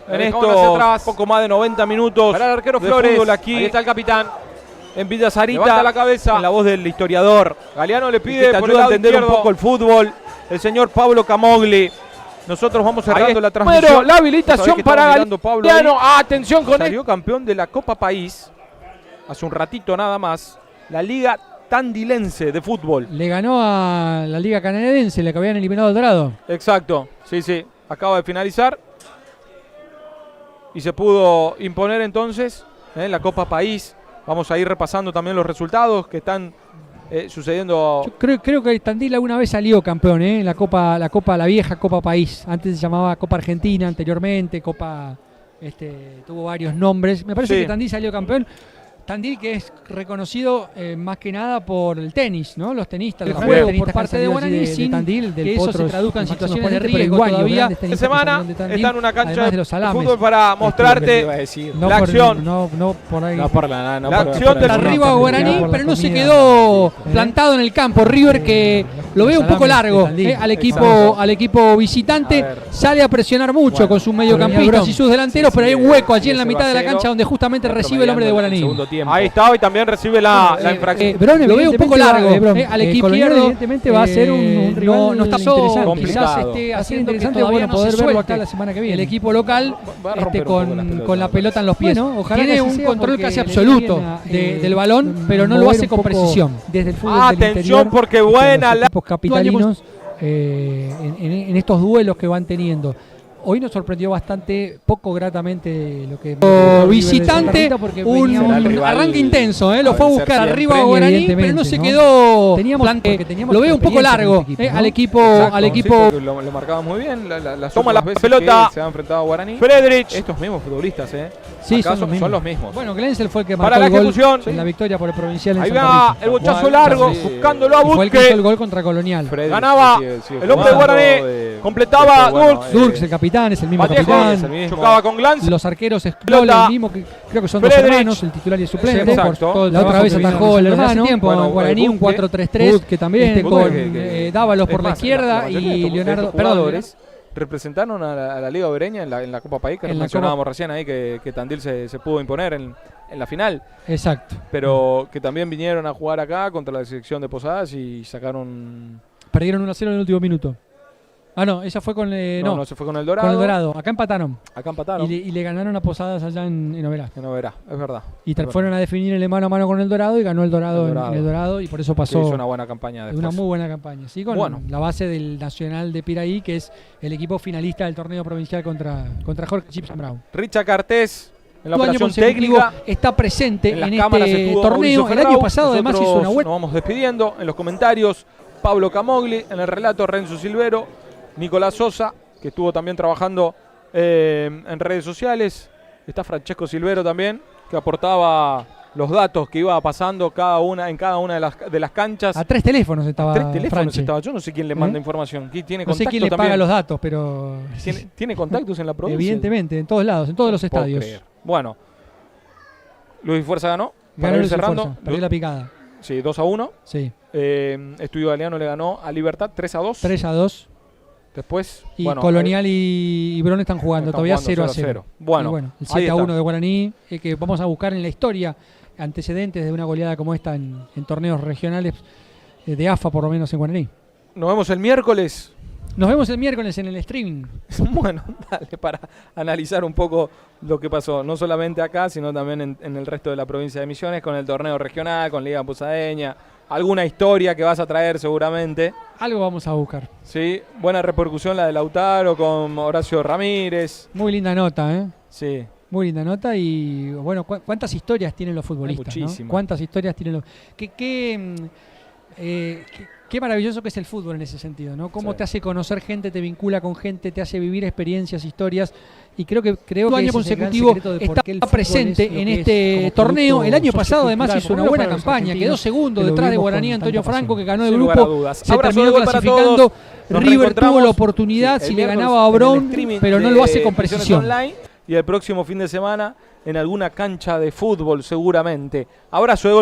en estos poco más de 90 minutos para el arquero de Flores. fútbol aquí. Ahí está el capitán. En Villa Sarita, Levanta la cabeza. en la voz del historiador. Galeano le Pide pide te por el ayuda a lado entender un izquierdo. poco el fútbol. El señor Pablo Camogli. Nosotros vamos cerrando la Pero transmisión. la habilitación para Galeano. Atención con Salió campeón de la Copa País hace un ratito nada más. La Liga Tandilense de fútbol. Le ganó a la Liga Canadiense, la que habían eliminado al Dorado. Exacto, sí. Acaba de finalizar. Y se pudo imponer entonces en la Copa País. Vamos a ir repasando también los resultados que están sucediendo. Yo creo que Tandil alguna vez salió campeón, la vieja Copa País. Antes se llamaba Copa Argentina, anteriormente Copa, tuvo varios nombres. Me parece que Tandil salió campeón. Tandil que es reconocido más que nada por el tenis, ¿no? Los tenistas, los juegos por parte de Guaraní, sin Tandil, que eso se traduzca en situaciones de riesgo todavía. Esta semana está en una cancha de salames, fútbol para mostrarte la acción. No por ahí. La acción del arriba Guaraní, pero no se quedó plantado en el campo. River que lo veo un poco largo al equipo visitante. Sale a presionar mucho con sus mediocampistas y sus delanteros, pero hay un hueco allí en la mitad de la cancha donde justamente recibe el hombre de Guaraní. Ahí está, y también recibe la infracción. Brone lo veo un poco largo al equipo izquierdo. Evidentemente va a ser un rival no está interesante. Quizás esté haciendo que todavía no poder se verlo acá suelte la semana que viene. el equipo local con la pelota en los pies. Bueno, ojalá tiene que así un sea, control porque casi le absoluto viene a, del balón, pero no lo hace con precisión. Desde el fútbol del Atención, interior, porque buena los equipos capitalinos en estos duelos que van teniendo. Hoy nos sorprendió bastante, poco gratamente lo que visitante, un arranque intenso, lo fue a buscar arriba a Guaraní, pero no se quedó. Lo veo un poco largo al equipo. Lo marcaba muy bien. Toma la pelota. Se ha enfrentado a Guaraní. Friedrich. Estos mismos futbolistas, Sí, son los mismos. Bueno, Glensel fue el que marcó para la el gol ejecución en la victoria por el Provincial en Ahí Santa va Rita. el bochazo largo, buscándolo a Fue el que hizo el Butke. gol contra Colonial. Ganaba el hombre de Guaraní. Completaba Durks, el capitán, es el mismo Vallejo, capitán. chocaba con Glans. Los arqueros Explola, el mismo, que creo que son dos Friedrich. hermanos, el titular y el suplente. Sí, exacto. La otra vez atajó el hermano. Bueno, Guaraní, un 4-3-3. Que también con Dávalos por la izquierda y Leonardo. Perdón, representaron a la Liga Obereña en la Copa País, que mencionábamos recién ahí, que Tandil se pudo imponer en la final. Exacto. Pero que también vinieron a jugar acá contra la selección de Posadas y sacaron. Perdieron 1-0 en el último minuto. Ah, no, esa fue con. No, se fue con el Dorado. Con el Dorado. Acá empataron. Y le ganaron a Posadas allá en Oberá. En Oberá, es verdad. Y fueron a definir el mano a mano con el Dorado y ganó el Dorado en el Dorado y por eso pasó. Hizo una buena campaña después. Una muy buena campaña, sí, con la base del Nacional de Piraí, que es el equipo finalista del torneo provincial contra Jorge Chips Brown. Richard Cartés en la año operación consecutivo técnica. Está presente En las en cámaras este estuvo torneo. Mauricio El año Ferrau. pasado además hizo una buena. Nos vamos despidiendo en los comentarios. Pablo Camogli en el relato, Renzo Silvero, Nicolás Sosa, que estuvo también trabajando en redes sociales. Está Francesco Silvero también, que aportaba los datos que iba pasando en cada una de las canchas. A 3 teléfonos estaba. Yo no sé quién le manda información. ¿Tiene no sé quién le paga los datos, pero. ¿Tiene contactos en la provincia? Evidentemente, en todos lados, en todos los estadios. Creer. Bueno, Luis Fuerza ganó. Ganó Luis Fuerza, perdió la picada. Sí, 2-1. Sí. Estudio Galeano le ganó a Libertad 3-2. 3-2. Después. Y Colonial y Brón están jugando todavía 0-0. Bueno, el 7-1 de Guaraní, que vamos a buscar en la historia antecedentes de una goleada como esta en torneos regionales de AFA, por lo menos en Guaraní. Nos vemos el miércoles. Nos vemos el miércoles en el streaming. Bueno, dale, para analizar un poco lo que pasó, no solamente acá, sino también en el resto de la provincia de Misiones, con el torneo regional, con Liga Posadeña, alguna historia que vas a traer seguramente. Algo vamos a buscar. Sí, buena repercusión la de Lautaro con Horacio Ramírez. Muy linda nota, ¿eh? Sí. Muy linda nota y, bueno, ¿cuántas historias tienen los futbolistas? Muchísimas. ¿No? ¿Cuántas historias tienen los...? Qué maravilloso que es el fútbol en ese sentido, ¿no? Cómo te hace conocer gente, te vincula con gente, te hace vivir experiencias, historias. Y creo que año consecutivo está presente en este torneo. El año pasado además hizo una buena campaña, quedó segundo detrás de Guaraní Antonio Franco, que ganó el grupo, se terminó clasificando. River tuvo la oportunidad si le ganaba a Brown, pero no lo hace con precisión. Y el próximo fin de semana en alguna cancha de fútbol seguramente. Abrazo de gol.